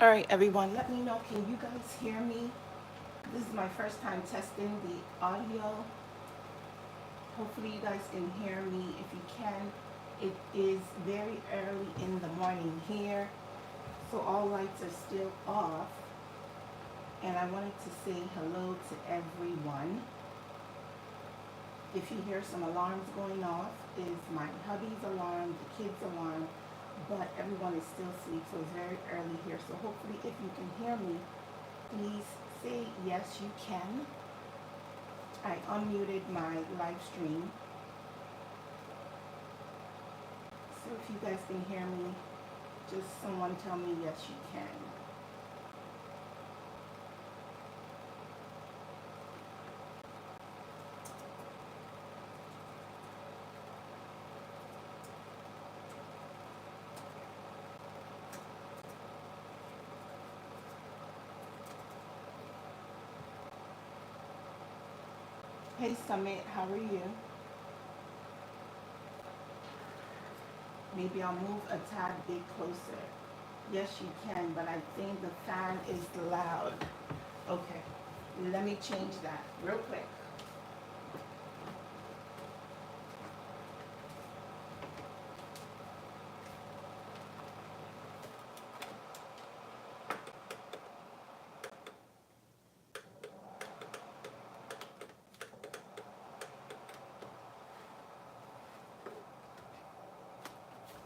All right, everyone, let me know. Can you guys hear me? This is my first time testing the audio. Hopefully, you guys can hear me. If you can, it is very early in the morning here, so all lights are still off. And I wanted to say hello to everyone. If you hear some alarms going off, is my hubby's alarm, the kids' alarm, but everyone is still asleep, so it's very early here. So hopefully, if you can hear me, please say yes, you can. I unmuted my live stream. So if you guys can hear me, just someone tell me yes, you can. Hey Summit, how are you? Maybe I'll move a tad bit closer. Yes, you can, but I think the fan is loud. Okay, let me change that real quick.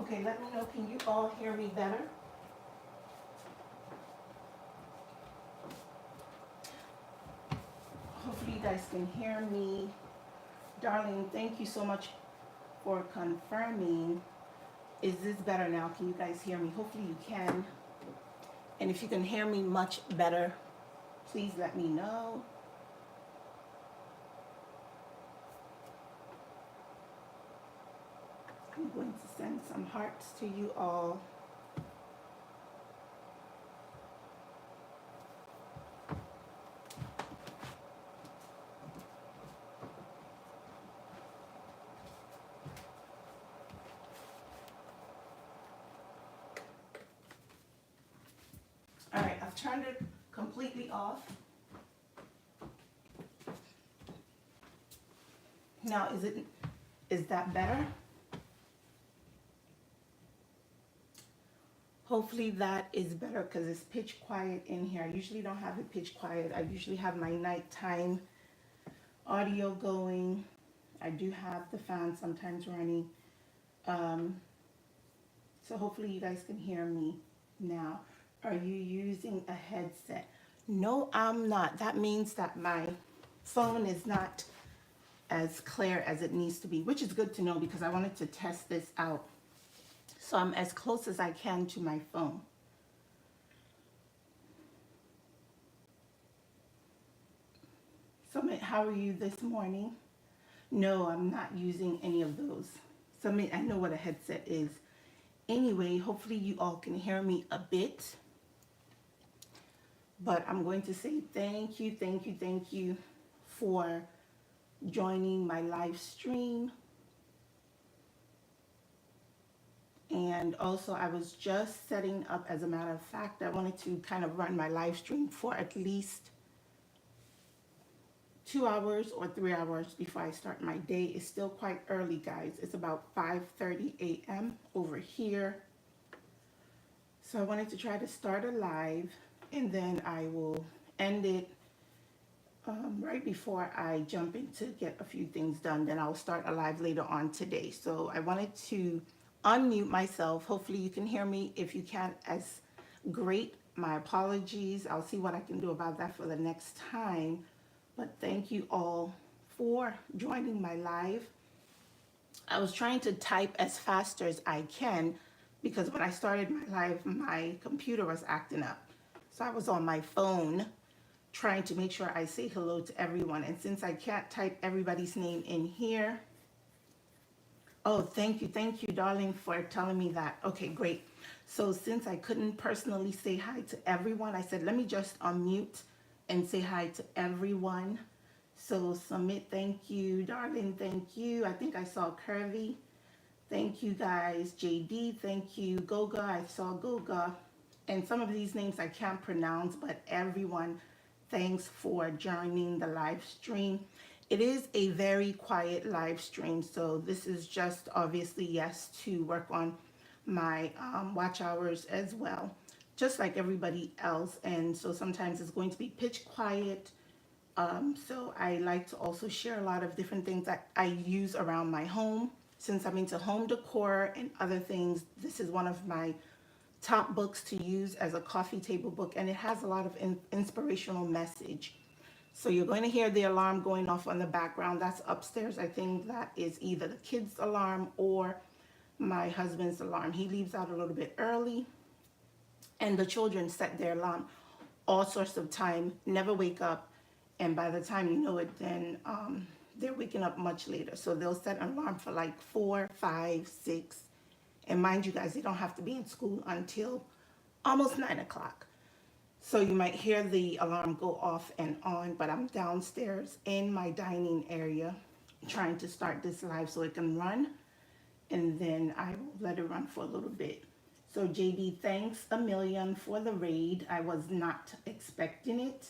Okay, let me know, can you all hear me better? Hopefully you guys can hear me. Darling, thank you so much for confirming. Is this better now? Can you guys hear me? Hopefully you can. And if you can hear me much better, please let me know. I'm going to send some hearts to you all. All right, I've turned it completely off. Now, is that better? Hopefully that is better because it's pitch quiet in here. I usually don't have it pitch quiet. I usually have my nighttime audio going. I do have the fan sometimes running. Um, so hopefully you guys can hear me now. Are you using a headset? No, I'm not. That means that my phone is not as clear as it needs to be, which is good to know because I wanted to test this out. So I'm as close as I can to my phone. Summit, how are you this morning? No, I'm not using any of those. Summit, I know what a headset is. Anyway, hopefully you all can hear me a bit. But I'm going to say thank you for joining my live stream. And also, I was just setting up, as a matter of fact, I wanted to kind of run my live stream for at least 2 hours or 3 hours before I start my day. It's still quite early, guys. It's about 5:30 a.m. over here. So I wanted to try to start a live and then I will end it right before I jump in to get a few things done. Then I'll start a live later on today. So I wanted to unmute myself. Hopefully you can hear me. If you can't, as great. My apologies. I'll see what I can do about that for the next time. But thank you all for joining my live. I was trying to type as fast as I can because when I started my live, my computer was acting up. So I was on my phone trying to make sure I say hello to everyone. And since I can't type everybody's name in here, oh, thank you, darling, for telling me that. Okay, great. So since I couldn't personally say hi to everyone, I said, let me just unmute and say hi to everyone. So Submit, thank you. Darling, thank you. I think I saw Curvy. Thank you guys. JD, thank you. Goga, I saw Goga. And some of these names I can't pronounce, but everyone, thanks for joining the live stream. It is a very quiet live stream, so this is just obviously, yes, to work on my watch hours as well, just like everybody else. And so sometimes it's going to be pitch quiet. So I like to also share a lot of different things that I use around my home. Since I'm into home decor and other things, this is one of my top books to use as a coffee table book, and it has a lot of inspirational message. So you're going to hear the alarm going off on the background. That's upstairs. I think that is either the kids' alarm or my husband's alarm. He leaves out a little bit early, and the children set their alarm all sorts of time, never wake up, and by the time you know it, then they're waking up much later. So they'll set an alarm for like 4, 5, 6, and mind you guys, they don't have to be in school until almost 9 o'clock. So you might hear the alarm go off and on, but I'm downstairs in my dining area trying to start this live so it can run, and then I will let it run for a little bit. So JD, thanks a million for the raid. I was not expecting it.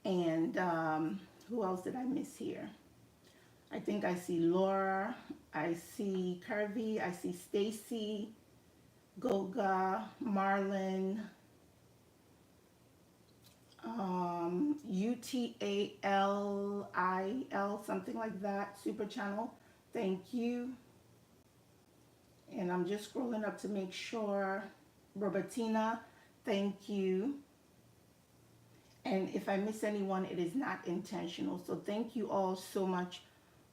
And who else did I miss here? I think I see Laura, I see Curvy, I see Stacy, Goga, Marlon, UTALIL, something like that, Super Channel. Thank you. And I'm just scrolling up to make sure. Robertina, thank you. And if I miss anyone, it is not intentional. So thank you all so much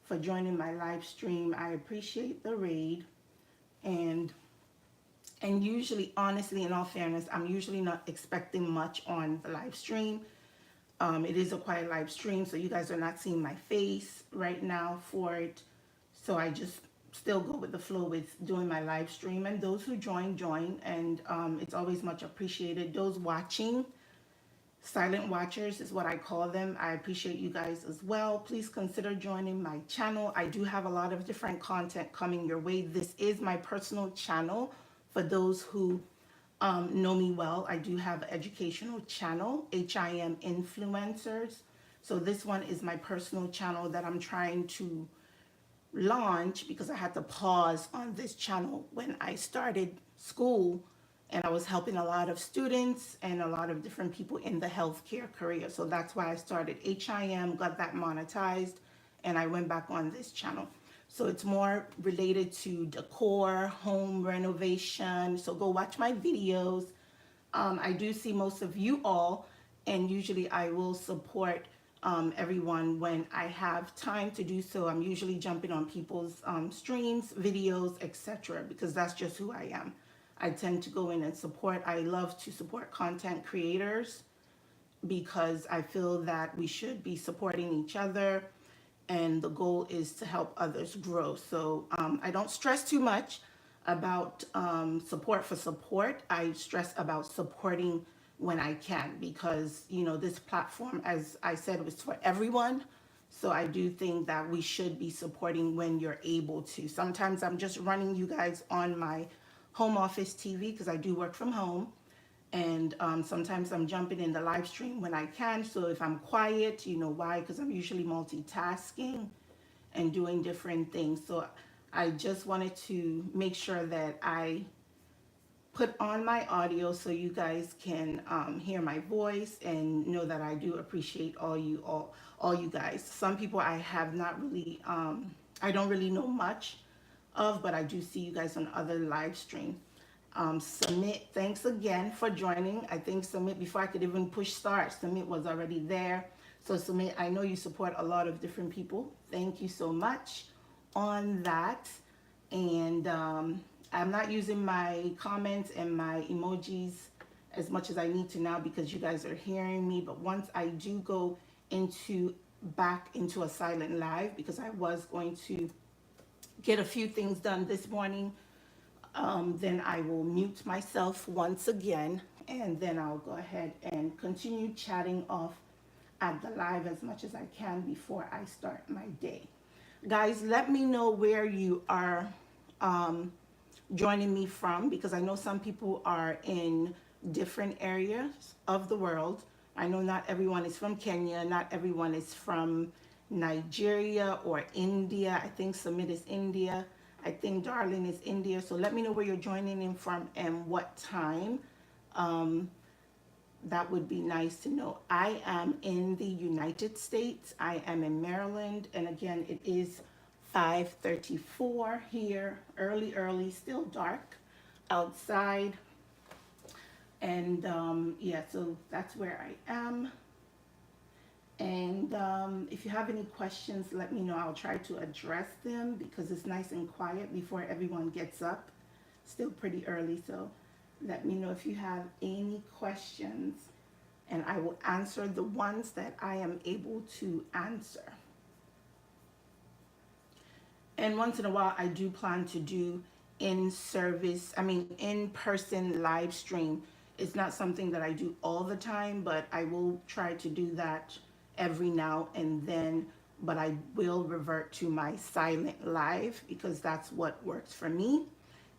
for joining my live stream. I appreciate the raid. And usually, honestly, in all fairness, I'm usually not expecting much on the live stream. It is a quiet live stream, so you guys are not seeing my face right now for it. So I just still go with the flow with doing my live stream. And those who join. And it's always much appreciated. Those watching, silent watchers is what I call them. I appreciate you guys as well. Please consider joining my channel. I do have a lot of different content coming your way. This is my personal channel. For those who know me well, I do have an educational channel, HIM Influencers. So this one is my personal channel that I'm trying to launch because I had to pause on this channel when I started school, and I was helping a lot of students and a lot of different people in the healthcare career. So that's why I started HIM, got that monetized, and I went back on this channel. So it's more related to decor, home renovation. So go watch my videos. I do see most of you all, and usually I will support everyone when I have time to do so. I'm usually jumping on people's streams, videos, etc., because that's just who I am. I tend to go in and support. I love to support content creators because I feel that we should be supporting each other, and the goal is to help others grow. So I don't stress too much about support for support. I stress about supporting when I can, because you know this platform, as I said, was for everyone. So I do think that we should be supporting when you're able to. Sometimes I'm just running you guys on my home office TV because I do work from home. And sometimes I'm jumping in the live stream when I can. So if I'm quiet, you know why? Because I'm usually multitasking and doing different things. So I just wanted to make sure that I put on my audio so you guys can hear my voice and know that I do appreciate all you guys. Some people I have not really, I don't really know much of, but I do see you guys on other live streams. Submit, thanks again for joining. I think Submit, before I could even push start, Submit was already there. So Submit, I know you support a lot of different people. Thank you so much on that. And I'm not using my comments and my emojis as much as I need to now because you guys are hearing me. But once I do go back into a silent live, because I was going to get a few things done this morning, then I will mute myself once again, and then I'll go ahead and continue chatting off at the live as much as I can before I start my day. Guys, let me know where you are joining me from, because I know some people are in different areas of the world. I know not everyone is from Kenya, not everyone is from Nigeria or India. I think Sumit is India. I think Darling is India. So let me know where you're joining in from and what time. Um, that would be nice to know. I am in the United States. I am in Maryland. And again, it is 5:34 here, early, early, still dark outside. And yeah, so that's where I am. And if you have any questions, let me know. I'll try to address them because it's nice and quiet before everyone gets up. Still pretty early, so let me know if you have any questions, and I will answer the ones that I am able to answer. And once in a while, I do plan to do in person live stream. It's not something that I do all the time, but I will try to do that every now and then. But I will revert to my silent live because that's what works for me.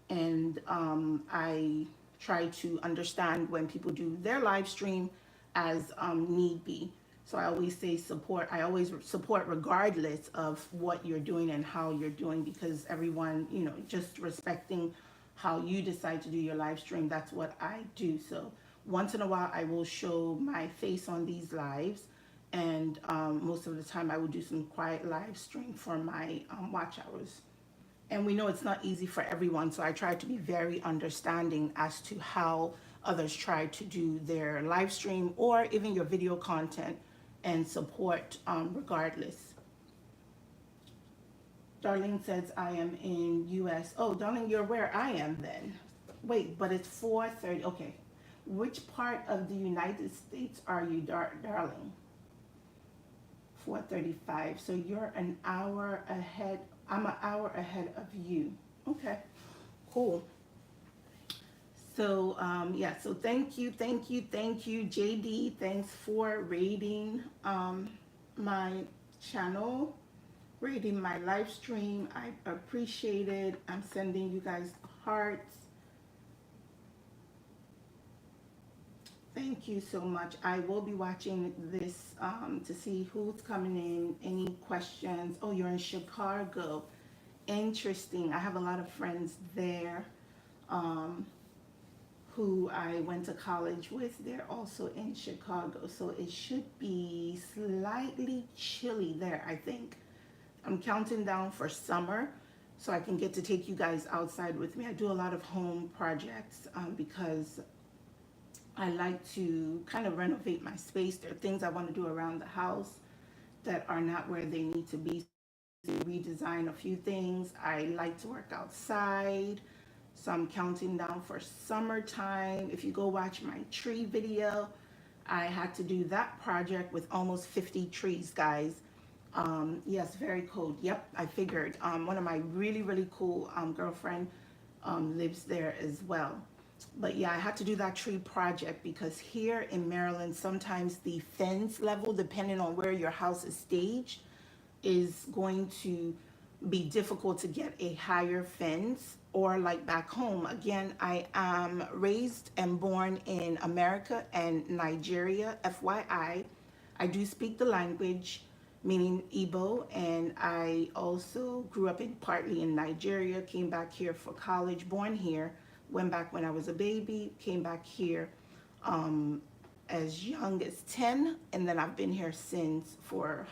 And I try to understand when people do their live stream as need be. So I always say support. I always support regardless of what you're doing and how you're doing, because everyone, just respecting how you decide to do your live stream, that's what I do. So once in a while, I will show my face on these lives. And most of the time, I will do some quiet live stream for my watch hours. And we know it's not easy for everyone, so I try to be very understanding as to how others try to do their live stream or even your video content, and support regardless. Darlene says I am in US. Oh, darling, you're where I am then. Wait, but it's 4:30. Okay. Which part of the United States are you, darling? 4:35. So you're an hour ahead. I'm an hour ahead of you. Okay, cool. So yeah, so thank you, JD. Thanks for rating my channel, rating my live stream. I appreciate it. I'm sending you guys hearts. Thank you so much. I will be watching this to see who's coming in. Any questions? Oh, you're in Chicago. Interesting. I have a lot of friends there who I went to college with. They're also in Chicago. So it should be slightly chilly there, I think. I'm counting down for summer so I can get to take you guys outside with me. I do a lot of home projects because I like to kind of renovate my space. There are things I want to do around the house that are not where they need to be. Redesign a few things. I like to work outside. So I'm counting down for summertime. If you go watch my tree video, I had to do that project with almost 50 trees, guys. Yes, very cold. Yep, I figured. One of my really, really cool girlfriend lives there as well. But yeah, I had to do that tree project because here in Maryland, sometimes the fence level, depending on where your house is staged, is going to be difficult to get a higher fence. Or like back home, again, I am raised and born in America and Nigeria, FYI. I do speak the language, meaning Igbo, and I also grew up partly in Nigeria, came back here for college, born here, went back when I was a baby, came back here as young as 10, and then I've been here since for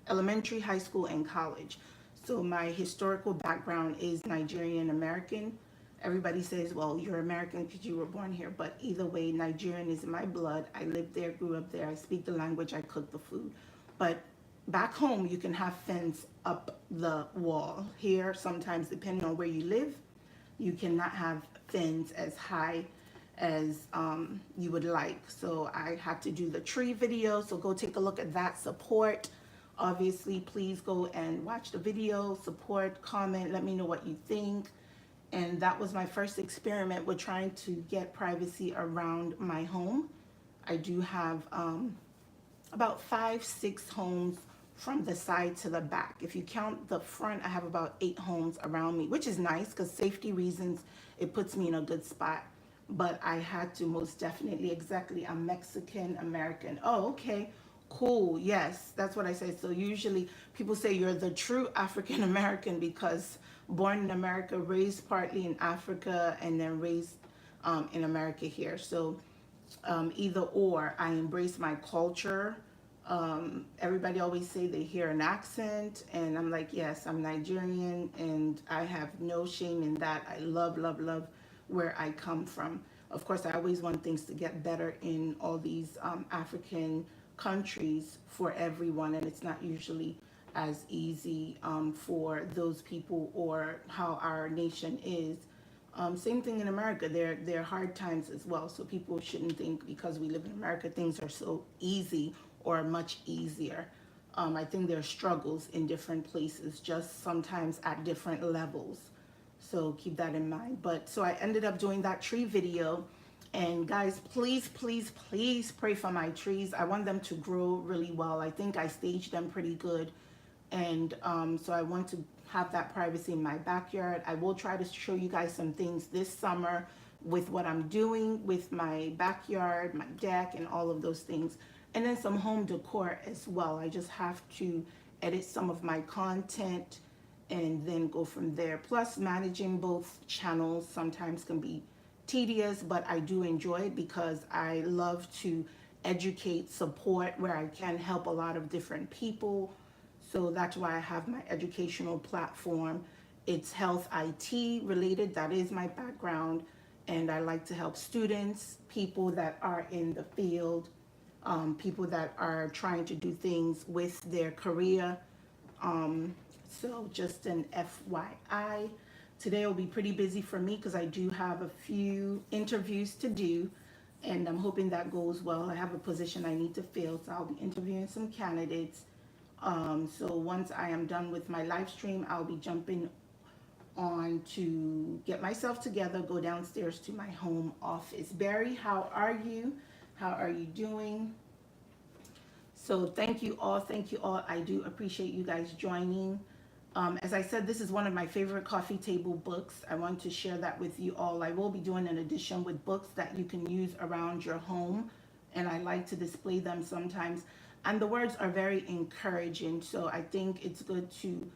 elementary, high school, and college. So my historical background is Nigerian American. Everybody says, well, you're American because you were born here. But either way, Nigerian is in my blood. I lived there, grew up there. I speak the language. I cook the food. But back home, you can have fence up the wall. Here, sometimes, depending on where you live, you cannot have fence as high as you would like. So I had to do the tree video. So go take a look at that. Support. Obviously, please go and watch the video, support, comment, let me know what you think. And that was my first experiment with trying to get privacy around my home. I do have about 5-6 homes from the side to the back. If you count the front, I have about 8 homes around me, which is nice because safety reasons, it puts me in a good spot. but I had to most definitely, exactly, I'm Mexican American. Oh, okay, cool. Yes, that's what I say. So usually people say you're the true African American because born in America, raised partly in Africa, and then raised in America here. So either or, I embrace my culture. Everybody always say they hear an accent, and I'm like, yes, I'm Nigerian, and I have no shame in that. I love, love, love where I come from. Of course, I always want things to get better in all these African countries for everyone, and it's not usually as easy for those people or how our nation is. Same thing in America. There are hard times as well. So people shouldn't think because we live in America things are so easy or much easier. I think there are struggles in different places, just sometimes at different levels. So keep that in mind. But so I ended up doing that tree video. And guys, please, please, please pray for my trees. I want them to grow really well. I think I staged them pretty good, and so I want to have that privacy in my backyard. I will try to show you guys some things this summer with what I'm doing with my backyard, my deck, and all of those things, and then some home decor as well. I just have to edit some of my content and then go from there. Plus, managing both channels sometimes can be tedious, but I do enjoy it because I love to educate, support where I can, help a lot of different people. So that's why I have my educational platform. It's health IT related, that is my background. And I like to help students, people that are in the field, people that are trying to do things with their career. So just an FYI. Today will be pretty busy for me because I do have a few interviews to do, and I'm hoping that goes well. I have a position I need to fill, so I'll be interviewing some candidates. So once I am done with my live stream, I'll be jumping on to get myself together, go downstairs to my home office. Barry, how are you? How are you doing? So thank you all. Thank you all. I do appreciate you guys joining. As I said, this is one of my favorite coffee table books. I want to share that with you all. I will be doing an edition with books that you can use around your home, and I like to display them sometimes. And the words are very encouraging, so I think it's good to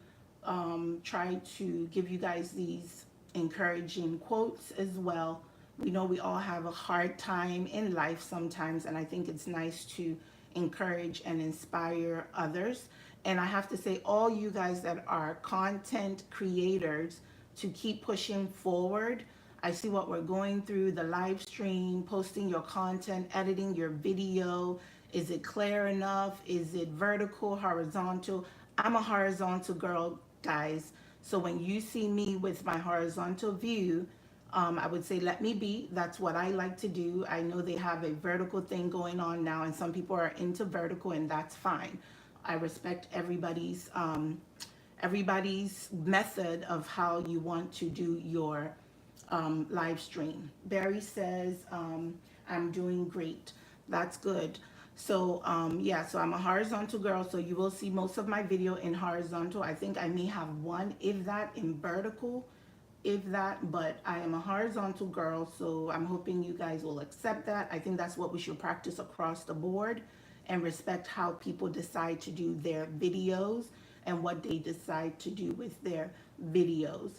try to give you guys these encouraging quotes as well. We know we all have a hard time in life sometimes, and I think it's nice to encourage and inspire others. And I have to say, all you guys that are content creators, to keep pushing forward. I see what we're going through, the live stream, posting your content, editing your video. Is it clear enough? Is it vertical, horizontal? I'm a horizontal girl, guys. So when you see me with my horizontal view, I would say let me be. That's what I like to do. I know they have a vertical thing going on now, and some people are into vertical, and that's fine. I respect everybody's method of how you want to do your live stream. Barry says, I'm doing great. That's good. So yeah, so I'm a horizontal girl, so you will see most of my video in horizontal. I think I may have one, if that, in vertical, if that, but I am a horizontal girl, so I'm hoping you guys will accept that. I think that's what we should practice across the board, and respect how people decide to do their videos and what they decide to do with their videos.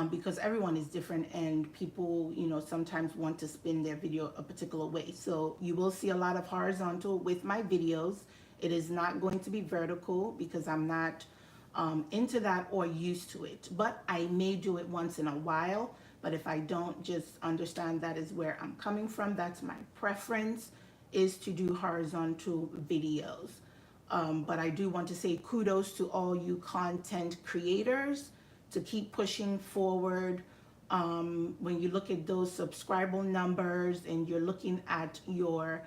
Because everyone is different, and people, sometimes want to spin their video a particular way. So you will see a lot of horizontal with my videos. It is not going to be vertical because I'm not into that or used to it. But I may do it once in a while. But if I don't, just understand that is where I'm coming from. That's my preference, is to do horizontal videos. But I do want to say kudos to all you content creators to keep pushing forward. When you look at those subscriber numbers and you're looking at your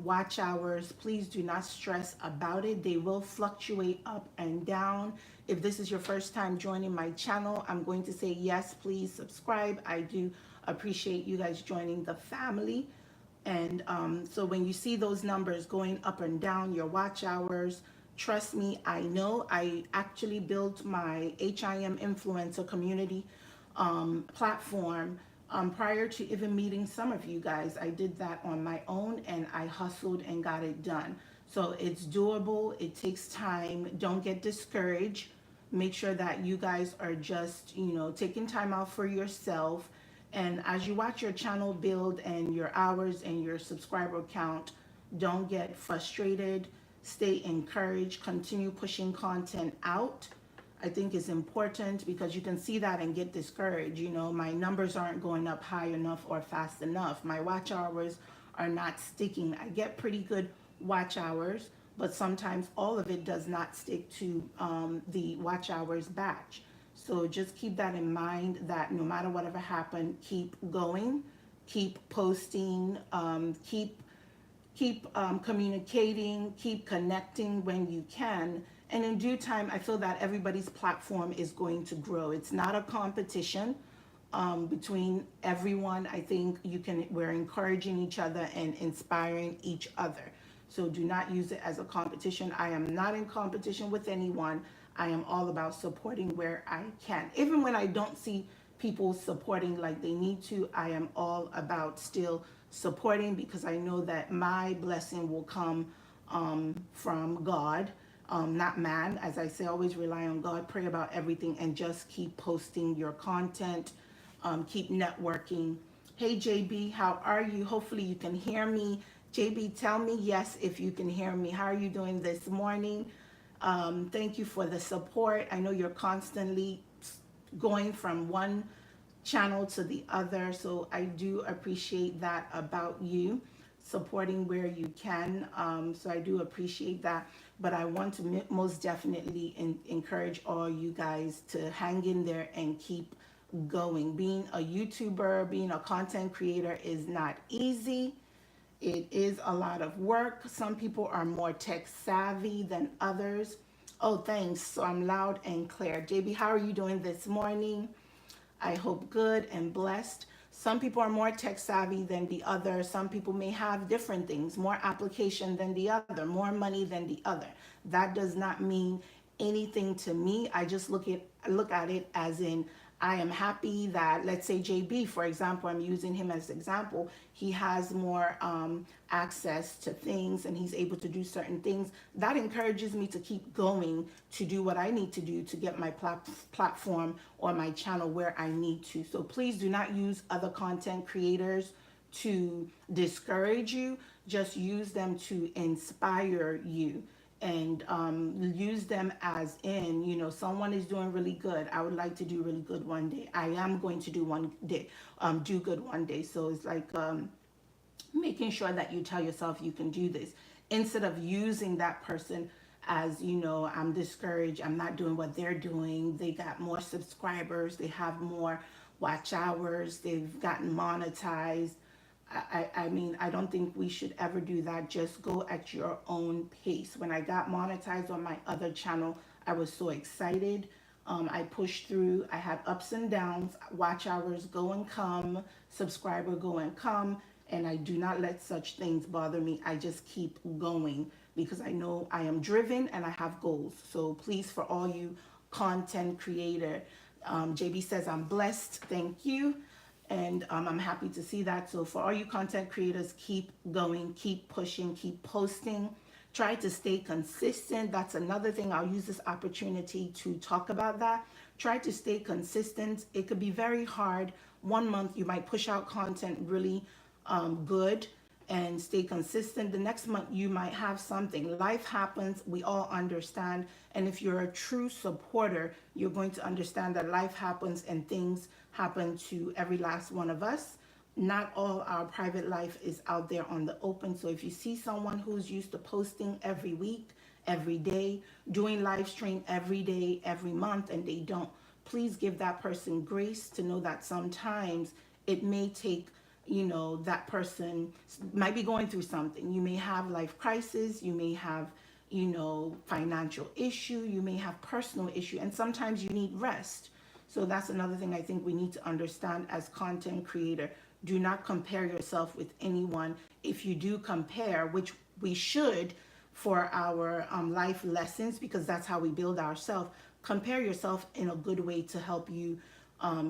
watch hours, please do not stress about it. They will fluctuate up and down. If this is your first time joining my channel, I'm going to say yes, please subscribe. I do appreciate you guys joining the family. And so when you see those numbers going up and down, your watch hours, trust me, I know. I actually built my HIM influencer community platform Prior to even meeting some of you guys, I did that on my own and I hustled and got it done. So it's doable, it takes time. Don't get discouraged. Make sure that you guys are just, taking time out for yourself. And as you watch your channel build and your hours and your subscriber count, don't get frustrated. Stay encouraged. Continue pushing content out. I think is important because you can see that and get discouraged. My numbers aren't going up high enough or fast enough. My watch hours are not sticking. I get pretty good watch hours, but sometimes all of it does not stick to the watch hours batch. So just keep that in mind, that no matter whatever happened, keep going, keep posting, keep communicating, keep connecting when you can. And in due time, I feel that everybody's platform is going to grow. It's not a competition between everyone. I think we're encouraging each other and inspiring each other. So do not use it as a competition. I am not in competition with anyone. I am all about supporting where I can. Even when I don't see people supporting like they need to, I am all about still supporting, because I know that my blessing will come from God, not man. As I say, always rely on God, pray about everything, and just keep posting your content, keep networking. Hey JB, how are you? Hopefully you can hear me. JB, tell me yes if you can hear me. How are you doing this morning? Thank you for the support. I know you're constantly going from one channel to the other, so I do appreciate that about you, supporting where you can. So I do appreciate that, but I want to most definitely encourage all you guys to hang in there and keep going. Being a YouTuber, being a content creator is not easy. It is a lot of work. Some people are more tech savvy than others. Oh, thanks. So I'm loud and clear. JB, how are you doing this morning? I hope good and blessed. Some people are more tech savvy than the other. Some people may have different things, more application than the other, more money than the other. That does not mean anything to me. I just look at it as in, I am happy that, let's say JB, for example, I'm using him as an example. He has more access to things and he's able to do certain things. That encourages me to keep going, to do what I need to do to get my platform or my channel where I need to. So please do not use other content creators to discourage you. Just use them to inspire you, and use them as in, someone is doing really good. I would like to do really good one day. I am going to do do good one day. So it's like making sure that you tell yourself you can do this, instead of using that person as, I'm discouraged, I'm not doing what they're doing. They got more subscribers, they have more watch hours, they've gotten monetized. I mean, I don't think we should ever do that. Just go at your own pace. When I got monetized on my other channel, I was so excited. I pushed through. I had ups and downs. Watch hours go and come. Subscriber go and come. And I do not let such things bother me. I just keep going because I know I am driven and I have goals. So please, for all you content creator, JB says, I'm blessed. Thank you. And I'm happy to see that. So for all you content creators, keep going, keep pushing, keep posting. Try to stay consistent. That's another thing. I'll use this opportunity to talk about that. Try to stay consistent. It could be very hard. 1 month you might push out content really good and stay consistent. The next month you might have something. Life happens. We all understand. And if you're a true supporter, you're going to understand that life happens and things happen to every last one of us. Not all our private life is out there on the open. So if you see someone who's used to posting every week, every day, doing live stream every day, every month, and they don't, please give that person grace to know that sometimes it may take, that person might be going through something. You may have life crisis, you may have, financial issue, you may have personal issue, and sometimes you need rest. So that's another thing I think we need to understand as content creator. Do not compare yourself with anyone. If you do compare, which we should for our life lessons, because that's how we build ourselves, compare yourself in a good way to help you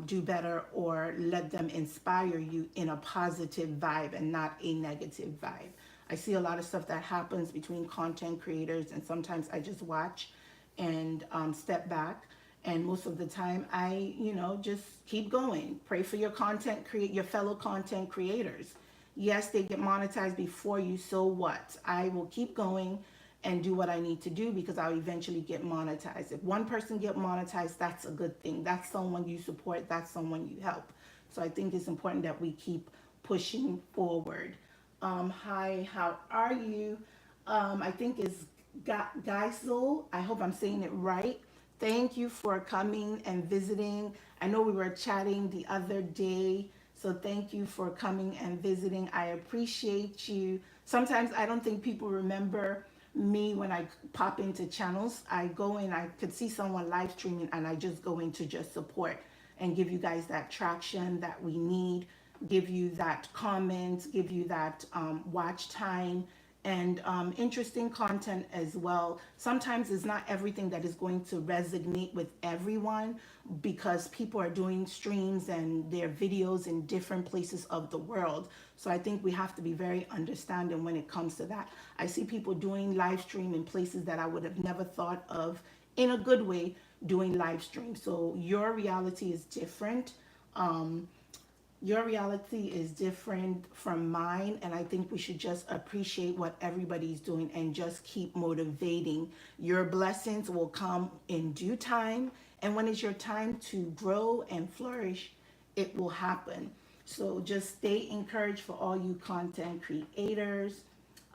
do better, or let them inspire you in a positive vibe and not a negative vibe. I see a lot of stuff that happens between content creators, and sometimes I just watch and step back. And most of the time, I, just keep going. Pray for your your fellow content creators. Yes, they get monetized before you. So what? I will keep going and do what I need to do because I'll eventually get monetized. If one person get monetized, that's a good thing. That's someone you support. That's someone you help. So I think it's important that we keep pushing forward. Hi, how are you? I think it's Geisel. I hope I'm saying it right. Thank you for coming and visiting. I know we were chatting the other day, so thank you for coming and visiting. I appreciate you. Sometimes I don't think people remember me when I pop into channels. I go in, I could see someone live streaming, and I just go in to just support and give you guys that traction that we need, give you that comment, give you that watch time, and interesting content as well. Sometimes it's not everything that is going to resonate with everyone because people are doing streams and their videos in different places of the world. So I think we have to be very understanding when it comes to that. I see people doing live stream in places that I would have never thought of in a good way doing live stream. So your reality is different. Your reality is different from mine, and I think we should just appreciate what everybody's doing and just keep motivating. Your blessings will come in due time, and when it's your time to grow and flourish, it will happen. So just stay encouraged for all you content creators.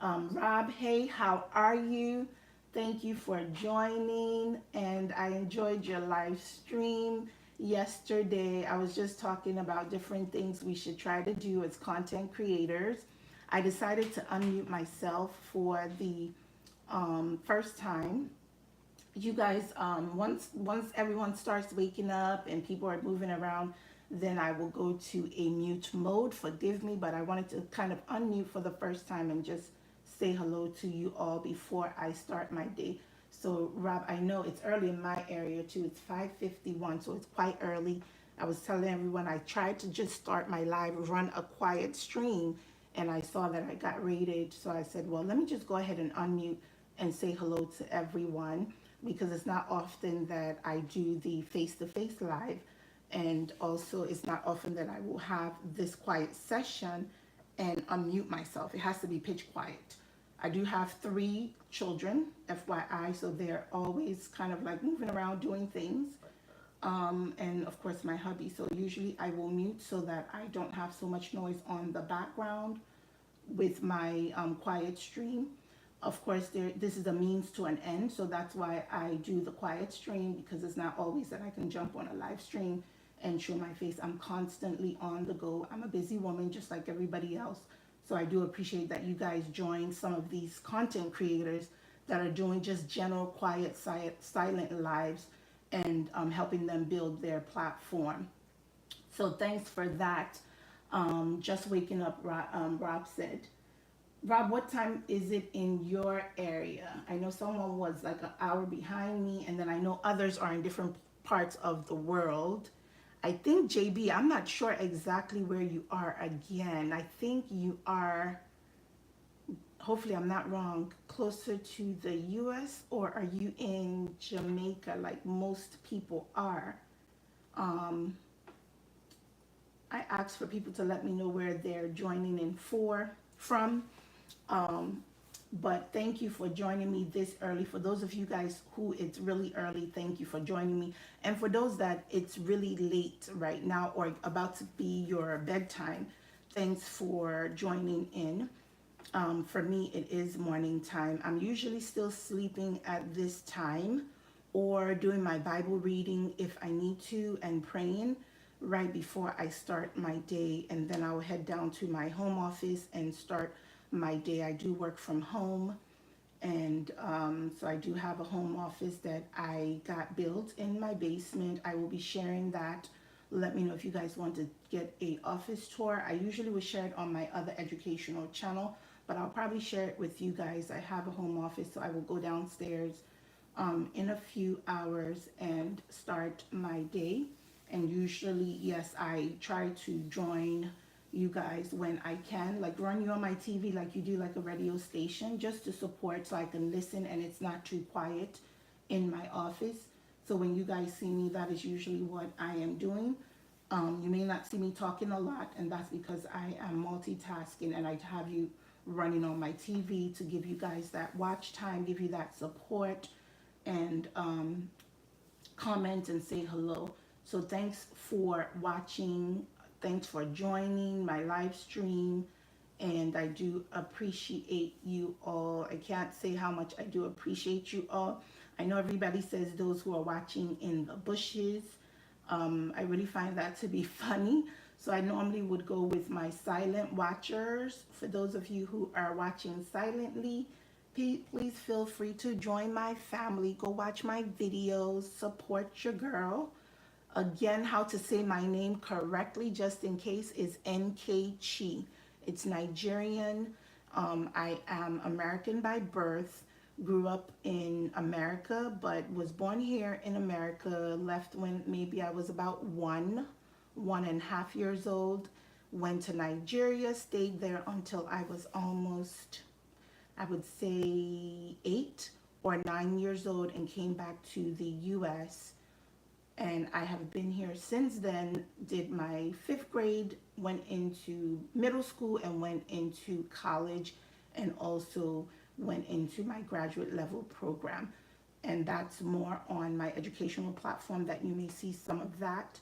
Rob, hey, how are you? Thank you for joining, and I enjoyed your live stream yesterday. I was just talking about different things we should try to do as content creators. I decided to unmute myself for the first time. You guys, once everyone starts waking up and people are moving around, then I will go to a mute mode. Forgive me, but I wanted to kind of unmute for the first time and just say hello to you all before I start my day. So Rob, I know it's early in my area too. It's 5:51, so it's quite early. I was telling everyone I tried to just start my live, run a quiet stream, and I saw that I got rated. So I said, well, let me just go ahead and unmute and say hello to everyone because it's not often that I do the face-to-face live. And also, it's not often that I will have this quiet session and unmute myself. It has to be pitch quiet. I do have 3 children, FYI, so they're always kind of like moving around doing things. And of course, my hubby. So usually I will mute so that I don't have so much noise on the background with my quiet stream. Of course, this is a means to an end, so that's why I do the quiet stream because it's not always that I can jump on a live stream and show my face. I'm constantly on the go. I'm a busy woman just like everybody else. So I do appreciate that you guys join some of these content creators that are doing just general quiet, silent lives and helping them build their platform. So thanks for that. Just waking up, Rob said. Rob, what time is it in your area? I know someone was like an hour behind me, and then I know others are in different parts of the world. I think, JB, I'm not sure exactly where you are again. I think you are, hopefully I'm not wrong, closer to the US, or are you in Jamaica like most people are? Um, I asked for people to let me know where they're joining in from. Um, but thank you for joining me this early. For those of you guys who it's really early, thank you for joining me. And for those that it's really late right now or about to be your bedtime, thanks for joining in. For me, it is morning time. I'm usually still sleeping at this time or doing my Bible reading if I need to and praying right before I start my day. And then I'll head down to my home office and start my day. I do work from home, and so I do have a home office that I got built in my basement. I will be sharing that. Let me know if you guys want to get a office tour. I usually will share it on my other educational channel, but I'll probably share it with you guys. I have a home office, so I will go downstairs in a few hours and start my day. And usually, yes, I try to join you guys when I can, like run you on my TV like you do like a radio station, just to support so I can listen and it's not too quiet in my office. So when you guys see me, that is usually what I am doing. You may not see me talking a lot, and that's because I am multitasking and I have you running on my TV to give you guys that watch time, give you that support, and comment and say hello. So thanks for watching. Thanks for joining my live stream. And I do appreciate you all. I can't say how much I do appreciate you all. I know everybody says those who are watching in the bushes. I really find that to be funny. So I normally would go with my silent watchers. For those of you who are watching silently, please feel free to join my family. Go watch my videos. Support your girl. Again, how to say my name correctly, just in case, is Nkechi. It's Nigerian. I am American by birth. Grew up in America, but was born here in America. Left when maybe I was about 1.5 years old. Went to Nigeria, stayed there until I was almost, I would say, 8 or 9 years old, and came back to the US. And I have been here since then. Did my 5th grade, went into middle school, and went into college, and also went into my graduate level program. And that's more on my educational platform that you may see some of that.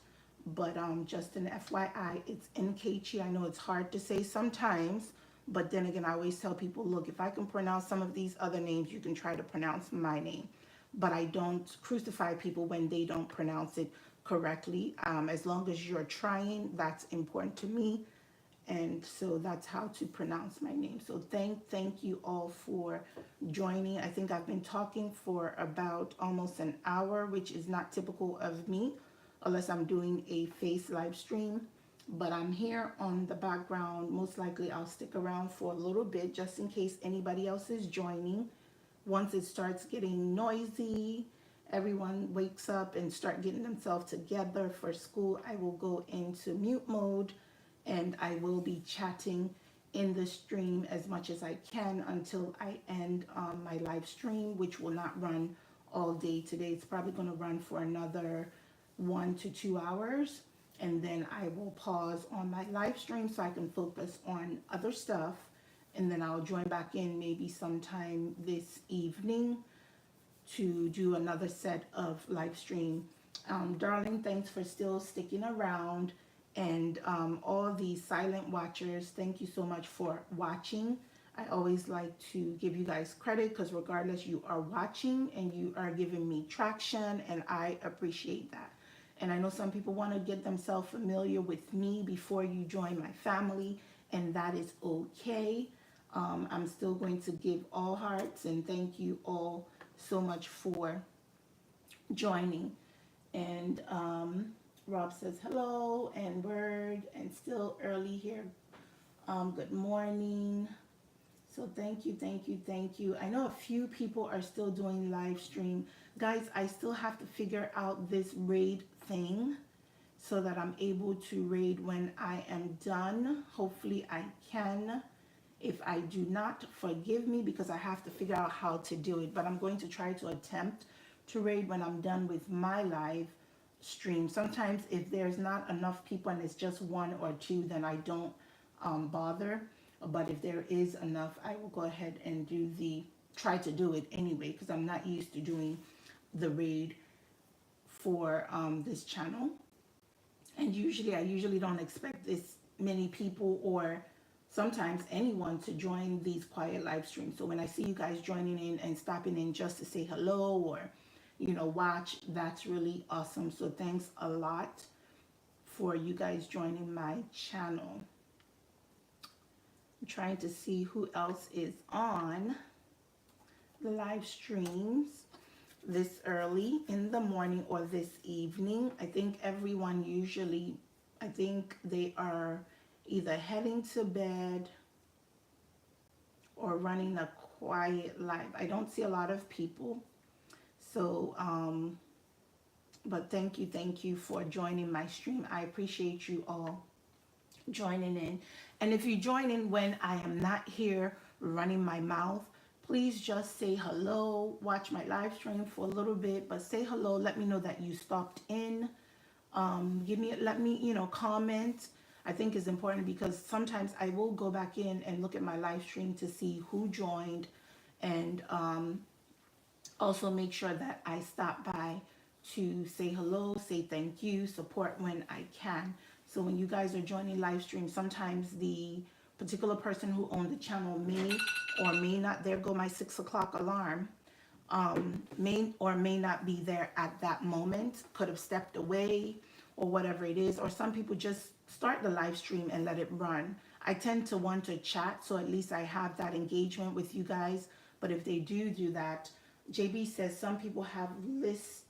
But just an FYI, it's Nkechi. I know it's hard to say sometimes, but then again, I always tell people, look, if I can pronounce some of these other names, you can try to pronounce my name. But I don't crucify people when they don't pronounce it correctly. As long as you're trying, that's important to me. And so that's how to pronounce my name. So thank you all for joining. I think I've been talking for about almost an hour, which is not typical of me unless I'm doing a face live stream. But I'm here on the background. Most likely I'll stick around for a little bit just in case anybody else is joining. Once it starts getting noisy, everyone wakes up and start getting themselves together for school, I will go into mute mode, and I will be chatting in the stream as much as I can until I end my live stream, which will not run all day today. It's probably going to run for another 1 to 2 hours, and then I will pause on my live stream so I can focus on other stuff, and then I'll join back in maybe sometime this evening to do another set of live stream. Darling, thanks for still sticking around. And all the silent watchers, thank you so much for watching. I always like to give you guys credit because regardless, you are watching and you are giving me traction, and I appreciate that. And I know some people want to get themselves familiar with me before you join my family, and that is okay. I'm still going to give all hearts, and thank you all so much for joining. And Rob says hello, and Word, and still early here. Good morning. So thank you. I know a few people are still doing live stream. Guys, I still have to figure out this raid thing so that I'm able to raid when I am done. Hopefully I can. If I do not, forgive me because I have to figure out how to do it. But I'm going to try to attempt to raid when I'm done with my live stream. Sometimes if there's not enough people and it's just 1 or 2, then I don't bother. But if there is enough, I will go ahead and try to do it anyway, because I'm not used to doing the raid for this channel. And I usually don't expect this many people or sometimes anyone to join these quiet live streams. So when I see you guys joining in and stopping in just to say hello or, watch, that's really awesome. So thanks a lot for you guys joining my channel. I'm trying to see who else is on the live streams this early in the morning or this evening. I think everyone usually, they are either heading to bed or running a quiet live. I don't see a lot of people. So But thank you for joining my stream. I appreciate you all joining in. And if you join in when I am not here running my mouth, please just say hello. Watch my live stream for a little bit, but say hello. Let me know that you stopped in. Let me, comment. I think is important because sometimes I will go back in and look at my live stream to see who joined, and also make sure that I stop by to say hello, say thank you, support when I can. So when you guys are joining live stream, sometimes the particular person who owned the channel may or may not, there go my 6 o'clock alarm, may or may not be there at that moment, could have stepped away or whatever it is. Or some people just start the live stream and let it run. I tend to want to chat, so at least I have that engagement with you guys. But if they do that, JB says some people have list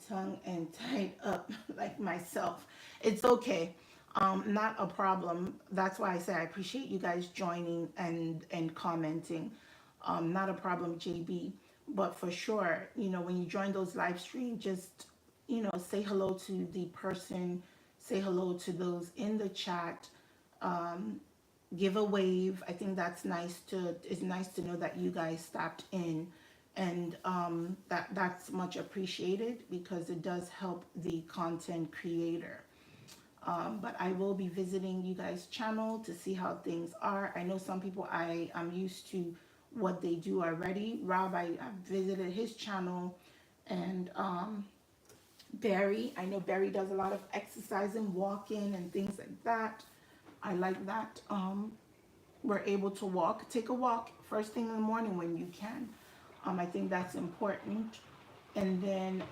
tongue and tied up like myself. It's okay. Not a problem. That's why I say I appreciate you guys joining and commenting. Not a problem, JB. But for sure, when you join those live streams, just, say hello to the person, say hello to those in the chat, give a wave. I think that's it's nice to know that you guys stopped in, and that's much appreciated because it does help the content creator. But I will be visiting you guys' channel to see how things are. I know some people, I'm used to what they do already. Rob, I visited his channel, and Barry, I know Barry does a lot of exercising, walking, and things like that. I like that. We're able to walk. Take a walk first thing in the morning when you can. I think that's important. And then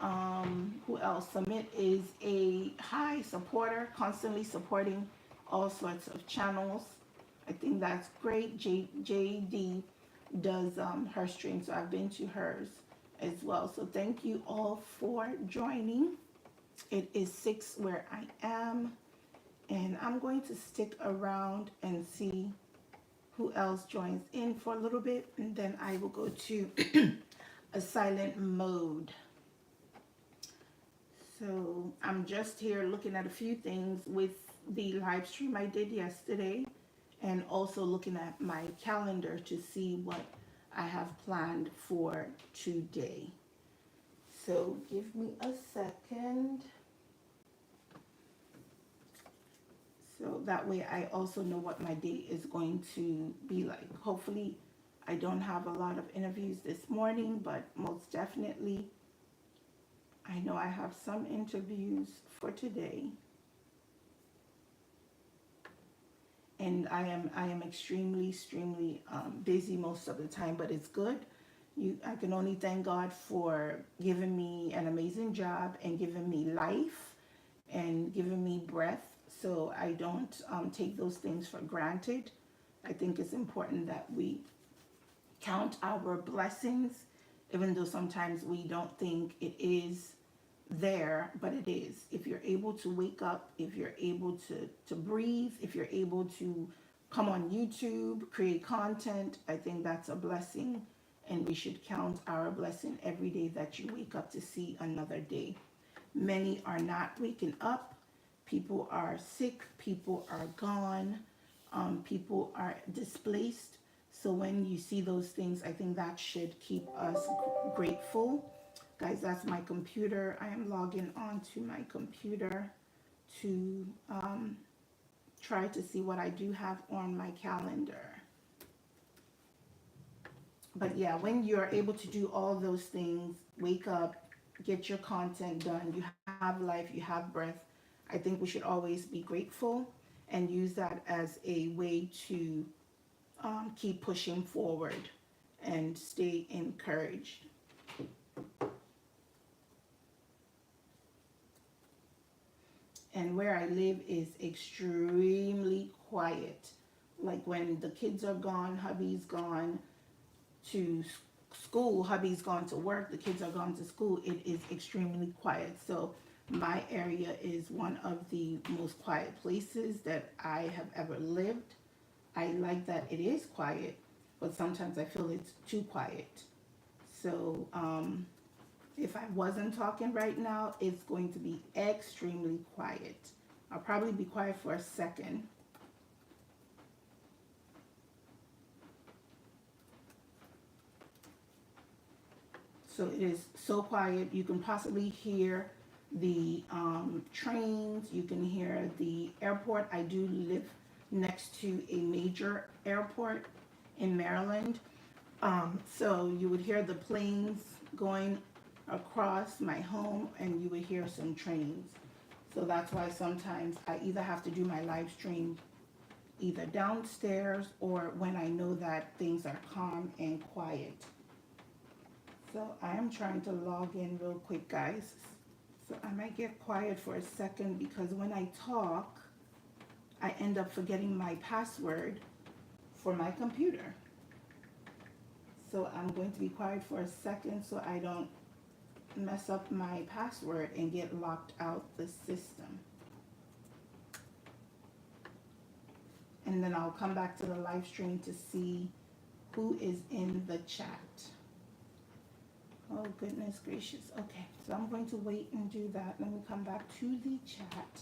who else? Sumit is a high supporter, constantly supporting all sorts of channels. I think that's great. JD does her stream, so I've been to hers as well. So thank you all for joining. It is 6 where I am, and I'm going to stick around and see who else joins in for a little bit, and then I will go to a silent mode. So I'm just here looking at a few things with the live stream I did yesterday, and also looking at my calendar to see what I have planned for today. So give me a second. So that way I also know what my day is going to be like. Hopefully I don't have a lot of interviews this morning, but most definitely I know I have some interviews for today. And I am extremely busy most of the time, but it's good. I can only thank God for giving me an amazing job and giving me life and giving me breath. So I don't take those things for granted. I think it's important that we count our blessings, even though sometimes we don't think it is there, but it is. If you're able to wake up, if you're able to breathe, if you're able to come on YouTube, create content, I think that's a blessing, and we should count our blessing every day that you wake up to see another day. Many are not waking up. People are sick, people are gone, people are displaced. So when you see those things, I think that should keep us grateful. Guys, that's my computer. I am logging on to my computer to try to see what I do have on my calendar. But yeah, when you're able to do all those things, wake up, get your content done, you have life, you have breath, I think we should always be grateful and use that as a way to keep pushing forward and stay encouraged. And where I live is extremely quiet. Like when the kids are gone, hubby's gone to school, hubby's gone to work, the kids are gone to school, it is extremely quiet. So my area is one of the most quiet places that I have ever lived. I like that it is quiet, but sometimes I feel it's too quiet. So If I wasn't talking right now, it's going to be extremely quiet. I'll probably be quiet for a second. So it is so quiet. You can possibly hear the trains. You can hear the airport. I do live next to a major airport in Maryland. So you would hear the planes going across my home, and you would hear some trains. So that's why sometimes I either have to do my live stream either downstairs or when I know that things are calm and quiet. So I am trying to log in real quick, guys. So I might get quiet for a second because when I talk, I end up forgetting my password for my computer. So I'm going to be quiet for a second so I don't mess up my password and get locked out the system. And then I'll come back to the live stream to see who is in the chat. Oh, goodness gracious. Okay, so I'm going to wait and do that. Let me come back to the chat.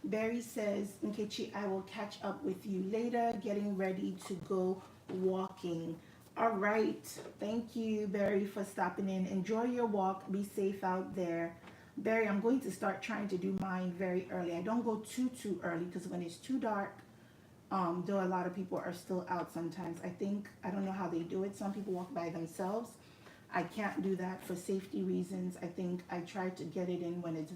Barry says, Nkechi, I will catch up with you later, getting ready to go walking. All right. Thank you, Barry, for stopping in. Enjoy your walk. Be safe out there. Barry, I'm going to start trying to do mine very early. I don't go too early because when it's too dark, though a lot of people are still out sometimes. I don't know how they do it. Some people walk by themselves. I can't do that for safety reasons. I think I try to get it in when it's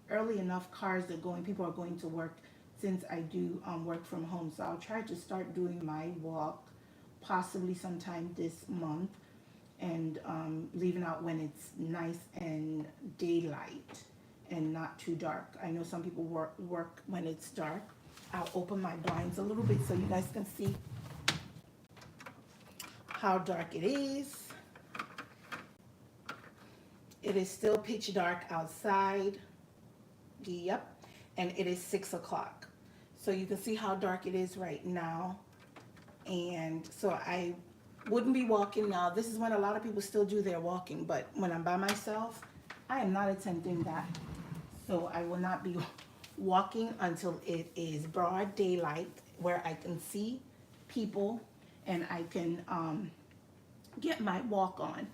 early enough. Cars are going, people are going to work since I do work from home. So I'll try to start doing my walk possibly sometime this month and leaving out when it's nice and daylight and not too dark. I know some people work when it's dark. I'll open my blinds a little bit so you guys can see how dark it is. It is still pitch dark outside. Yep. And it is 6 o'clock. So you can see how dark it is right now. And so I wouldn't be walking now. This is when a lot of people still do their walking, but when I'm by myself, I am not attempting that. So I will not be walking until it is broad daylight where I can see people and I can get my walk on.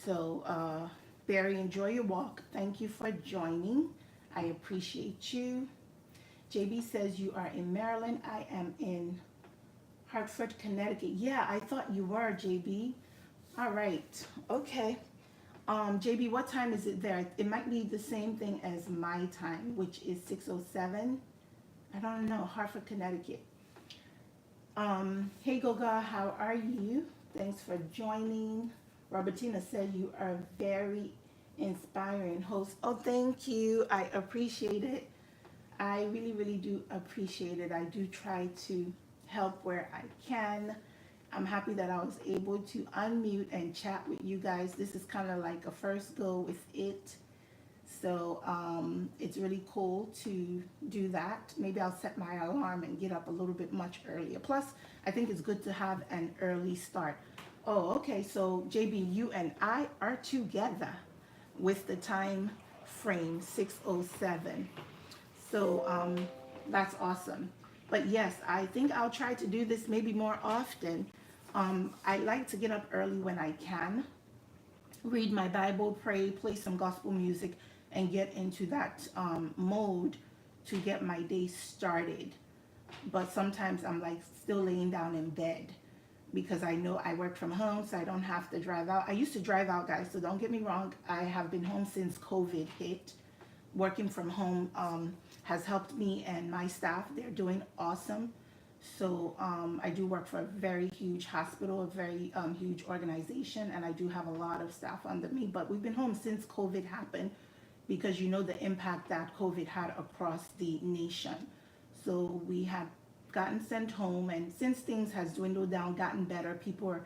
So Barry, enjoy your walk. Thank you for joining. I appreciate you. JB says you are in Maryland. I am in Hartford, Connecticut. Yeah, I thought you were, JB. All right. Okay. JB, what time is it there? It might be the same thing as my time, which is 6:07. I don't know. Hartford, Connecticut. Hey, Goga, how are you? Thanks for joining. Robertina said you are very inspiring host. Oh, thank you. I appreciate it. I really do appreciate it. I do try to help where I can. I'm happy that I was able to unmute and chat with you guys. This is kind of like a first go with it. So it's really cool to do that. Maybe I'll set my alarm and get up a little bit much earlier. Plus, I think it's good to have an early start. Oh, okay. So JB, you and I are together with the time frame 6:07. So that's awesome. But yes, I think I'll try to do this maybe more often. I like to get up early when I can, read my Bible, pray, play some gospel music, and get into that mode to get my day started. But sometimes I'm like still laying down in bed because I know I work from home, so I don't have to drive out. I used to drive out, guys, so don't get me wrong. I have been home since COVID hit. Working from home has helped me and my staff. They're doing awesome. So I do work for a very huge hospital, a very huge organization, and I do have a lot of staff under me. But we've been home since COVID happened because you know the impact that COVID had across the nation. So we have gotten sent home, and since things has dwindled down, gotten better, people are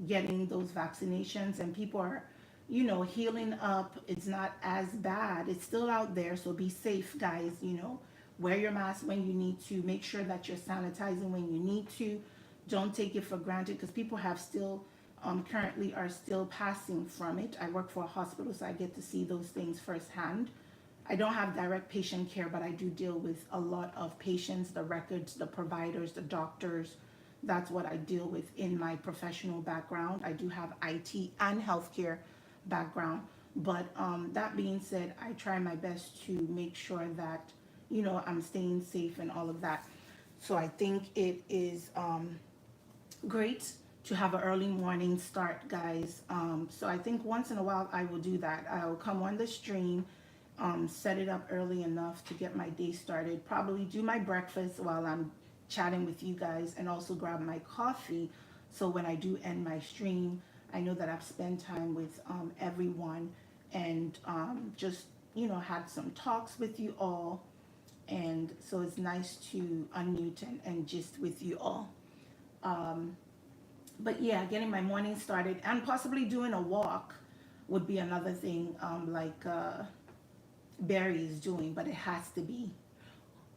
getting those vaccinations and people are, you know, healing up. It's not as bad. It's still out there, so be safe, guys. You know, wear your mask when you need to. Make sure that you're sanitizing when you need to. Don't take it for granted because people have still currently are still passing from it. I work for a hospital, so I get to see those things firsthand. I don't have direct patient care, but I do deal with a lot of patients, the records, the providers, the doctors. That's what I deal with in my professional background. I do have IT and healthcare background. But that being said, I try my best to make sure that, I'm staying safe and all of that. So I think it is great to have an early morning start, guys. So I think once in a while I will do that. I'll come on the stream, set it up early enough to get my day started. Probably do my breakfast while I'm chatting with you guys, and also grab my coffee. So when I do end my stream, I know that I've spent time with everyone, and just, had some talks with you all. And so it's nice to unmute and gist with you all. Um, but yeah, getting my morning started and possibly doing a walk would be another thing, like Barry is doing, but it has to be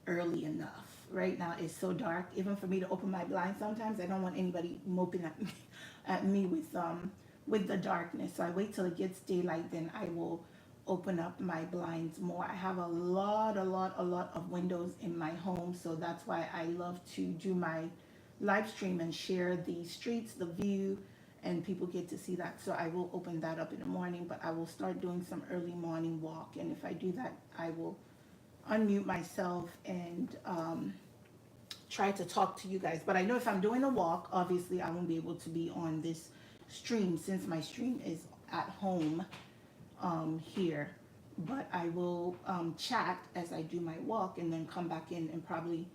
early enough. Right now it's so dark. Even for me to open my blinds, sometimes I don't want anybody moping at me, with the darkness. So I wait till it gets daylight, then I will open up my blinds more. I have a lot of windows in my home, so that's why I love to do my live stream and share the streets, the view, and people get to see that. So I will open that up in the morning, but I will start doing some early morning walk. And if I do that, I will unmute myself and try to talk to you guys. But I know if I'm doing a walk, obviously I won't be able to be on this stream since my stream is at home here. But I will chat as I do my walk, and then come back in and probably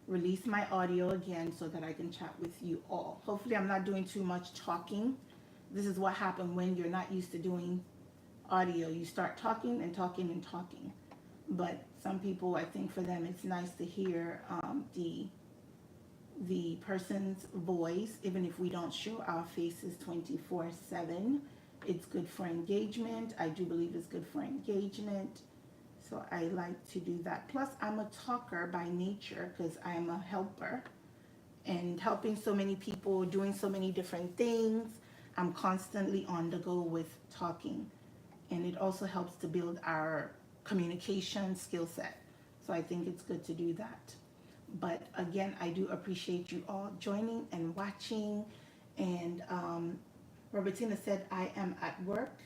release my audio again so that I can chat with you all. Hopefully I'm not doing too much talking. This is what happens when you're not used to doing audio. You start talking and talking and talking. But some people, I think for them it's nice to hear the person's voice, even if we don't show our faces 24/7. It's good for engagement. I do believe it's good for engagement. So I like to do that. Plus, I'm a talker by nature because I am a helper, and helping so many people, doing so many different things. I'm constantly on the go with talking, and it also helps to build our communication skill set. So I think it's good to do that. But again, I do appreciate you all joining and watching. And Robertina said, I am at work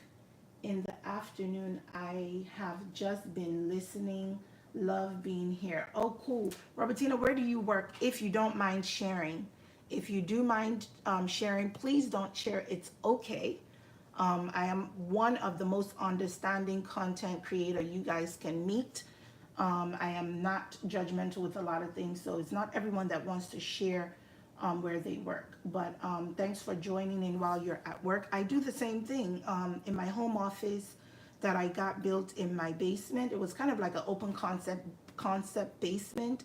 in the afternoon. I have just been listening. Love being here. Oh, cool. Robertina, where do you work? If you don't mind sharing. If you do mind sharing, please don't share. It's okay. I am one of the most understanding content creator you guys can meet. I am not judgmental with a lot of things, so it's not everyone that wants to share where they work. But thanks for joining in while you're at work. I do the same thing in my home office that I got built in my basement. It was kind of like an open concept basement.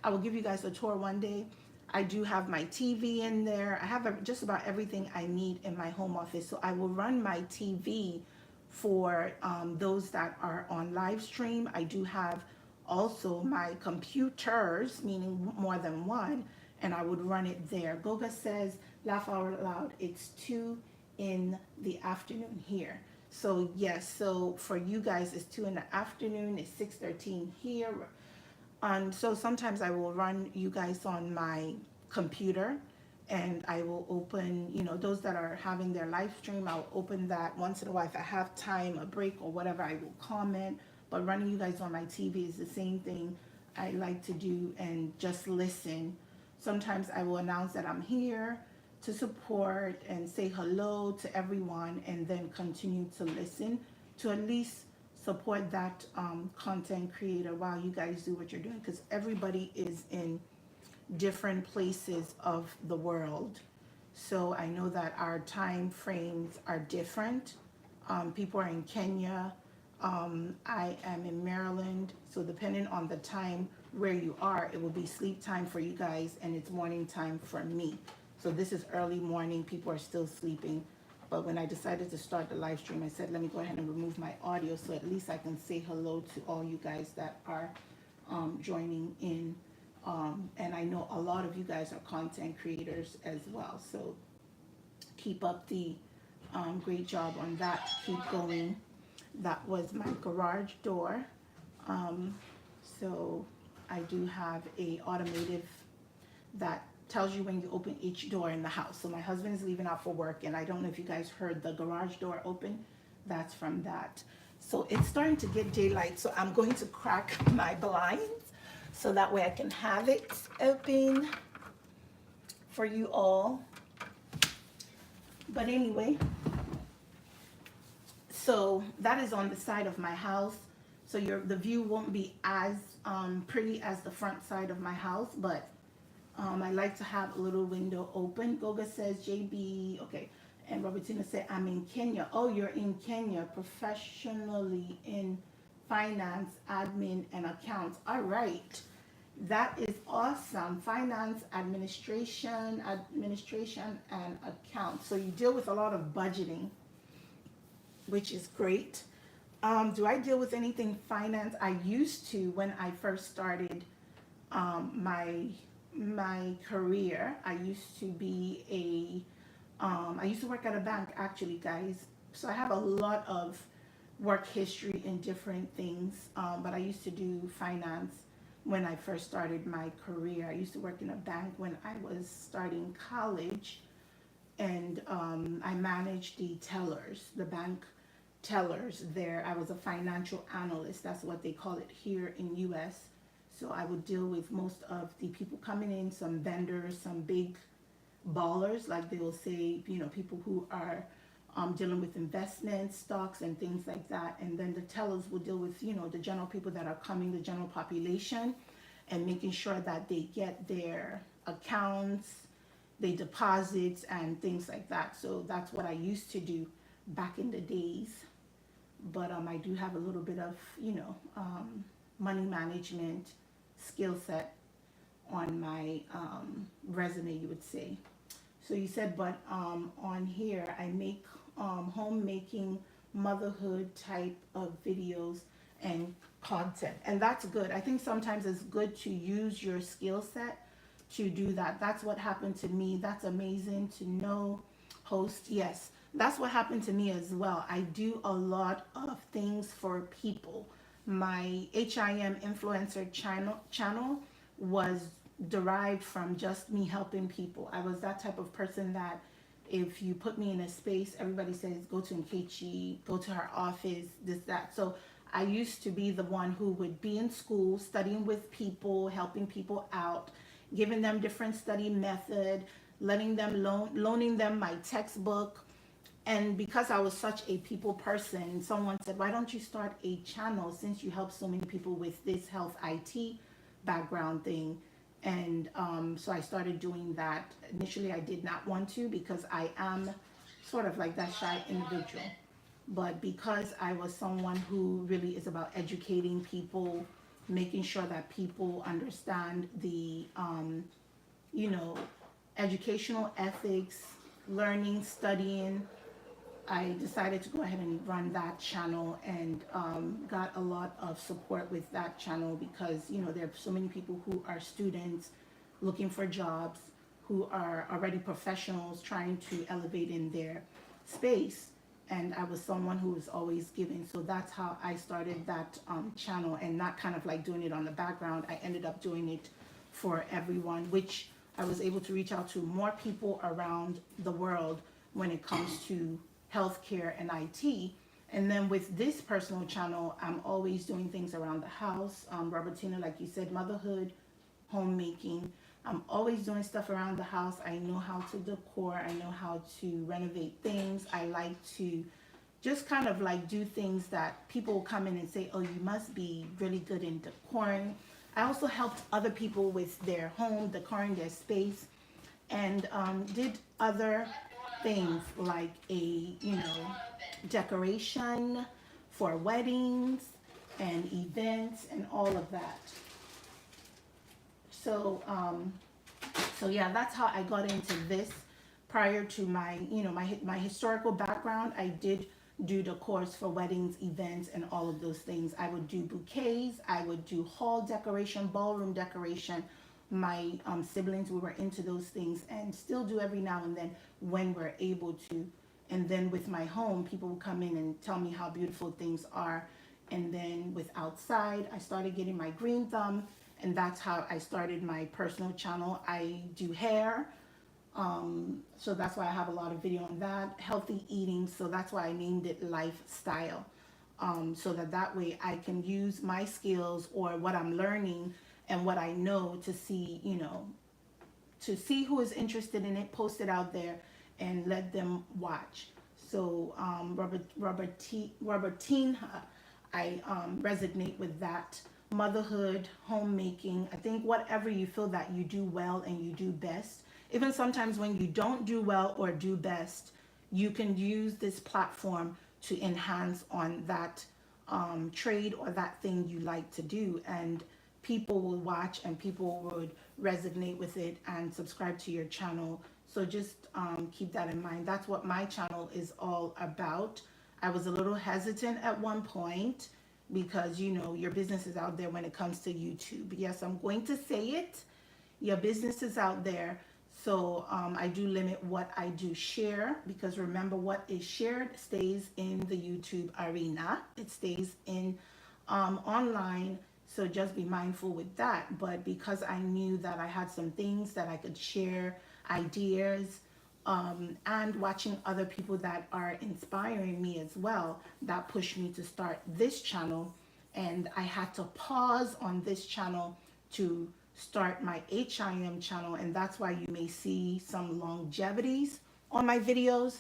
I will give you guys a tour one day. I do have my TV in there. I have just about everything I need in my home office. So I will run my TV for those that are on live stream. I do have also my computers, meaning more than one, and I would run it there. Goga says, laugh out loud, it's 2 in the afternoon here. So yes, so for you guys it's 2 in the afternoon, it's 6:13 here. And so sometimes I will run you guys on my computer, and I will open, those that are having their live stream, I'll open that once in a while. If I have time, a break or whatever, I will comment. But running you guys on my TV is the same thing I like to do, and just listen. Sometimes I will announce that I'm here to support and say hello to everyone, and then continue to listen to at least support that content creator while you guys do what you're doing, because everybody is in different places of the world. So I know that our time frames are different. People are in Kenya. I am in Maryland. So depending on the time where you are, it will be sleep time for you guys, and it's morning time for me. So this is early morning. People are still sleeping. But when I decided to start the live stream, I said, let me go ahead and remove my audio so at least I can say hello to all you guys that are joining in. And I know a lot of you guys are content creators as well. So Keep up the great job on that. Keep going. That was my garage door. Um, so I do have a automated that tells you when you open each door in the house. So my husband is leaving out for work, and I don't know if you guys heard the garage door open. That's from that. So it's starting to get daylight, so I'm going to crack my blinds so that way I can have it open for you all. But anyway, so that is on the side of my house. So the view won't be as pretty as the front side of my house, but I like to have a little window open. Goga says, JB, okay. And Robertina said, I'm in Kenya. Oh, you're in Kenya, professionally in finance, admin, and accounts. All right. That is awesome. Finance, administration, and accounts. So you deal with a lot of budgeting, which is great. Do I deal with anything finance? I used to when I first started my career. I used to be I used to work at a bank actually, guys. So I have a lot of work history in different things. But I used to do finance when I first started my career. I used to work in a bank when I was starting college, and I managed the tellers, the bank tellers there. I was a financial analyst. That's what they call it here in US. So I would deal with most of the people coming in, some vendors, some big ballers, like they will say, people who are dealing with investments, stocks, and things like that. And then the tellers will deal with, the general people that are coming, the general population, and making sure that they get their accounts, they deposits, and things like that. So that's what I used to do back in the days. But I do have a little bit of, money management skill set on my resume, you would say. So you said, but on here I make homemaking, motherhood type of videos and content, and that's good. I think sometimes it's good to use your skill set to do that. That's what happened to me. That's amazing to know. Host, yes, that's what happened to me as well. I do a lot of things for people. My HIM influencer channel was derived from just me helping people. I was that type of person that if you put me in a space, everybody says, go to Nkechi, go to her office, this, that. So I used to be the one who would be in school, studying with people, helping people out, giving them different study method, letting them loaning them my textbook. And because I was such a people person, someone said, why don't you start a channel since you help so many people with this health IT background thing? And so I started doing that. Initially, I did not want to because I am sort of like that shy individual. But because I was someone who really is about educating people, making sure that people understand the, educational ethics, learning, studying, I decided to go ahead and run that channel, and got a lot of support with that channel because, there are so many people who are students looking for jobs, who are already professionals trying to elevate in their space. And I was someone who was always giving. So that's how I started that channel, and not kind of like doing it on the background. I ended up doing it for everyone, which I was able to reach out to more people around the world when it comes to healthcare and IT. And then with this personal channel, I'm always doing things around the house. Robertina, like you said, motherhood, homemaking. I'm always doing stuff around the house. I know how to decor. I know how to renovate things. I like to just kind of like do things that people will come in and say, oh, you must be really good in decoring. I also helped other people with their home, decoring their space, and did other things like decoration for weddings and events and all of that. So yeah, that's how I got into this. Prior to my my historical background, I did do the course for weddings, events, and all of those things. I would do bouquets, I would do hall decoration, ballroom decoration, my siblings. We were into those things and still do every now and then when we're able to. And then with my home, people will come in and tell me how beautiful things are. And then with outside, I started getting my green thumb, and that's how I started my personal channel. I do hair, so that's why I have a lot of video on that. Healthy eating, so that's why I named it Lifestyle. So that way I can use my skills or what I'm learning and what I know to see, to see who is interested in it, post it out there, and let them watch. So Robertine, I resonate with that. Motherhood, homemaking. I think whatever you feel that you do well and you do best, even sometimes when you don't do well or do best, you can use this platform to enhance on that trade or that thing you like to do. And people will watch and people would resonate with it and subscribe to your channel. So just keep that in mind. That's what my channel is all about. I was a little hesitant at one point because, your business is out there when it comes to YouTube. Yes, I'm going to say it. Your business is out there. So I do limit what I do share, because remember, what is shared stays in the YouTube arena. It stays in online. So just be mindful with that. But because I knew that I had some things that I could share, ideas, and watching other people that are inspiring me as well, that pushed me to start this channel. And I had to pause on this channel to start my HIM channel, and that's why you may see some longevities on my videos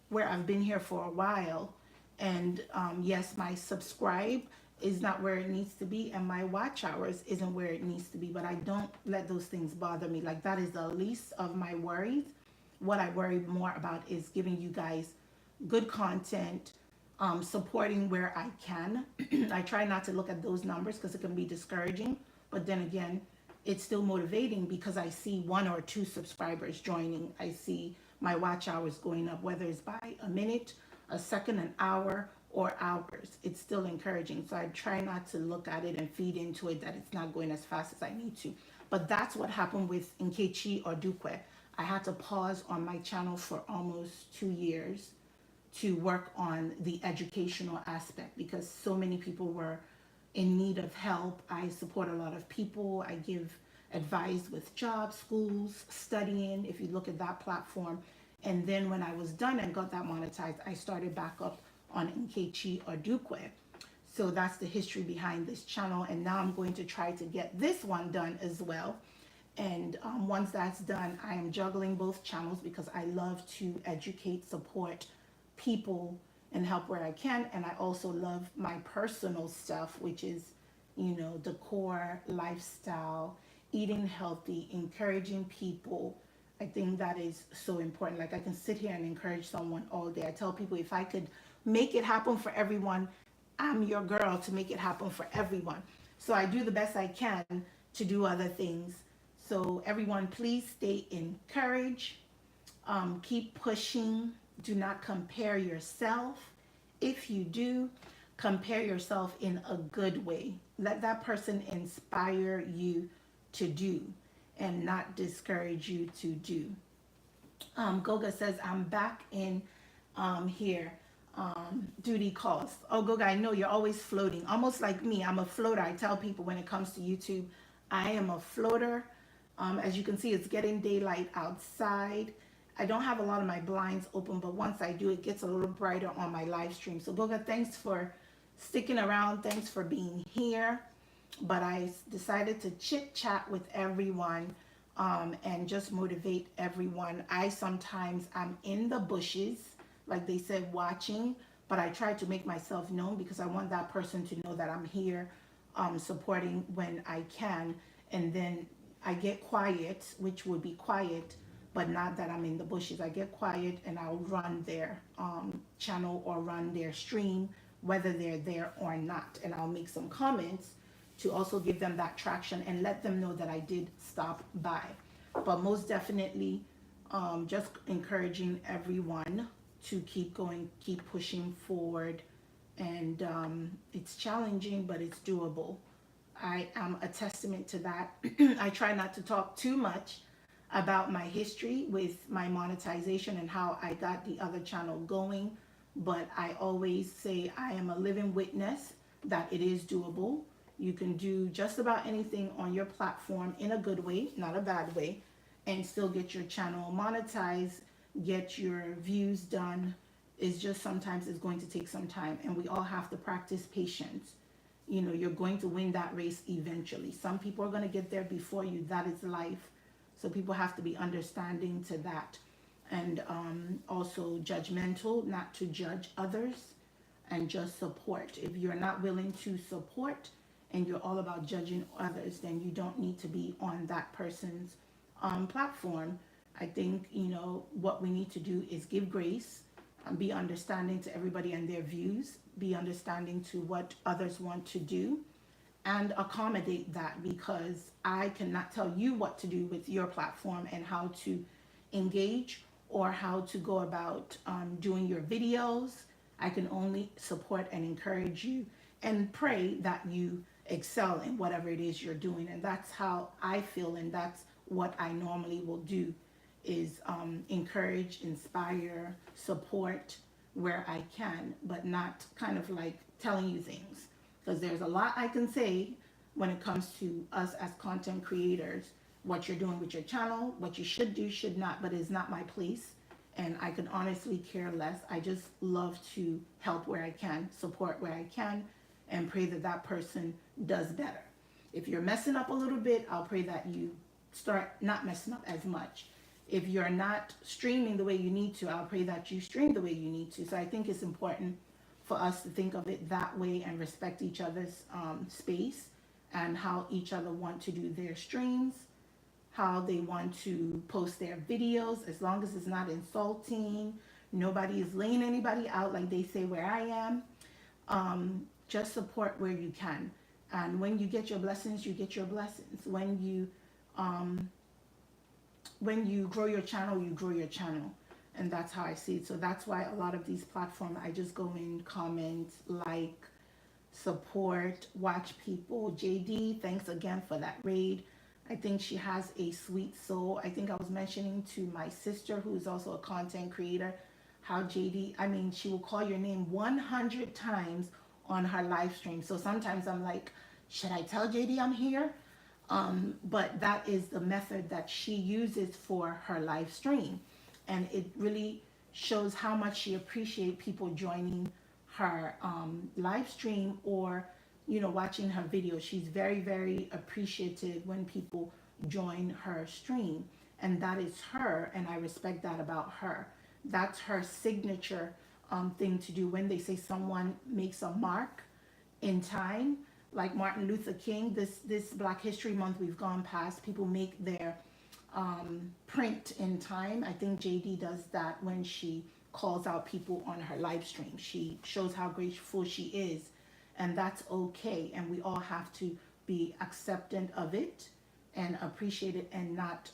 where I've been here for a while. And yes, my subscribe is not where it needs to be, and my watch hours isn't where it needs to be, but I don't let those things bother me. Like, that is the least of my worries. What I worry more about is giving you guys good content, supporting where I can. I try not to look at those numbers because it can be discouraging, but then again, it's still motivating because I see 1 or 2 subscribers joining. I see my watch hours going up, whether it's by a minute, a second, an hour, or hours. It's still encouraging. So I try not to look at it and feed into it that it's not going as fast as I need to. But that's what happened with Nkechi Odukwe. I had to pause on my channel for almost 2 years to work on the educational aspect because so many people were in need of help. I support a lot of people. I give advice with jobs, schools, studying, if you look at that platform. And then when I was done and got that monetized, I started back up on Nkechi Odukwe. So that's the history behind this channel. And now I'm going to try to get this one done as well. And once that's done, I am juggling both channels because I love to educate, support people, and help where I can. And I also love my personal stuff, which is, decor, lifestyle, eating healthy, encouraging people. I think that is so important. Like, I can sit here and encourage someone all day. I tell people, if I could make it happen for everyone, I'm your girl to make it happen for everyone. So I do the best I can to do other things. So everyone, please stay encouraged. Keep pushing. Do not compare yourself. If you do, compare yourself in a good way. Let that person inspire you to do and not discourage you to do. Goga says, I'm back in here. Duty calls. Oh, Goga, I know you're always floating. Almost like me. I'm a floater. I tell people when it comes to YouTube, I am a floater. As you can see, it's getting daylight outside. I don't have a lot of my blinds open, but once I do, it gets a little brighter on my live stream. So Goga, thanks for sticking around. Thanks for being here. But I decided to chit chat with everyone and just motivate everyone. I sometimes am in the bushes, like they said, watching, but I try to make myself known because I want that person to know that I'm here supporting when I can. And then I get quiet, which would be quiet, but not that I'm in the bushes. I get quiet and I'll run their channel or run their stream, whether they're there or not. And I'll make some comments to also give them that traction and let them know that I did stop by. But most definitely, just encouraging everyone to keep going, keep pushing forward. And it's challenging, but it's doable. I am a testament to that. I try not to talk too much about my history with my monetization and how I got the other channel going, but I always say I am a living witness that it is doable. You can do just about anything on your platform in a good way, not a bad way, and still get your channel monetized, get your views done. It's just sometimes it's going to take some time, and we all have to practice patience. You know, you're going to win that race eventually. Some people are going to get there before you. That is life. So people have to be understanding to that. And also judgmental, not to judge others, and just support. If you're not willing to support and you're all about judging others, then you don't need to be on that person's platform. I think, you know, what we need to do is give grace, be understanding to everybody and their views, be understanding to what others want to do, and accommodate that, because I cannot tell you what to do with your platform and how to engage or how to go about doing your videos. I can only support and encourage you and pray that you excel in whatever it is you're doing. And that's how I feel, and that's what I normally will do, is encourage, inspire, support where I can, but not kind of like telling you things. Because there's a lot I can say when it comes to us as content creators, what you're doing with your channel, what you should do, should not, but it's not my place. And I can honestly care less. I just love to help where I can, support where I can, and pray that that person does better. If you're messing up a little bit, I'll pray that you start not messing up as much. If you're not streaming the way you need to, I'll pray that you stream the way you need to. So I think it's important for us to think of it that way and respect each other's space and how each other want to do their streams, how they want to post their videos, as long as it's not insulting. Nobody is laying anybody out like they say where I am. Just support where you can. And when you get your blessings, you get your blessings. When you grow your channel, you grow your channel. And that's how I see it. So that's why a lot of these platforms, I just go in, comment, like, support, watch people. JD, thanks again for that raid. I think she has a sweet soul. I think I was mentioning to my sister, who is also a content creator, how JD, I mean, she will call your name 100 times on her live stream. So sometimes I'm like, should I tell JD I'm here? But that is the method that she uses for her live stream. And it really shows how much she appreciates people joining her live stream, or, you know, watching her videos. She's very, very appreciative when people join her stream. And that is her, and I respect that about her. That's her signature thing to do. When they say someone makes a mark in time, like Martin Luther King, this Black History Month we've gone past, people make their print in time. I think JD does that when she calls out people on her live stream. She shows how grateful she is, and that's okay. And we all have to be acceptant of it and appreciate it, and not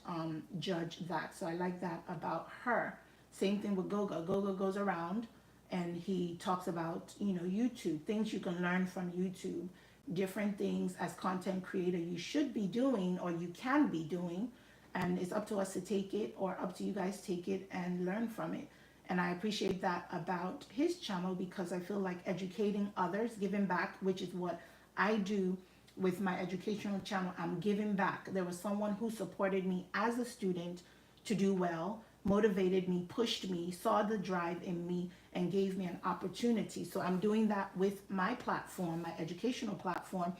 judge that. So I like that about her. Same thing with Goga. Goga goes around and he talks about, you know, YouTube, things you can learn from YouTube, different things as content creator you should be doing or you can be doing. And it's up to us to take it, or up to you guys take it and learn from it. And I appreciate that about his channel, because I feel like educating others, giving back, which is what I do with my educational channel. I'm giving back. There was someone who supported me as a student to do well, motivated me, pushed me, saw the drive in me, and gave me an opportunity. So I'm doing that with my platform, my educational platform.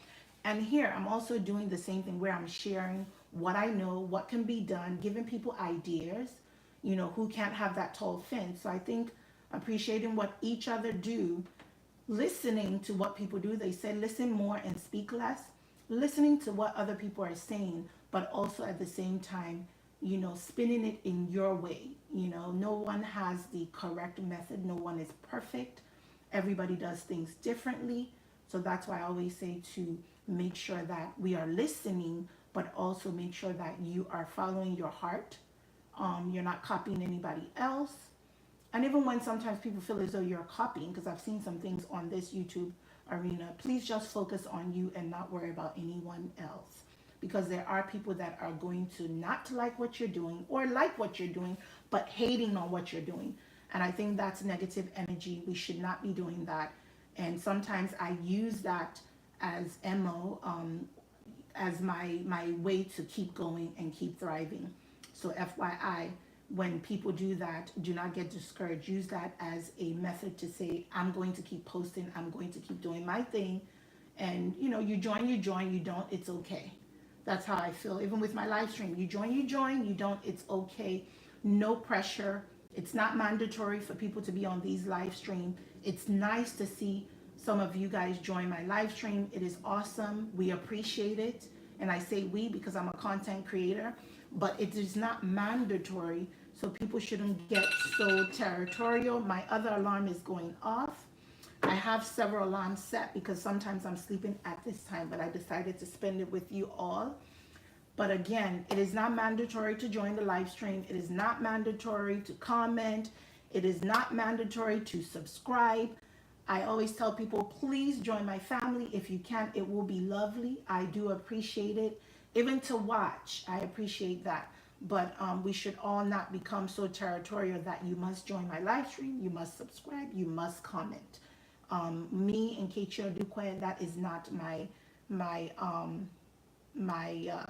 And here I'm also doing the same thing, where I'm sharing what I know, what can be done, giving people ideas, you know, who can't have that tall fence. So I think appreciating what each other do, listening to what people do. They say listen more and speak less. Listening to what other people are saying, but also at the same time, you know, spinning it in your way. You know, no one has the correct method. No one is perfect. Everybody does things differently. So that's why I always say to make sure that we are listening, but also make sure that you are following your heart. You're not copying anybody else. And even when sometimes people feel as though you're copying, because I've seen some things on this YouTube arena, please just focus on you and not worry about anyone else. Because there are people that are going to not like what you're doing or like what you're doing, but hating on what you're doing. And I think that's negative energy. We should not be doing that. And sometimes I use that as MO, as my way to keep going and keep thriving. So FYI, when people do that, do not get discouraged. Use that as a method to say, I'm going to keep posting, I'm going to keep doing my thing. And you join, you don't, it's okay. That's how I feel. Even with my live stream, you join, you don't, it's okay. No pressure. It's not mandatory for people to be on these live stream. It's nice to see some of you guys join my live stream. It is awesome. We appreciate it. And I say we because I'm a content creator, but it is not mandatory. So people shouldn't get so territorial. My other alarm is going off. I have several alarms set because sometimes I'm sleeping at this time, but I decided to spend it with you all. But again, it is not mandatory to join the live stream. It is not mandatory to comment. It is not mandatory to subscribe. I always tell people, please join my family if you can. It will be lovely. I do appreciate it. Even to watch, I appreciate that. But we should all not become so territorial that you must join my live stream, you must subscribe, you must comment. Me and Ketia Duque, that is not my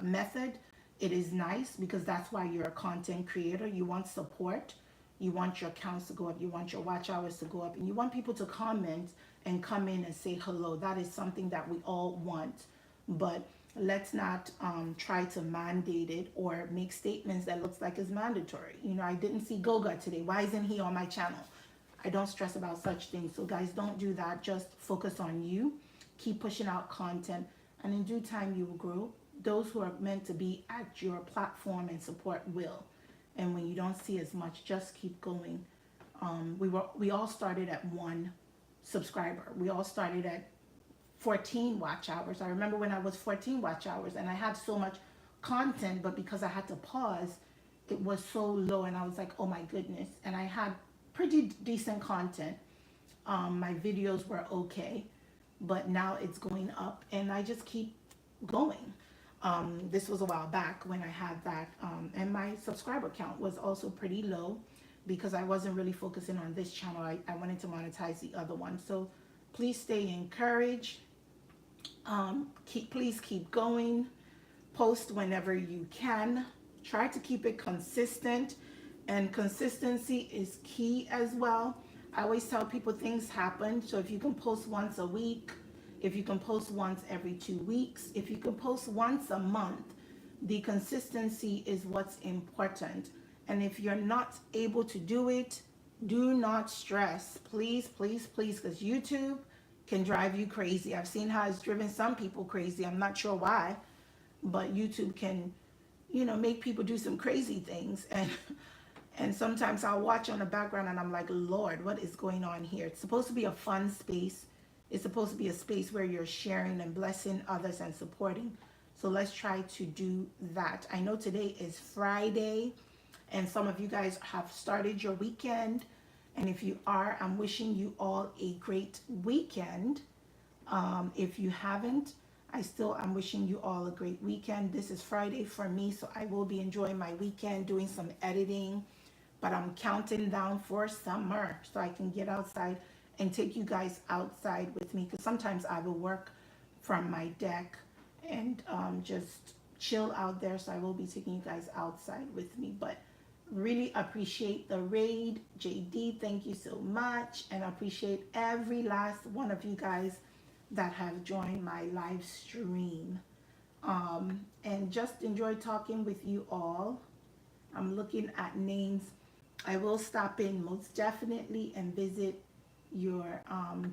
method. It is nice because that's why you're a content creator. You want support. You want your accounts to go up. You want your watch hours to go up. And you want people to comment and come in and say hello. That is something that we all want. But let's not try to mandate it or make statements that looks like it's mandatory. I didn't see Goga today. Why isn't he on my channel? I don't stress about such things. So guys, don't do that. Just focus on you. Keep pushing out content. And in due time, you will grow. Those who are meant to be at your platform and support will. And when you don't see as much, just keep going. We all started at 1 subscriber. We all started at 14 watch hours. I remember when I was 14 watch hours and I had so much content, but because I had to pause, it was so low and I was like, oh my goodness. And I had pretty decent content. My videos were okay, but now it's going up and I just keep going. This was a while back when I had that, and my subscriber count was also pretty low because I wasn't really focusing on this channel. I wanted to monetize the other one. So please stay encouraged. Please keep going. Post whenever you can. Try to keep it consistent, and consistency is key as well. I always tell people things happen. So if you can post once a week, if you can post once every 2 weeks, if you can post once a month, the consistency is what's important. And if you're not able to do it, do not stress. Please, please, please, because YouTube can drive you crazy. I've seen how it's driven some people crazy. I'm not sure why, but YouTube can, make people do some crazy things. And sometimes I'll watch on the background and I'm like, Lord, what is going on here? It's supposed to be a fun space. It's supposed to be a space where you're sharing and blessing others and supporting. So let's try to do that. I know today is Friday and some of you guys have started your weekend. And if you are, I'm wishing you all a great weekend. If you haven't, I'm wishing you all a great weekend. This is Friday for me, so I will be enjoying my weekend, doing some editing. But I'm counting down for summer so I can get outside and take you guys outside with me. Because sometimes I will work from my deck and just chill out there. So I will be taking you guys outside with me. But really appreciate the raid. JD, thank you so much. And I appreciate every last one of you guys that have joined my live stream. And just enjoy talking with you all. I'm looking at names. I will stop in most definitely and visit your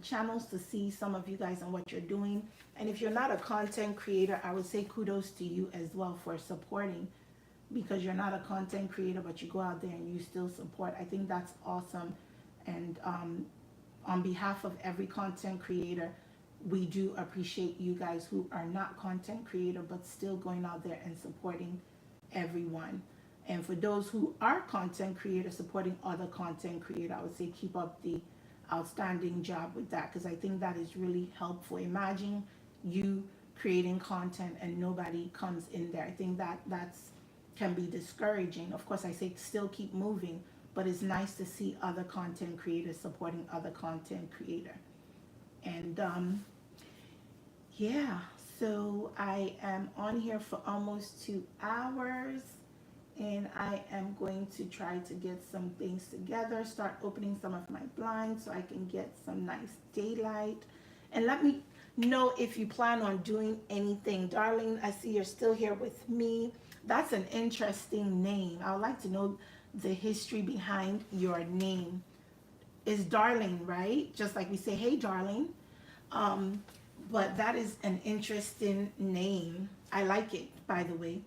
channels to see some of you guys and what you're doing. And if you're not a content creator, I would say kudos to you as well for supporting, because you're not a content creator, but you go out there and you still support. I think that's awesome. And on behalf of every content creator, we do appreciate you guys who are not content creator, but still going out there and supporting everyone. And for those who are content creators supporting other content creators, I would say keep up the outstanding job with that, because I think that is really helpful. Imagine you creating content and nobody comes in there. I think that that's can be discouraging. Of course, I say still keep moving, but it's nice to see other content creators supporting other content creator. And yeah, so I am on here for almost 2 hours, and I am going to try to get some things together, start opening some of my blinds so I can get some nice daylight. And let me know if you plan on doing anything. Darling, I see you're still here with me. That's an interesting name. I would like to know the history behind your name. Is Darling, right? Just like we say, hey, darling. But that is an interesting name. I like it, by the way.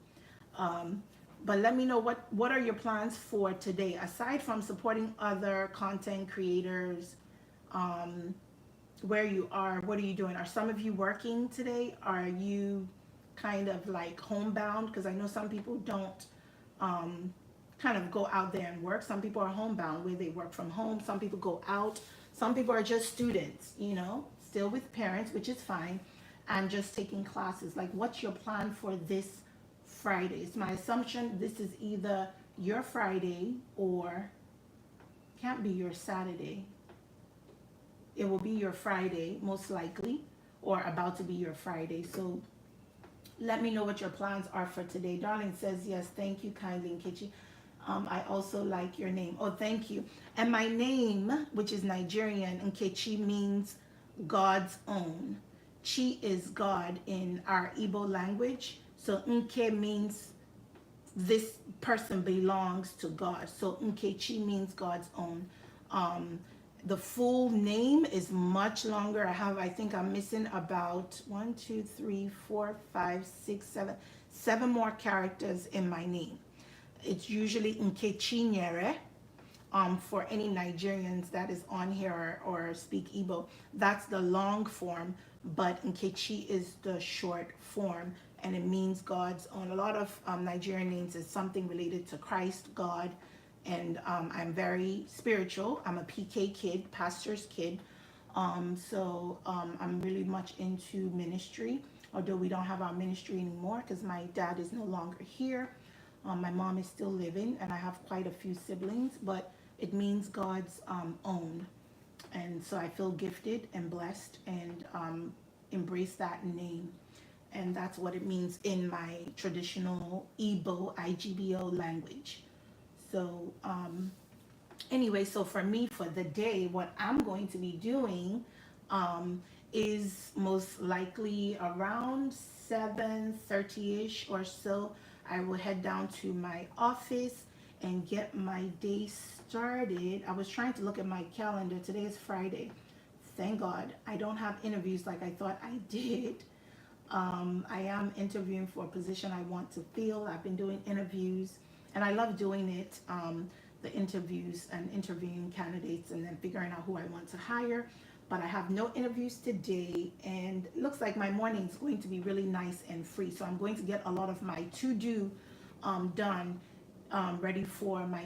But let me know what are your plans for today, aside from supporting other content creators. Where you are, what are you doing? Are some of you working today? Are you kind of like homebound? Because I know some people don't kind of go out there and work. Some people are homebound where they work from home. Some people go out. Some people are just students, you know, still with parents, which is fine, and just taking classes. Like, what's your plan for this Friday? It's my assumption this is either your Friday or can't be your Saturday. It will be your Friday, most likely, or about to be your Friday. So let me know what your plans are for today. Darling says, yes, thank you kindly, Nkechi. I also like your name. Oh, thank you. And my name, which is Nigerian, Nkechi, means God's own. Chi is God in our Igbo language. So Nke means this person belongs to God. So Nkechi means God's own. The full name is much longer. I think I'm missing about 7 more characters in my name. It's usually Nkechinyere. For any Nigerians that is on here or speak Igbo, that's the long form, but Nkechi is the short form, and it means God's own. A lot of Nigerian names is something related to Christ, God, and I'm very spiritual. I'm a PK kid, pastor's kid. So I'm really much into ministry, although we don't have our ministry anymore because my dad is no longer here. My mom is still living, and I have quite a few siblings, but it means God's own. And so I feel gifted and blessed, and embrace that name. And that's what it means in my traditional Igbo, IGBO language. So anyway, so for me, for the day, what I'm going to be doing is most likely around 7:30ish or so. I will head down to my office and get my day started. I was trying to look at my calendar. Today is Friday. Thank God I don't have interviews like I thought I did. I am interviewing for a position I want to fill. I've been doing interviews, and I love doing it, the interviews and interviewing candidates and then figuring out who I want to hire. But I have no interviews today, and it looks like my morning is going to be really nice and free. So I'm going to get a lot of my to-do done, ready for my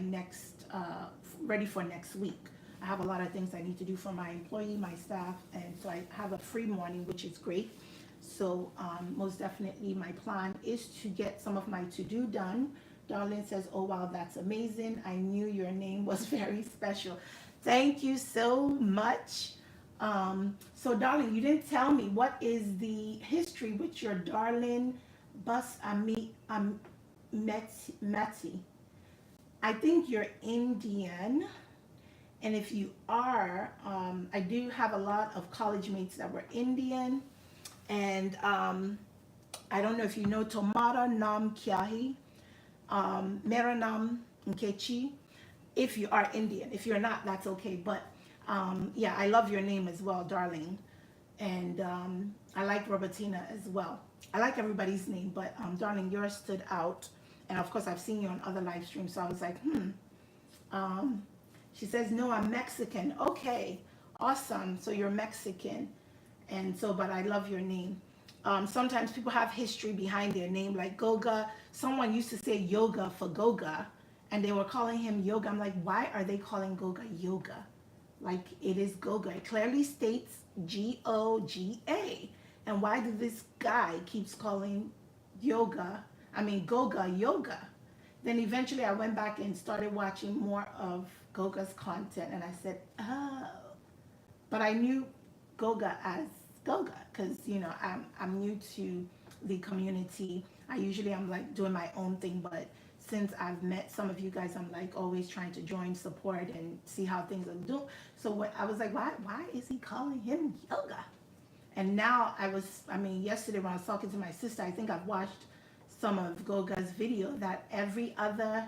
ready for next week. I have a lot of things I need to do for my employee, my staff, and so I have a free morning, which is great. So most definitely my plan is to get some of my to-do done. Darlene says, oh wow, that's amazing. I knew your name was very special. Thank you so much. So darling, you didn't tell me what is the history with your Darlene Bus Meti. I think you're Indian. And if you are, I do have a lot of college mates that were Indian. And I don't know if you know Tomara Nam Kyahi, Mera Nam Nkechi, if you are Indian. If you're not, that's okay. But yeah, I love your name as well, darling. And I like Robertina as well. I like everybody's name, but darling, yours stood out. And of course, I've seen you on other live streams, so I was like, she says, no, I'm Mexican. Okay, awesome. So you're Mexican. And so, but I love your name. Sometimes people have history behind their name, like Goga. Someone used to say yoga for Goga, and they were calling him yoga. I'm like, why are they calling Goga yoga? like it is Goga. It clearly states Goga. And why did this guy keeps calling yoga, I mean Goga yoga? Then eventually I went back and started watching more of Goga's content and I said, oh. But I knew Goga as Goga because, you know, I'm new to the community. I usually am like doing my own thing, but since I've met some of you guys, I'm like always trying to join, support, and see how things are doing. So what I was like, why is he calling him yoga? And now I mean, yesterday when I was talking to my sister, I think I've watched some of Goga's video that every other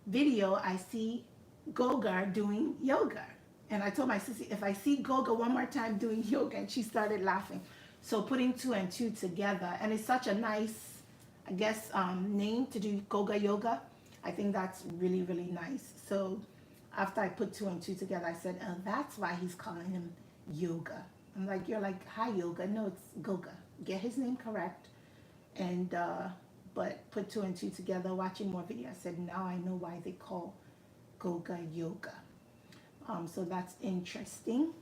video I see Goga doing yoga. And I told my sister, if I see Goga one more time doing yoga, and she started laughing. So putting two and two together, and it's such a nice, I guess, name to do Goga yoga. I think that's really, really nice. So after I put two and two together, I said, oh, that's why he's calling him yoga. I'm like, you're like, hi, yoga. No, it's Goga. Get his name correct. And, but put two and two together, watching more video, I said, now I know why they call Goga yoga. So that's interesting.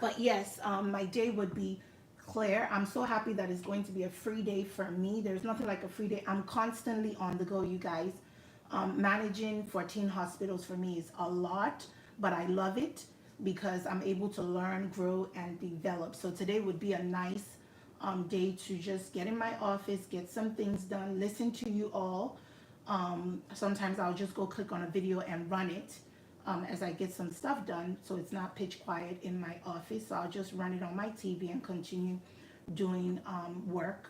But yes, my day would be clear. I'm so happy that it's going to be a free day for me. There's nothing like a free day. I'm constantly on the go, you guys. Managing 14 hospitals for me is a lot, but I love it because I'm able to learn, grow, and develop. So today would be a nice day to just get in my office, get some things done, listen to you all. Sometimes I'll just go click on a video and run it as I get some stuff done, so it's not pitch quiet in my office. So I'll just run it on my TV and continue doing work.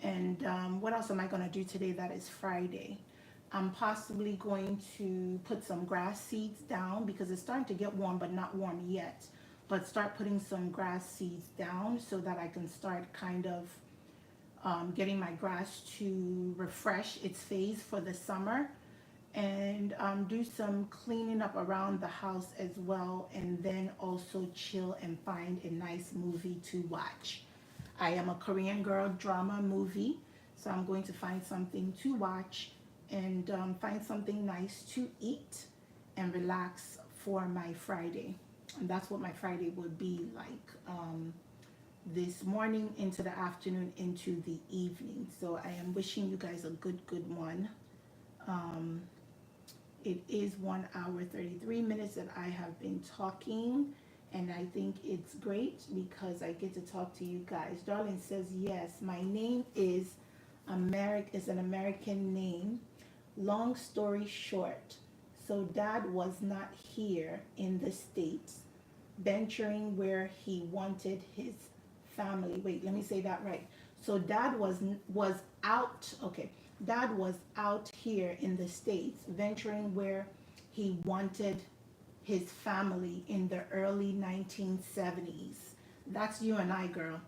And what else am I going to do today that is Friday? I'm possibly going to put some grass seeds down because it's starting to get warm, but not warm yet. But start putting some grass seeds down so that I can start kind of getting my grass to refresh its phase for the summer, and do some cleaning up around the house as well, and then also chill and find a nice movie to watch. I am a Korean girl, drama movie, so I'm going to find something to watch and find something nice to eat and relax for my Friday. And that's what my Friday would be like, this morning into the afternoon into the evening. So I am wishing you guys a good one. It is 1 hour 33 minutes that I have been talking, and I think it's great because I get to talk to you guys. Darlene says, yes, my name is an American name. Long story short, so Dad was not here in the States, venturing where he wanted his family. Wait, let me say that right. So Dad was out. Okay, Dad was out here in the States, venturing where he wanted his family in the early 1970s. That's you and I, girl.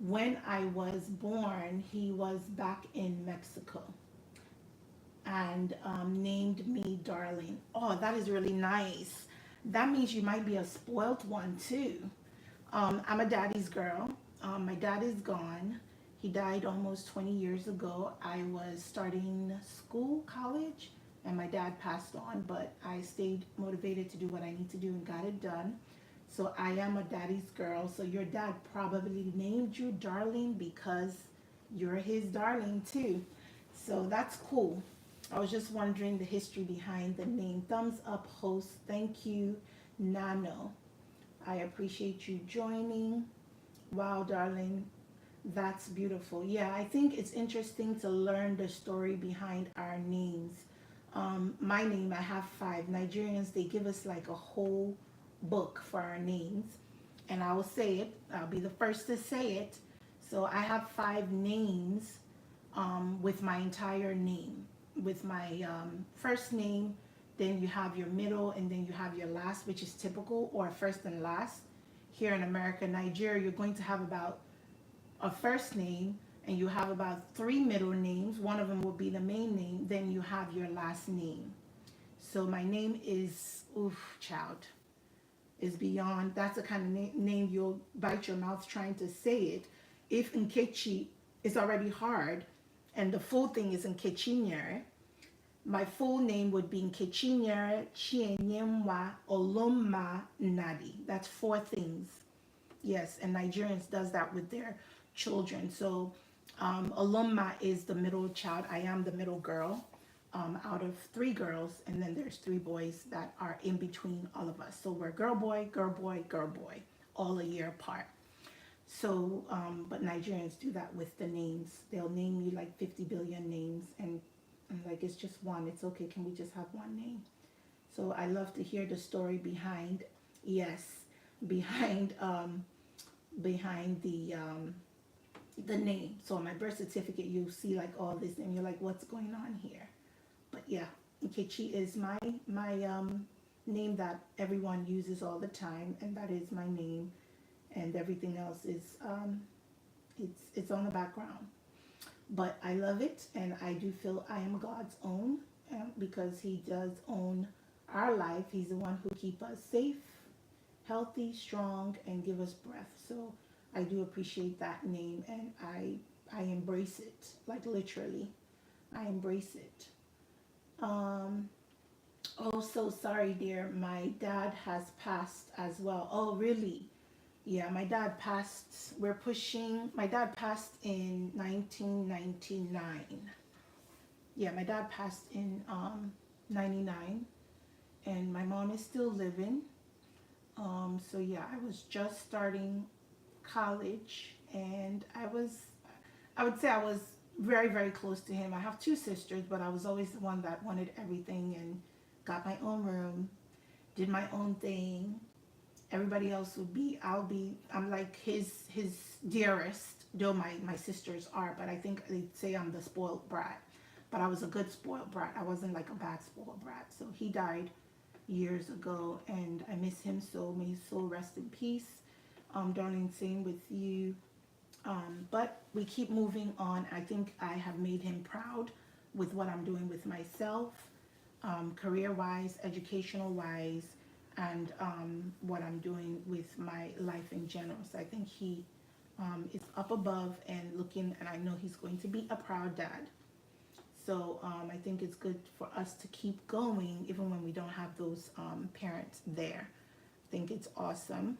When I was born, he was back in Mexico and named me Darling. Oh, that is really nice. That means you might be a spoilt one too. I'm a daddy's girl. My dad is gone. He died almost 20 years ago. I was starting school, college, and my dad passed on, but I stayed motivated to do what I need to do and got it done. So I am a daddy's girl. So your dad probably named you Darling because you're his darling too. So that's cool. I was just wondering the history behind the name. Thumbs up, host. Thank you, Nano. I appreciate you joining. Wow, darling. That's beautiful. Yeah, I think it's interesting to learn the story behind our names. My name, I have 5. Nigerians, they give us like a whole book for our names. And I will say it. I'll be the first to say it. So I have 5 names with my entire name. With my first name, then you have your middle, and then you have your last, which is typical, or first and last. Here in America, Nigeria, you're going to have about a first name, and you have about 3 middle names. One of them will be the main name. Then you have your last name. So my name is, child, is beyond. That's the kind of name you'll bite your mouth trying to say it. If Nkechi is already hard, and the full thing is Nkechinyere, My full name would be Nkechinyere Chienyemwa Oloma Nadi. That's 4 things. Yes, and Nigerians does that with their children. So Oloma is the middle child. I am the middle girl out of 3 girls, and then there's 3 boys that are in between all of us. So we're girl, boy, girl, boy, girl, boy, all a year apart. So, but Nigerians do that with the names. They'll name you like 50 billion names, and I'm like, it's just one. It's okay. Can we just have one name? So I love to hear the story behind, yes, behind behind the name. So on my birth certificate, you'll see like all this, and you're like, what's going on here? But yeah, Nkechi is my name that everyone uses all the time, and that is my name, and everything else is it's on the background. But I love it, and I do feel I am God's own, because He does own our life. He's the one who keeps us safe, healthy, strong, and give us breath. So I do appreciate that name, and I embrace it, like literally, I embrace it. Oh, so sorry, dear. My dad has passed as well. Oh, really? Yeah, my dad passed. My dad passed in 1999. Yeah, my dad passed in 99, and my mom is still living. So yeah, I was just starting college, and I would say I was very, very close to him. I have 2 sisters, but I was always the one that wanted everything and got my own room, did my own thing. Everybody else would be, I'm like his dearest, though my sisters are, but I think they'd say I'm the spoiled brat. But I was a good spoiled brat. I wasn't like a bad spoiled brat. So he died years ago, and I miss him so. May his soul rest in peace. Darling, same with you. But we keep moving on. I think I have made him proud with what I'm doing with myself, career-wise, educational-wise, and what I'm doing with my life in general. So I think he is up above and looking, and I know he's going to be a proud dad. So I think it's good for us to keep going even when we don't have those parents there. I think it's awesome.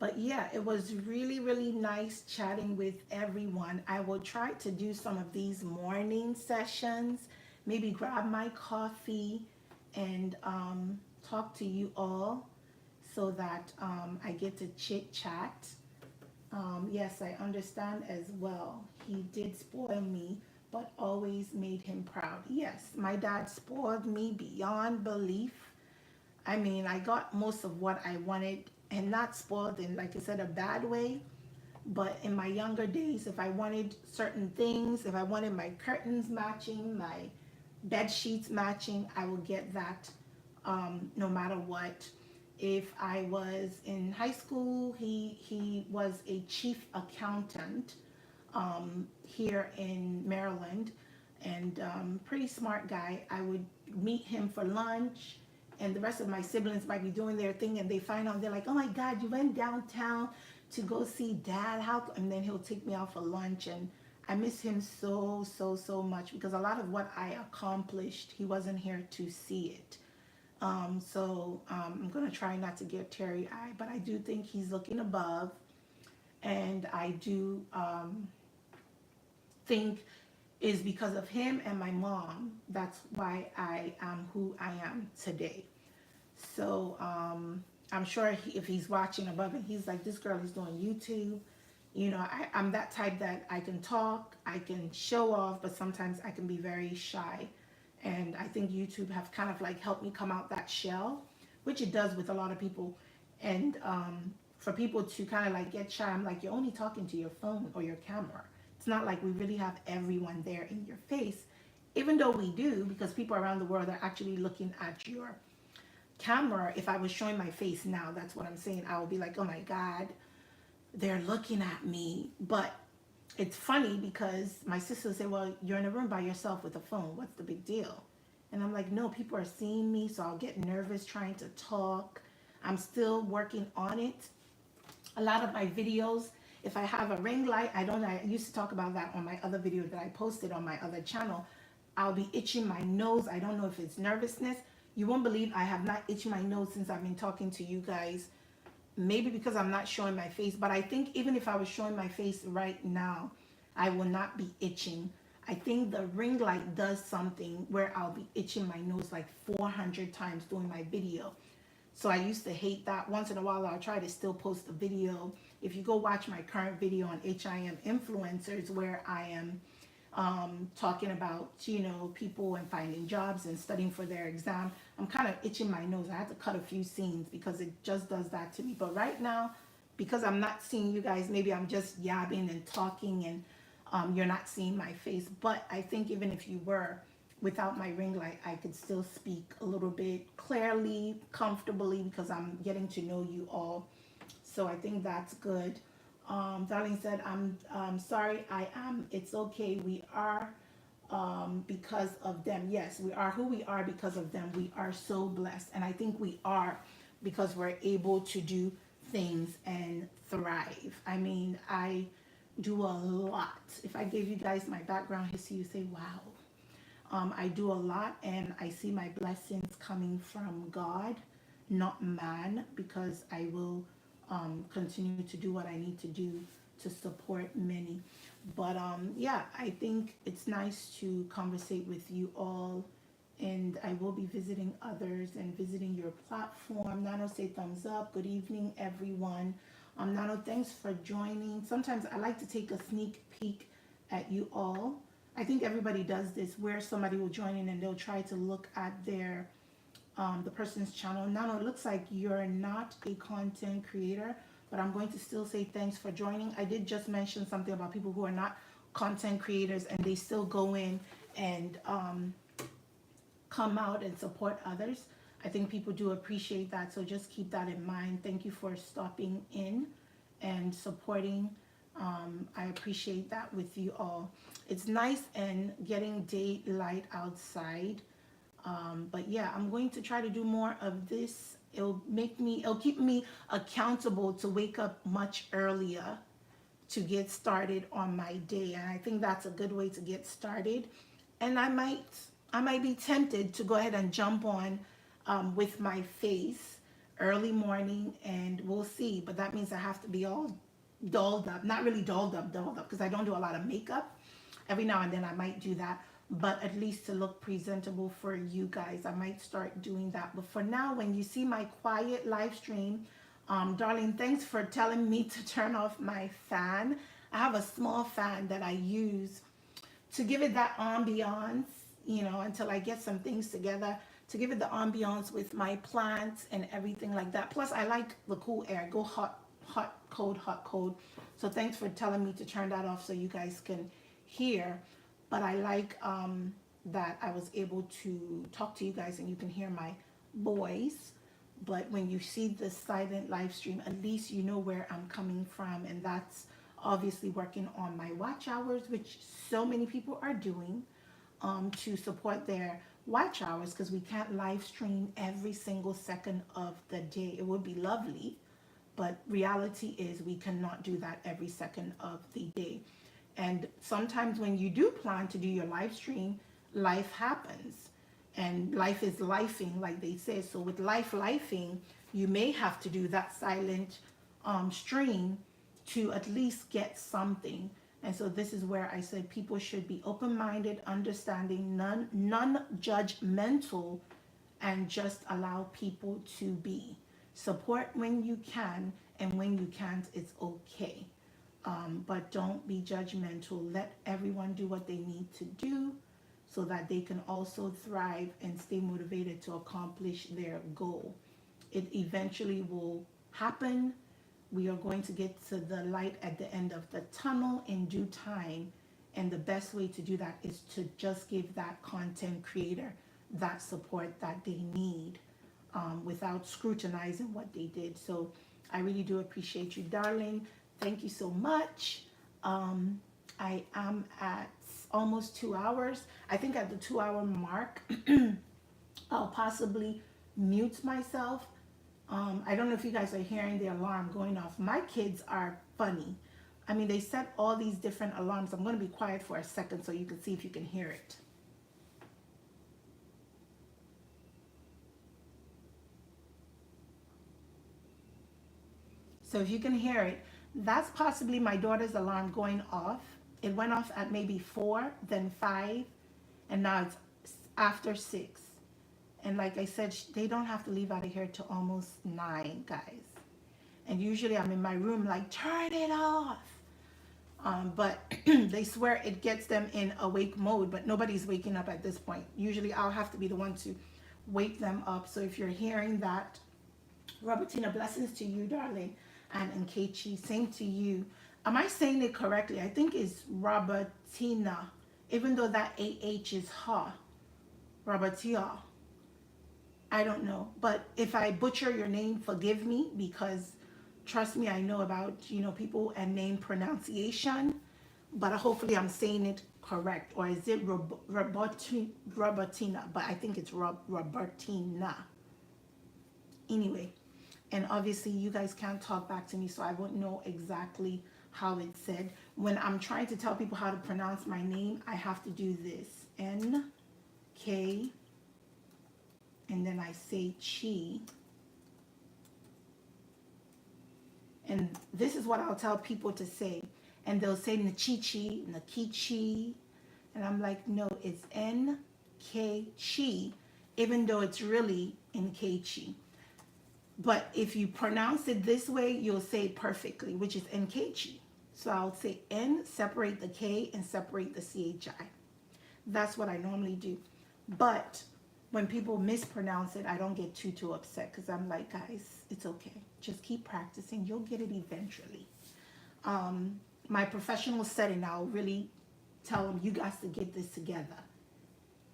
But yeah, it was really, really nice chatting with everyone. I will try to do some of these morning sessions, maybe grab my coffee and talk to you all so that I get to chit chat. Yes, I understand as well. He did spoil me, but always made him proud. Yes, my dad spoiled me beyond belief. I mean, I got most of what I wanted, and not spoiled in, like I said, a bad way. But in my younger days, if I wanted certain things, if I wanted my curtains matching, my bed sheets matching, I would get that no matter what. If I was in high school, he was a chief accountant here in Maryland, and pretty smart guy. I would meet him for lunch, and the rest of my siblings might be doing their thing, and they find out, they're like, oh my God, you went downtown to go see dad, how? And then he'll take me out for lunch, and I miss him so, so, so much, because a lot of what I accomplished, he wasn't here to see it. So I'm going to try not to get teary-eyed, but I do think he's looking above, and I do think is because of him and my mom. That's why I am who I am today. So I'm sure if he's watching above and he's like, this girl is doing YouTube. You know, I'm that type that I can talk, I can show off, but sometimes I can be very shy. And I think YouTube have kind of like helped me come out that shell, which it does with a lot of people. And for people to kind of like get shy, I'm like, you're only talking to your phone or your camera. It's not like we really have everyone there in your face, even though we do, because people around the world are actually looking at your camera. If I was showing my face now, that's what I'm saying, I would be like, oh my God, they're looking at me. But it's funny because my sister say, well, you're in a room by yourself with a phone. What's the big deal? And I'm like, no, people are seeing me, so I'll get nervous trying to talk. I'm still working on it. A lot of my videos, if I have a ring light, I used to talk about that on my other video that I posted on my other channel. I'll be itching my nose. I don't know if it's nervousness. You won't believe I have not itched my nose since I've been talking to you guys. Maybe because I'm not showing my face, but I think even if I was showing my face right now, I will not be itching. I think the ring light does something where I'll be itching my nose like 400 times doing my video. So I used to hate that. Once in a while, I'll try to still post a video. If you go watch my current video on HIM influencers, where I am talking about, you know, people and finding jobs and studying for their exam, I'm kind of itching my nose. I had to cut a few scenes because it just does that to me. But right now, because I'm not seeing you guys, maybe I'm just yabbing and talking, and you're not seeing my face. But I think even if you were, without my ring light, I could still speak a little bit clearly, comfortably, because I'm getting to know you all. So I think that's good. Darlene said, I'm sorry, I am. It's okay. We are because of them. Yes, we are who we are because of them. We are so blessed. And I think we are because we're able to do things and thrive. I mean, I do a lot. If I gave you guys my background history, you say, wow. I do a lot, and I see my blessings coming from God, not man, because I will continue to do what I need to do to support many. But yeah, I think it's nice to conversate with you all, and I will be visiting others and visiting your platform. Nano, say thumbs up. Good evening, everyone. Nano, thanks for joining. Sometimes I like to take a sneak peek at you all. I think everybody does this, where somebody will join in and they'll try to look at their the person's channel. Now it looks like you're not a content creator, but I'm going to still say thanks for joining. I did just mention something about people who are not content creators and they still go in and come out and support others. I think people do appreciate that, so just keep that in mind. Thank you for stopping in and supporting. I appreciate that with you all. It's nice and getting daylight outside. But yeah, I'm going to try to do more of this. It'll keep me accountable to wake up much earlier to get started on my day. And I think that's a good way to get started. And I might be tempted to go ahead and jump on with my face early morning, and we'll see. But that means I have to be all dolled up, not really dolled up, because I don't do a lot of makeup. Every now and then I might do that, but at least to look presentable for you guys, I might start doing that. But for now, when you see my quiet live stream, darling, thanks for telling me to turn off my fan. I have a small fan that I use to give it that ambiance, you know, until I get some things together, to give it the ambiance with my plants and everything like that. Plus, I like the cool air. Go hot, hot, cold, hot, cold. So thanks for telling me to turn that off so you guys can hear. But I like that I was able to talk to you guys and you can hear my voice. But when you see the silent live stream, at least you know where I'm coming from. And that's obviously working on my watch hours, which so many people are doing to support their watch hours, because we can't live stream every single second of the day. It would be lovely, but reality is we cannot do that every second of the day. And sometimes when you do plan to do your live stream, life happens. And life is lifing, like they say. So with life lifing, you may have to do that silent stream to at least get something. And so this is where I said people should be open-minded, understanding, non-judgmental, and just allow people to be. Support when you can, and when you can't, it's okay. But don't be judgmental. Let everyone do what they need to do so that they can also thrive and stay motivated to accomplish their goal. It eventually will happen. We are going to get to the light at the end of the tunnel in due time. And the best way to do that is to just give that content creator that support that they need without scrutinizing what they did. So I really do appreciate you, darling. Thank you so much. I am at almost 2 hours. I think at the 2-hour mark, I'll possibly mute myself. I don't know if you guys are hearing the alarm going off. My kids are funny. I mean, they set all these different alarms. I'm going to be quiet for a second so you can see if you can hear it. So if you can hear it, that's possibly my daughter's alarm going off. It went off at maybe 4, then 5, and now it's after 6. And like I said, they don't have to leave out of here till almost 9, guys. And usually I'm in my room like, turn it off. But they swear it gets them in awake mode, but nobody's waking up at this point. Usually I'll have to be the one to wake them up. So if you're hearing that, Robertina, blessings to you, darling. And Nkechi, same to you. Am I saying it correctly? I think it's Robertina, even though that AH is ha. Robertia. I don't know. But if I butcher your name, forgive me, because trust me, I know about, people and name pronunciation. But hopefully I'm saying it correct. Or is it Robertina? But I think it's Robertina. Anyway. And obviously you guys can't talk back to me, so I won't know exactly how it's said. When I'm trying to tell people how to pronounce my name, I have to do this. N-K, and then I say chi. And this is what I'll tell people to say. And they'll say Nchichi, Nakichi. And I'm like, no, it's N-K-chi, even though it's really Nkechi. But if you pronounce it this way, you'll say it perfectly, which is Nkechi. So I'll say N, separate the K, and separate the CHI. That's what I normally do. But when people mispronounce it, I don't get too upset, because I'm like, guys, it's okay. Just keep practicing. You'll get it eventually. My professional setting, I'll really tell them, you guys to get this together.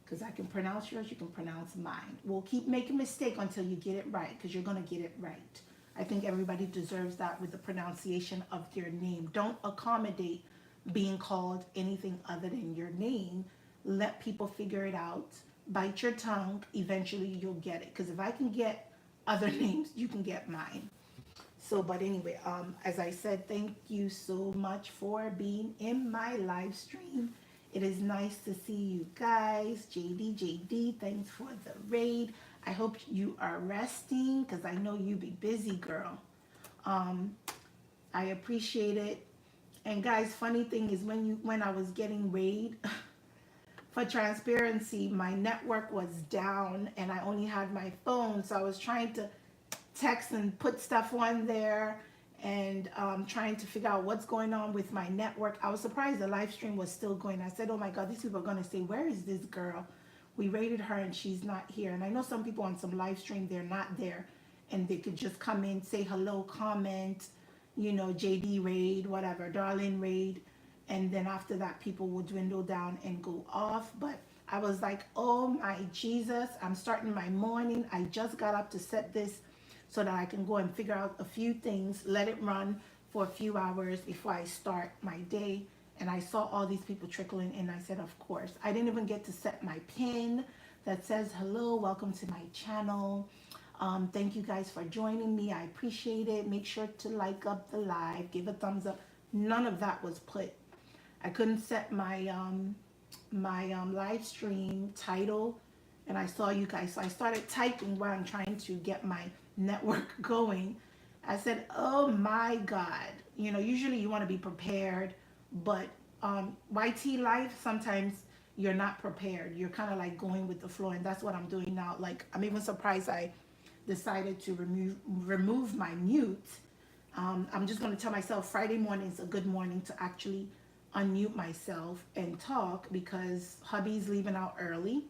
Because I can pronounce yours, you can pronounce mine. We'll keep making mistakes until you get it right, because you're going to get it right. I think everybody deserves that with the pronunciation of their name. Don't accommodate being called anything other than your name. Let people figure it out. Bite your tongue. Eventually, you'll get it. Because if I can get other names, you can get mine. So, but anyway, as I said, thank you so much for being in my live stream. It is nice to see you guys. JD, thanks for the raid. I hope you are resting, because I know you be busy, girl. I appreciate it. And guys, funny thing is, when I was getting raid, for transparency, my network was down and I only had my phone. So I was trying to text and put stuff on there, and trying to figure out what's going on with my network. I was surprised the live stream was still going. I said, oh my God, these people are going to say, where is this girl? We rated her and she's not here. And I know some people on some live stream, they're not there, and they could just come in, say hello, comment, JD raid, whatever, darling raid. And then after that, people will dwindle down and go off. But I was like, oh my Jesus, I'm starting my morning. I just got up to set this so that I can go and figure out a few things, let it run for a few hours before I start my day. And I saw all these people trickling in. I said, of course. I didn't even get to set my pin that says, hello, welcome to my channel. Thank you guys for joining me. I appreciate it. Make sure to like up the live, give a thumbs up. None of that was put. I couldn't set my live stream title, and I saw you guys. So I started typing while I'm trying to get my network going. I said, oh my God, usually you want to be prepared, but YT life, sometimes you're not prepared. You're kind of like going with the flow, and that's what I'm doing now. Like, I'm even surprised I decided to remove my mute. I'm just going to tell myself Friday morning is a good morning to actually unmute myself and talk, because hubby's leaving out early,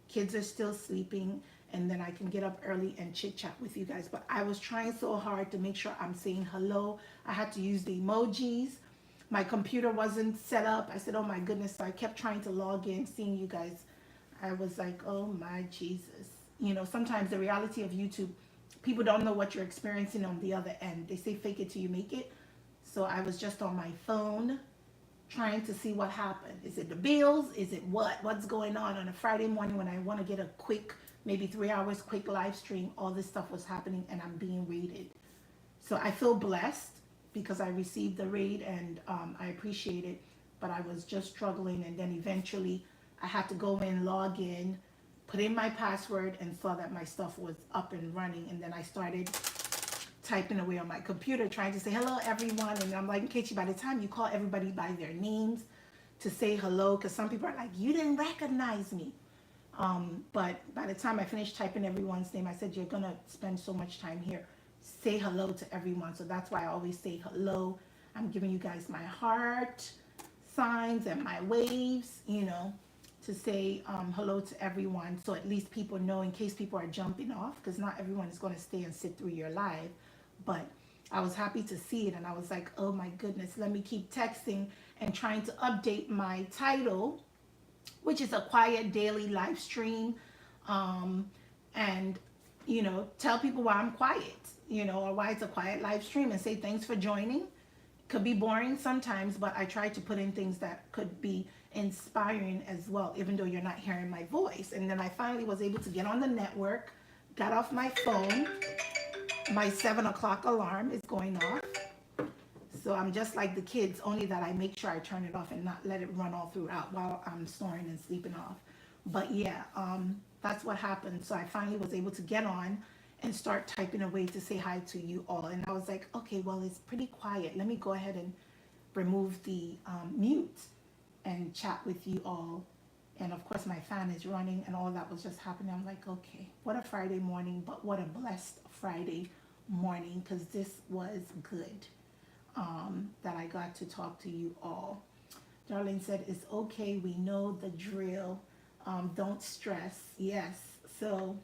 kids are still sleeping, and then I can get up early and chit chat with you guys. But I was trying so hard to make sure I'm saying hello. I had to use the emojis. My computer wasn't set up. I said, oh my goodness. So I kept trying to log in, seeing you guys. I was like, oh my Jesus. Sometimes the reality of YouTube, people don't know what you're experiencing on the other end. They say fake it till you make it. So I was just on my phone trying to see what happened. Is it the bills? Is it what's going on a Friday morning when I want to get a quick, maybe 3 hours quick live stream? All this stuff was happening and I'm being raided. So I feel blessed because I received the raid, and I appreciate it, but I was just struggling. And then eventually I had to go in, log in, put in my password, and saw that my stuff was up and running. And then I started typing away on my computer trying to say hello everyone, and I'm like, Katie, by the time you call everybody by their names to say hello, because some people are like, you didn't recognize me. But by the time I finished typing everyone's name, I said, you're gonna spend so much time here. Say hello to everyone. So that's why I always say hello. I'm giving you guys my heart signs and my waves, to say hello to everyone. So at least people know, in case people are jumping off, because not everyone is going to stay and sit through your live. But I was happy to see it, and I was like, oh my goodness, let me keep texting and trying to update my title, which is a quiet daily live stream, and tell people why I'm quiet, or why it's a quiet live stream, and say thanks for joining. Could be boring sometimes, but I try to put in things that could be inspiring as well, even though you're not hearing my voice. And then I finally was able to get on the network, got off my phone. My 7 o'clock alarm is going off. So I'm just like the kids, only that I make sure I turn it off and not let it run all throughout while I'm snoring and sleeping off. But yeah, that's what happened. So I finally was able to get on and start typing away to say hi to you all. And I was like, okay, well, it's pretty quiet. Let me go ahead and remove the mute and chat with you all. And of course, my fan is running and all that was just happening. I'm like, okay, what a Friday morning, but what a blessed Friday morning, because this was good. That I got to talk to you all. Darlene said, it's okay. We know the drill. Don't stress. Yes. So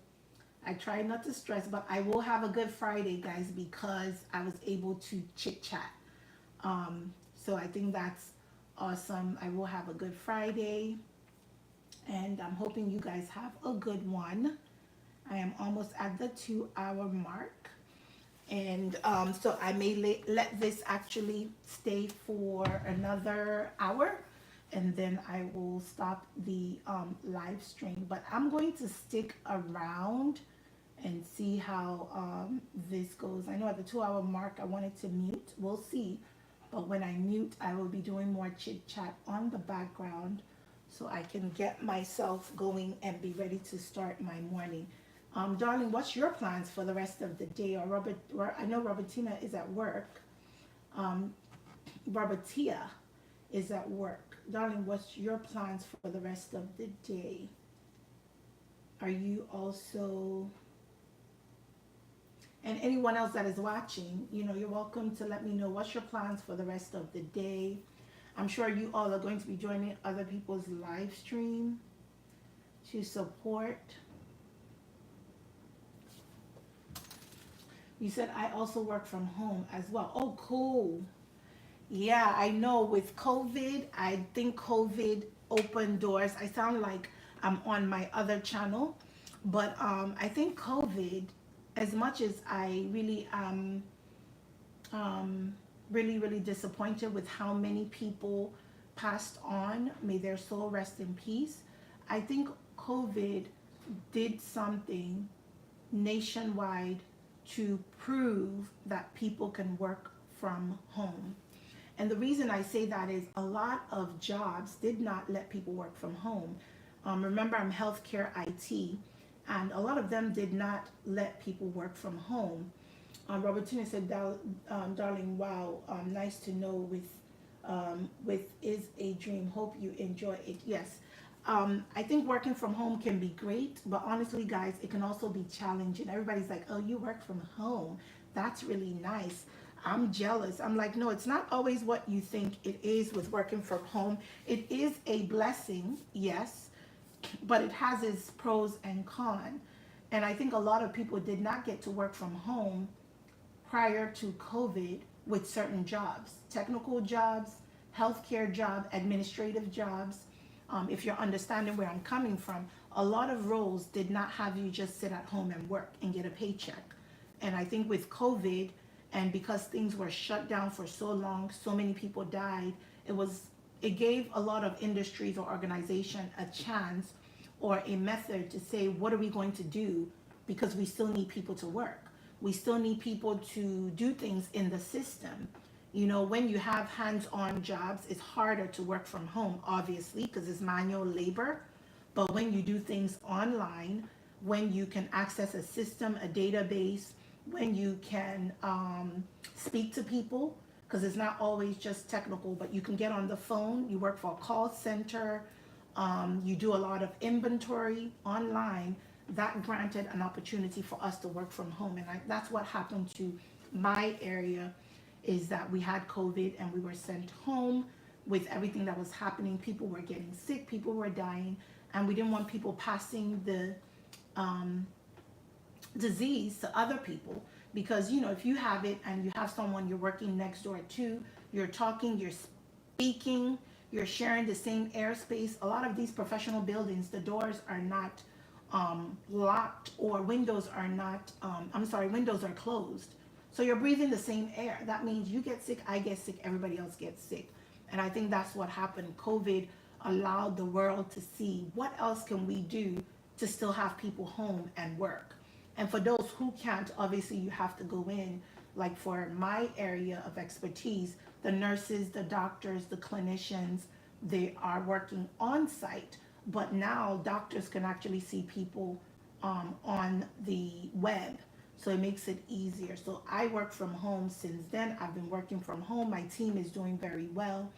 I try not to stress, but I will have a good Friday, guys, because I was able to chit chat. So I think that's awesome. I will have a good Friday, and I'm hoping you guys have a good one. I am almost at the 2-hour mark. And so I may let this actually stay for another hour, and then I will stop the live stream. But I'm going to stick around and see how this goes. I know at the 2-hour mark I wanted to mute. We'll see. But when I mute, I will be doing more chit chat on the background so I can get myself going and be ready to start my morning. Darling, what's your plans for the rest of the day? Or I know Robertina is at work. Robertia is at work. Darling, what's your plans for the rest of the day? Are you also, and anyone else that is watching, you're welcome to let me know what's your plans for the rest of the day. I'm sure you all are going to be joining other people's live stream to support. You said I also work from home as well. Oh, cool. Yeah, I know with COVID, I think COVID opened doors. I sound like I'm on my other channel, but I think COVID, as much as I really am really disappointed with how many people passed on, may their soul rest in peace. I think COVID did something nationwide to prove that people can work from home. And the reason I say that is a lot of jobs did not let people work from home. Remember, I'm healthcare IT, and a lot of them did not let people work from home. Robertina said, darling, wow, nice to know with is a dream. Hope you enjoy it. Yes. I think working from home can be great, but honestly, guys, it can also be challenging. Everybody's like, oh, you work from home. That's really nice. I'm jealous. I'm like, no, it's not always what you think it is with working from home. It is a blessing, yes, but it has its pros and cons. And I think a lot of people did not get to work from home prior to COVID with certain jobs, technical jobs, healthcare jobs, administrative jobs. If you're understanding where I'm coming from, a lot of roles did not have you just sit at home and work and get a paycheck. And I think with COVID, and because things were shut down for so long, so many people died, it gave a lot of industries or organizations a chance or a method to say, what are we going to do? Because we still need people to work. We still need people to do things in the system. When you have hands-on jobs, it's harder to work from home, obviously, because it's manual labor. But when you do things online, when you can access a system, a database, when you can speak to people, because it's not always just technical, but you can get on the phone. You work for a call center, you do a lot of inventory online. That granted an opportunity for us to work from home. And that's what happened to my area, is that we had COVID and we were sent home with everything that was happening. People were getting sick, people were dying, and we didn't want people passing the disease to other people, because if you have it and you have someone you're working next door to, you're talking, you're speaking, you're sharing the same airspace. A lot of these professional buildings, the doors are not locked, or windows are not windows are closed, so you're breathing the same air. That means you get sick, I get sick, everybody else gets sick. And I think that's what happened. COVID allowed the world to see what else can we do to still have people home and work. And for those who can't, obviously you have to go in. Like for my area of expertise, the nurses, the doctors, the clinicians, they are working on site. But now doctors can actually see people on the web. So it makes it easier. So I work from home since then. I've been working from home. My team is doing very well.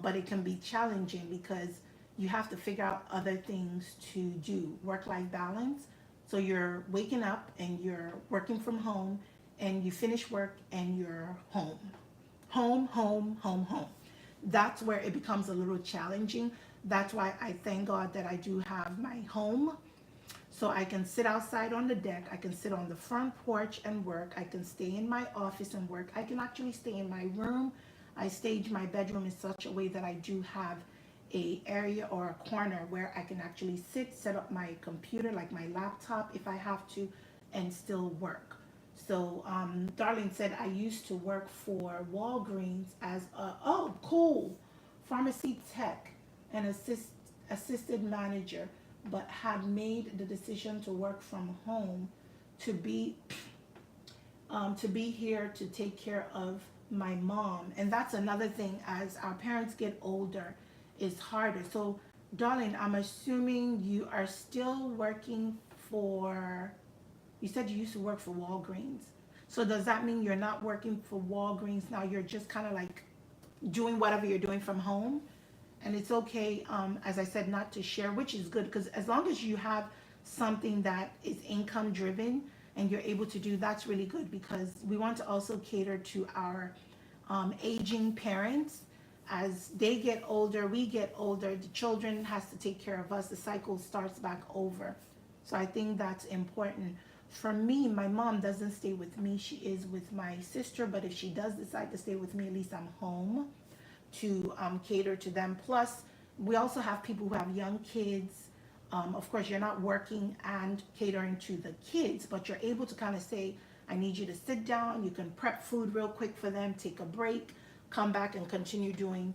But it can be challenging because you have to figure out other things to do. Work-life balance. So you're waking up and you're working from home, and you finish work and you're home. Home, home, home, home. That's where it becomes a little challenging. That's why I thank God that I do have my home. So I can sit outside on the deck. I can sit on the front porch and work. I can stay in my office and work. I can actually stay in my room. I stage my bedroom in such a way that I do have a area or a corner where I can actually sit, set up my computer, like my laptop if I have to, and still work. So Darlene said, I used to work for Walgreens as cool, pharmacy tech and assisted manager, but had made the decision to work from home to be here to take care of my mom. And that's another thing, as our parents get older, it's harder. So darling, I'm assuming you are still working for, you said you used to work for Walgreens. So does that mean you're not working for Walgreens now? You're just kind of like doing whatever you're doing from home? And it's okay, as I said, not to share, which is good, because as long as you have something that is income driven and you're able to do, that's really good, because we want to also cater to our aging parents. As they get older, we get older, the children has to take care of us, the cycle starts back over. So I think that's important. For me, my mom doesn't stay with me, she is with my sister, but if she does decide to stay with me, at least I'm home to cater to them. Plus, we also have people who have young kids. Of course, you're not working and catering to the kids, but you're able to kind of say, I need you to sit down. You can prep food real quick for them, take a break, come back and continue doing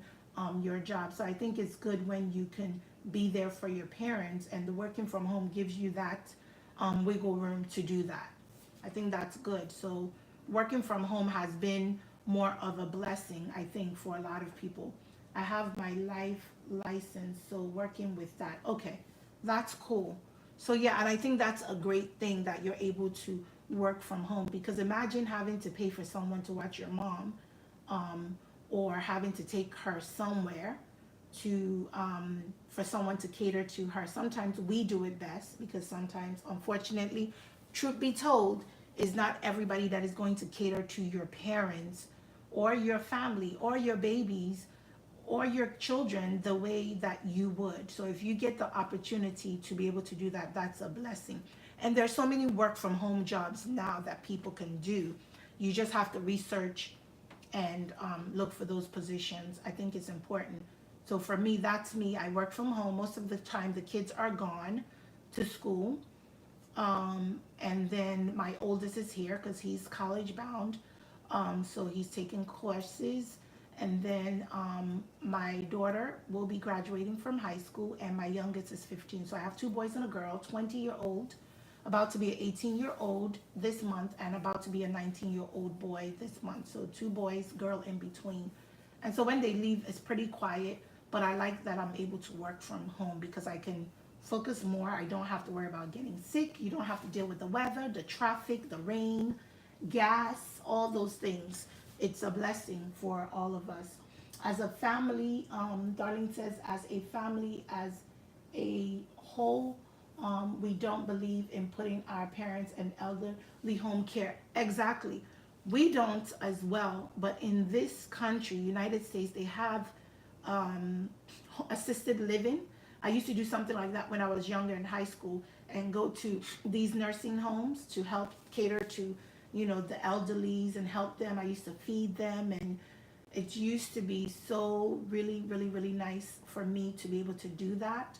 your job. So I think it's good when you can be there for your parents, and the working from home gives you that wiggle room to do that. I think that's good. So working from home has been more of a blessing, I think, for a lot of people. I have my life license, so working with that. Okay, that's cool. So yeah, and I think that's a great thing that you're able to work from home, because imagine having to pay for someone to watch your mom, or having to take her somewhere to for someone to cater to her. Sometimes we do it best, because sometimes, unfortunately, truth be told, is not everybody that is going to cater to your parents or your family or your babies or your children the way that you would. So if you get the opportunity to be able to do that, that's a blessing. And there's so many work from home jobs now that people can do. You just have to research and look for those positions. I think it's important. So for me, that's me. I work from home. Most of the time, the kids are gone to school. And then my oldest is here because he's college bound. So he's taking courses. And then my daughter will be graduating from high school, and my youngest is 15. So I have two boys and a girl, 20-year-old, about to be an 18-year-old this month, and about to be a 19-year-old boy this month. So two boys, girl in between. And so when they leave, it's pretty quiet, but I like that I'm able to work from home because I can focus more. I don't have to worry about getting sick. You don't have to deal with the weather, the traffic, the rain. gas, all those things. It's a blessing for all of us. As a family, Darlene says, as a family, as a whole, we don't believe in putting our parents and elderly home care. Exactly. We don't as well, but in this country, United States, they have um, assisted living. I used to do something like that when I was younger in high school and go to these nursing homes to help cater to, the elderlies and help them. I used to feed them, and it used to be so really, really, really nice for me to be able to do that.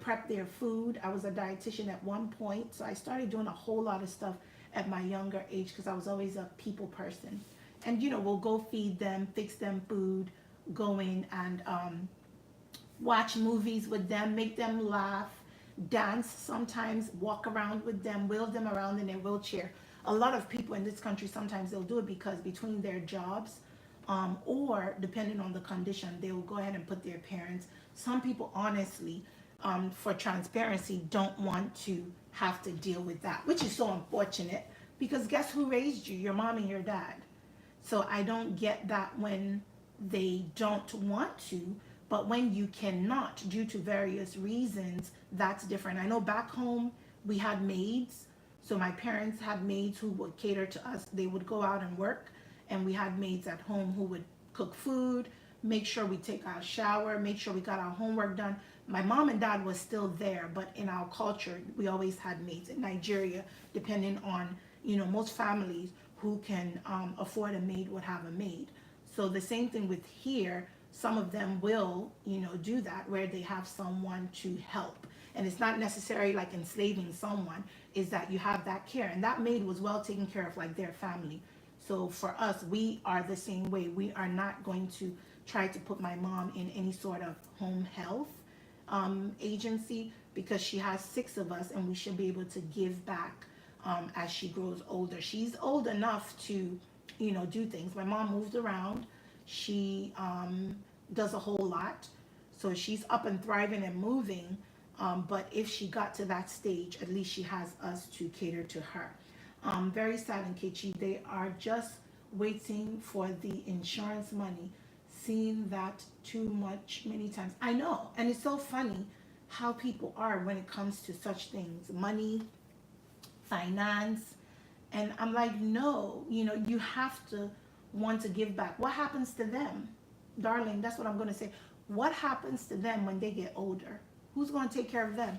Prep their food. I was a dietitian at one point, so I started doing a whole lot of stuff at my younger age because I was always a people person. And we'll go feed them, fix them food, go in and watch movies with them, make them laugh, dance sometimes, walk around with them, wheel them around in their wheelchair. A lot of people in this country, sometimes they'll do it because between their jobs, or depending on the condition, they will go ahead and put their parents. Some people, honestly, for transparency, don't want to have to deal with that, which is so unfortunate because guess who raised you? Your mom and your dad. So I don't get that when they don't want to, but when you cannot due to various reasons, that's different. I know back home we had maids. So my parents had maids who would cater to us. They would go out and work, and we had maids at home who would cook food, make sure we take our shower, make sure we got our homework done. My mom and dad was still there, but in our culture, we always had maids. In Nigeria, depending on, most families who can afford a maid would have a maid. So the same thing with here, some of them will, do that where they have someone to help. And it's not necessarily like enslaving someone, is that you have that care. And that maid was well taken care of like their family. So for us, we are the same way. We are not going to try to put my mom in any sort of home health agency because she has 6 of us and we should be able to give back as she grows older. She's old enough to, do things. My mom moved around. She does a whole lot. So she's up and thriving and moving. But if she got to that stage, at least she has us to cater to her. Very sad in Kechi. They are just waiting for the insurance money. Seen that too much many times. I know. And it's so funny how people are when it comes to such things. Money, finance. And I'm like, no, you have to want to give back. What happens to them? Darling, that's what I'm going to say. What happens to them when they get older? Who's going to take care of them?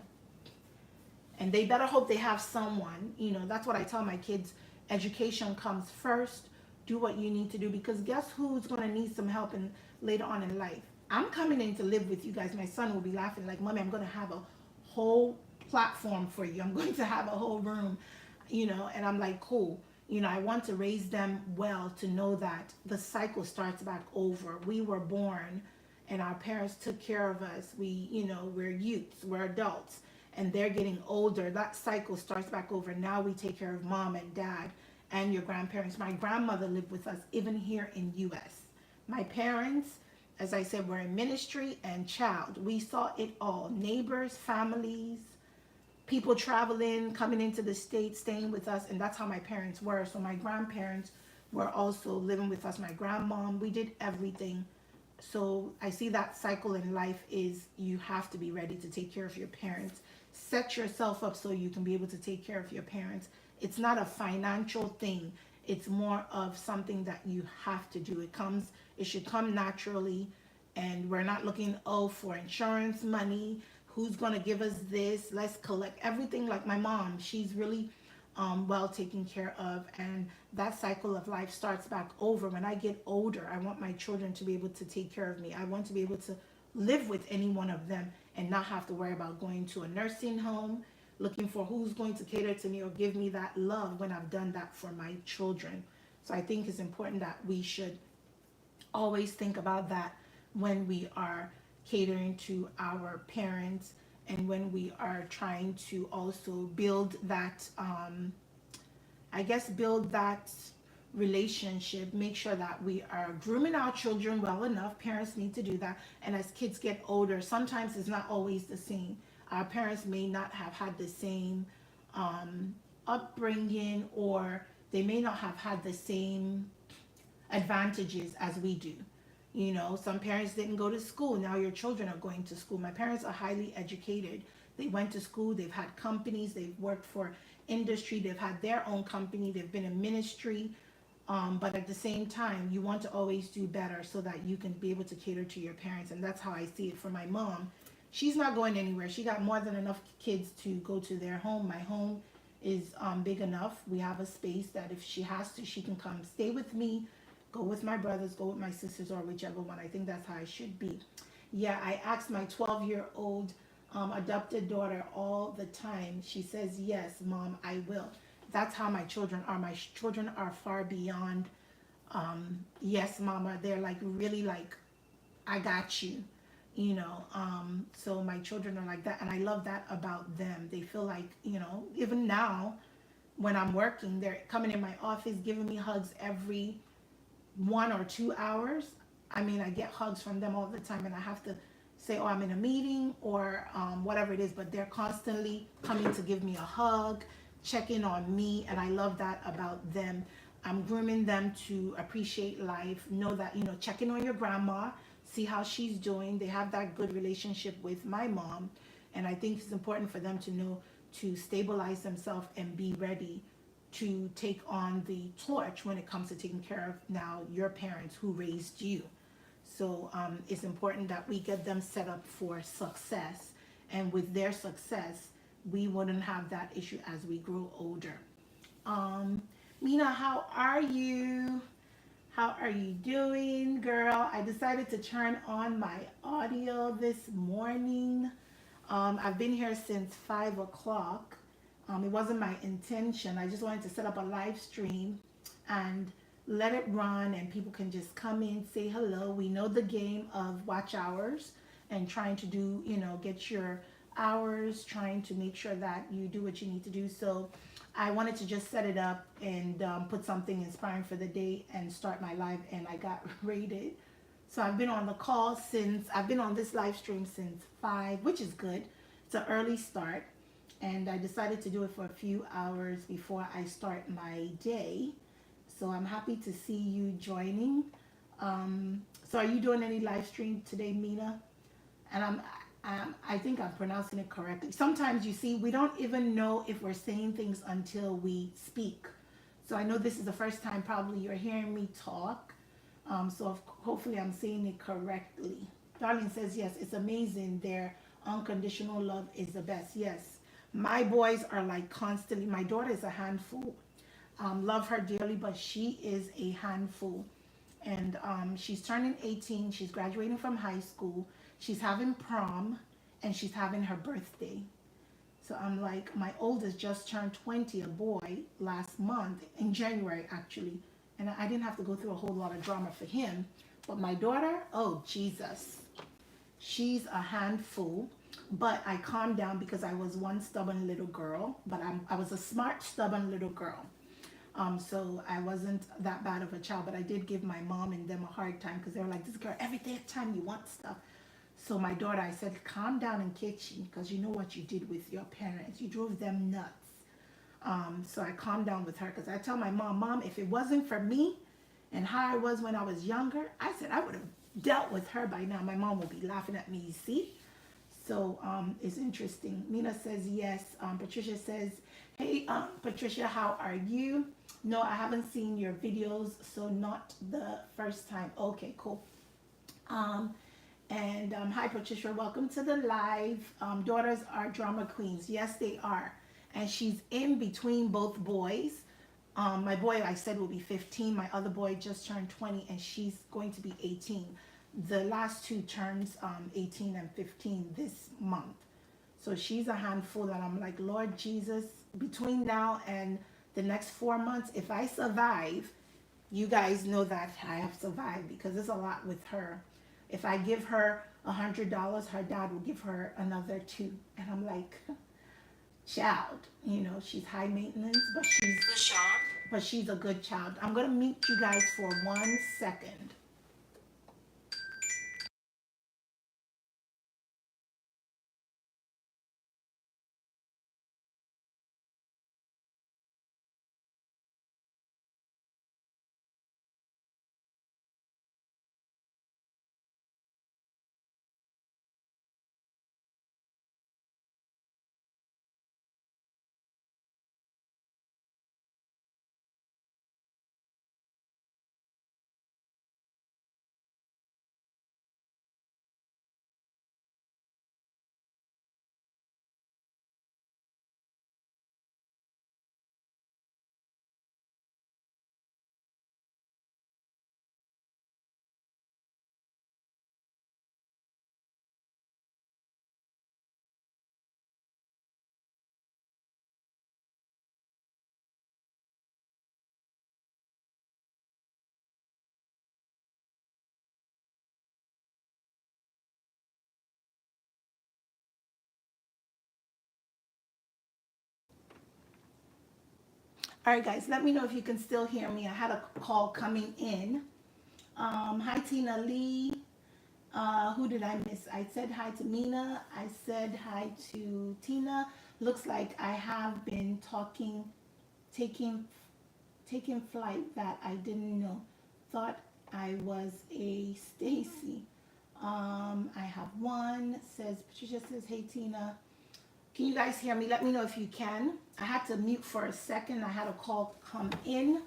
And they better hope they have someone. That's what I tell my kids. Education comes first. Do what you need to do because guess who's going to need some help later on in life? I'm coming in to live with you guys. My son will be laughing like, Mommy, I'm going to have a whole platform for you. I'm going to have a whole room, and I'm like, cool. I want to raise them well to know that the cycle starts back over. We were born and our parents took care of us. We're youths, we're adults, and they're getting older. That cycle starts back over. Now we take care of mom and dad and your grandparents. My grandmother lived with us even here in US. My parents, as I said, were in ministry and child. We saw it all. Neighbors, families, people traveling, coming into the States, staying with us, and that's how my parents were. So my grandparents were also living with us. My grandmom, we did everything. So I see that cycle in life is you have to be ready to take care of your parents. Set yourself up so you can be able to take care of your parents. It's not a financial thing. It's more of something that you have to do. It should come naturally, and we're not looking, for insurance money. Who's going to give us this? Let's collect everything. Like my mom, she's really well taken care of, and that cycle of life starts back over. When I get older, I want my children to be able to take care of me. I want to be able to live with any one of them and not have to worry about going to a nursing home, looking for who's going to cater to me or give me that love when I've done that for my children. So I think it's important that we should always think about that when we are catering to our parents and when we are trying to also build that build that relationship. Make sure that we are grooming our children well enough. Parents need to do that. And as kids get older, sometimes it's not always the same. Our parents may not have had the same upbringing, or they may not have had the same advantages as we do. You know, some parents didn't go to school. Now your children are going to school. My parents are highly educated. They went to school, they've had companies, they've worked for industry, they've had their own company, they've been in ministry. But at the same time, you want to always do better so that you can be able to cater to your parents. And that's how I see it for my mom. She's not going anywhere. She got more than enough kids to go to their home. My home is big enough. We have a space that if she has to, she can come stay with me, go with my brothers, go with my sisters, or whichever one. I think that's how it should be. Yeah, I asked my 12-year-old adopted daughter all the time. She says, yes, mom, I will. That's how my children are. My children are far beyond, yes, mama. They're like really like, I got you, you know. So my children are like that. And I love that about them. They feel like, you know, even now when I'm working, they're coming in my office, giving me hugs every 1 or 2 hours. I mean, I get hugs from them all the time, and I have to say, oh, I'm in a meeting or whatever it is, but they're constantly coming to give me a hug, check in on me, and I love that about them. I'm grooming them to appreciate life, know that, you know, check in on your grandma, see how she's doing. They have that good relationship with my mom, and I think it's important for them to know to stabilize themselves and be ready to take on the torch when it comes to taking care of now your parents who raised you. So it's important that we get them set up for success. And with their success, we wouldn't have that issue as we grow older. Mina, how are you? How are you doing, girl? I decided to turn on my audio this morning. I've been here since 5 o'clock. It wasn't my intention. I just wanted to set up a live stream and let it run, and people can just come in, say hello. We know the game of watch hours and trying to do, you know, get your hours, trying to make sure that you do what you need to do. So I wanted to just set it up and put something inspiring for the day and start my live, and I got rated. So I've been on the call since, I've been on this live stream since 5, which is good. It's an early start. And I decided to do it for a few hours before I start my day. So I'm happy to see you joining. So are you doing any live stream today, Mina? And I think I'm pronouncing it correctly. Sometimes you see, we don't even know if we're saying things until we speak. So I know this is the first time probably you're hearing me talk. Hopefully I'm saying it correctly. Darlene says, yes, it's amazing. Their unconditional love is the best. Yes. My boys are like constantly, my daughter is a handful. Love her dearly, but she is a handful. And she's turning 18. She's graduating from high school. She's having prom, and she's having her birthday. So I'm like, my oldest just turned 20, a boy, last month, in January actually. And I didn't have to go through a whole lot of drama for him. But my daughter, oh, Jesus. She's a handful. But I calmed down because I was one stubborn little girl, but I was a smart, stubborn little girl. So I wasn't that bad of a child, but I did give my mom and them a hard time because they were like, this girl, every day of time you want stuff. So my daughter, I said, calm down and kitchen because you know what you did with your parents. You drove them nuts. So I calmed down with her because I tell my mom, if it wasn't for me and how I was when I was younger, I said I would have dealt with her by now. My mom would be laughing at me, you see? So it's interesting. Nina says yes. Patricia says, hey, Patricia, how are you? No, I haven't seen your videos, so not the first time. Okay, cool. Hi, Patricia. Welcome to the live. Daughters are drama queens. Yes, they are. And she's in between both boys. My boy, I said, will be 15. My other boy just turned 20, and she's going to be 18. The last two turns 18 and 15 this month. So she's a handful that I'm like, Lord Jesus, between now and the next 4 months, if I survive, you guys know that I have survived because it's a lot with her. If I give her $100, her dad will give her another $2. And I'm like, child, you know, she's high maintenance, but she's a good child. I'm going to mute you guys for 1 second. All right, guys, let me know if you can still hear me. I had a call coming in. Hi, Tina Lee. Who did I miss? I said hi to Mina. I said hi to Tina. Looks like I have been taking, taking flight that I didn't know. Thought I was a Stacy. I have one. Says Patricia says, hey Tina. Can you guys hear me? Let me know if you can. I had to mute for a second. I had a call come in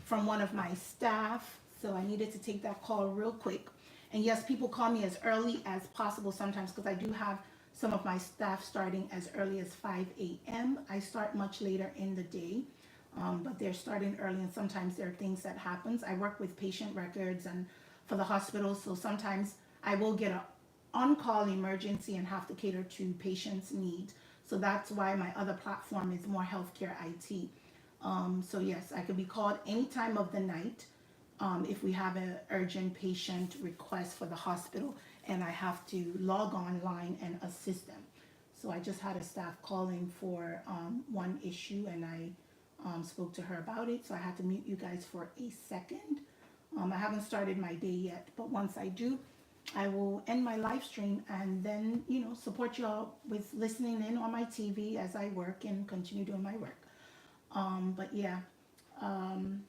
from one of my staff, so I needed to take that call real quick. And yes, people call me as early as possible sometimes because I do have some of my staff starting as early as 5 a.m. I start much later in the day, but they're starting early, and sometimes there are things that happens. I work with patient records and for the hospital, so sometimes I will get a on-call emergency and have to cater to patients' needs. So that's why my other platform is more healthcare IT. So yes, I could be called any time of the night if we have an urgent patient request for the hospital and I have to log online and assist them. So I just had a staff calling for one issue, and I spoke to her about it. So I had to mute you guys for a second. I haven't started my day yet, but once I do, I will end my live stream and then, support y'all with listening in on my TV as I work and continue doing my work. But yeah, um,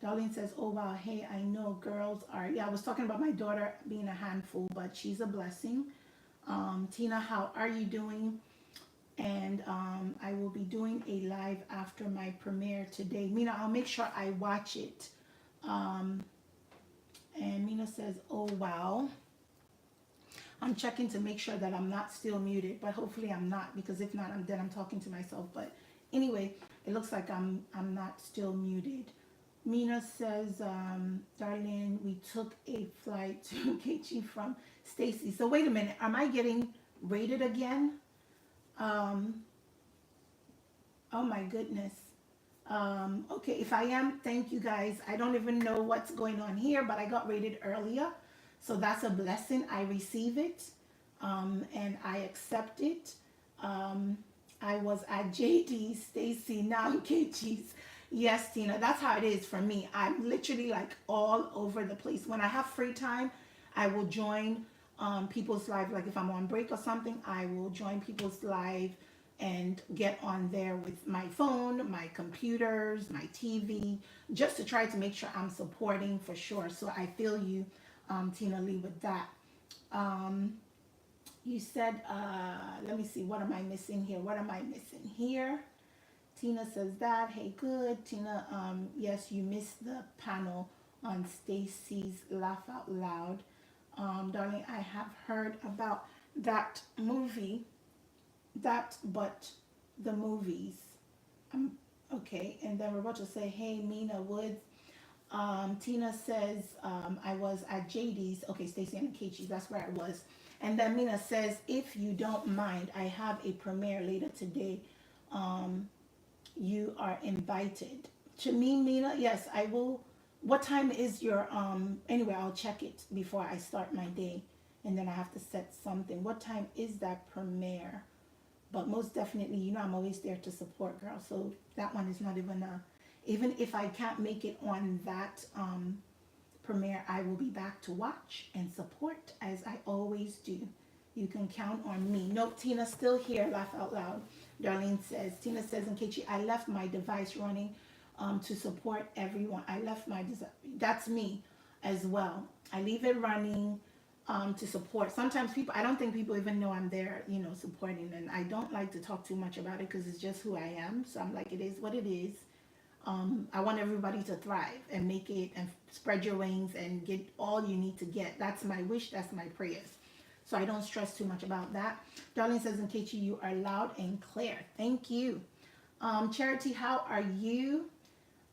Darlene says, oh wow, hey, I know girls are, yeah, I was talking about my daughter being a handful, but she's a blessing. Tina, how are you doing? And I will be doing a live after my premiere today. Mina, I'll make sure I watch it. Um, and Mina says, oh wow. I'm checking to make sure that I'm not still muted, but hopefully I'm not, because if not, then I'm talking to myself. But anyway, it looks like I'm not still muted. Mina says, Darlene, we took a flight to KG from Stacy. So wait a minute, am I getting rated again? Um, oh my goodness. Okay, if I am, thank you guys. I don't even know what's going on here, but I got rated earlier. So that's a blessing. I receive it, and I accept it. Um, I was at JD's, Stacy, now I'm KG's. Yes, Tina, that's how it is for me. I'm literally like all over the place. When I have free time, I will join people's live. Like if I'm on break or something, I will join people's live and get on there with my phone, my computers, my TV, just to try to make sure I'm supporting for sure. So I feel you, Tina Lee, with that. Um, you said, let me see, what am I missing here? What am I missing here? Tina says that. Hey, good. Tina, yes, you missed the panel on Stacy's Laugh Out Loud. Darling, I have heard about that movie, but the movies. Um, okay, and then we're about to say, hey, Mina Woods. Tina says, I was at JD's. Okay, Stacy and Kechi, that's where I was. And then Mina says, if you don't mind, I have a premiere later today. Um, you are invited. To me, Mina, yes, I will. What time is your, anyway, I'll check it before I start my day. And then I have to set something. What time is that premiere? But most definitely, I'm always there to support, girl. So that one is not even even if I can't make it on that premiere, I will be back to watch and support as I always do. You can count on me. Nope, Tina's still here. Laugh out loud. Darlene says, Tina says, in Kechi, I left my device running to support everyone. I left my, that's me as well. I leave it running to support. Sometimes people, I don't think people even know I'm there, supporting. And I don't like to talk too much about it because it's just who I am. So I'm like, it is what it is. I want everybody to thrive and make it and spread your wings and get all you need to get. That's my wish. That's my prayers. So I don't stress too much about that. Darlene says, in Kechi, you are loud and clear. Thank you. Charity, how are you?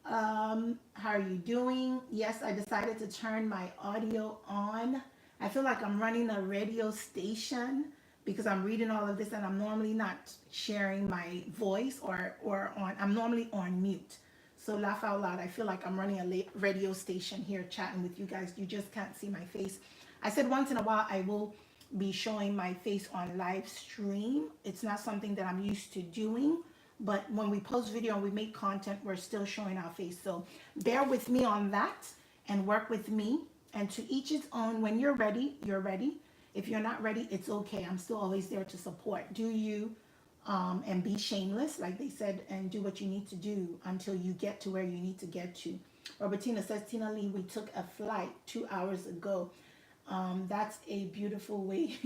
How are you doing? Yes, I decided to turn my audio on. I feel like I'm running a radio station because I'm reading all of this and I'm normally not sharing my voice or on, I'm normally on mute. So laugh out loud. I feel like I'm running a radio station here chatting with you guys. You just can't see my face. I said once in a while I will be showing my face on live stream. It's not something that I'm used to doing. but when we post video and we make content, we're still showing our face. So bear with me on that and work with me. And to each its own. When you're ready, you're ready. If you're not ready, it's okay. I'm still always there to support. Do you, and be shameless, like they said, and do what you need to do until you get to where you need to get to. Robertina says, Tina Lee, we took a flight 2 hours ago. That's a beautiful way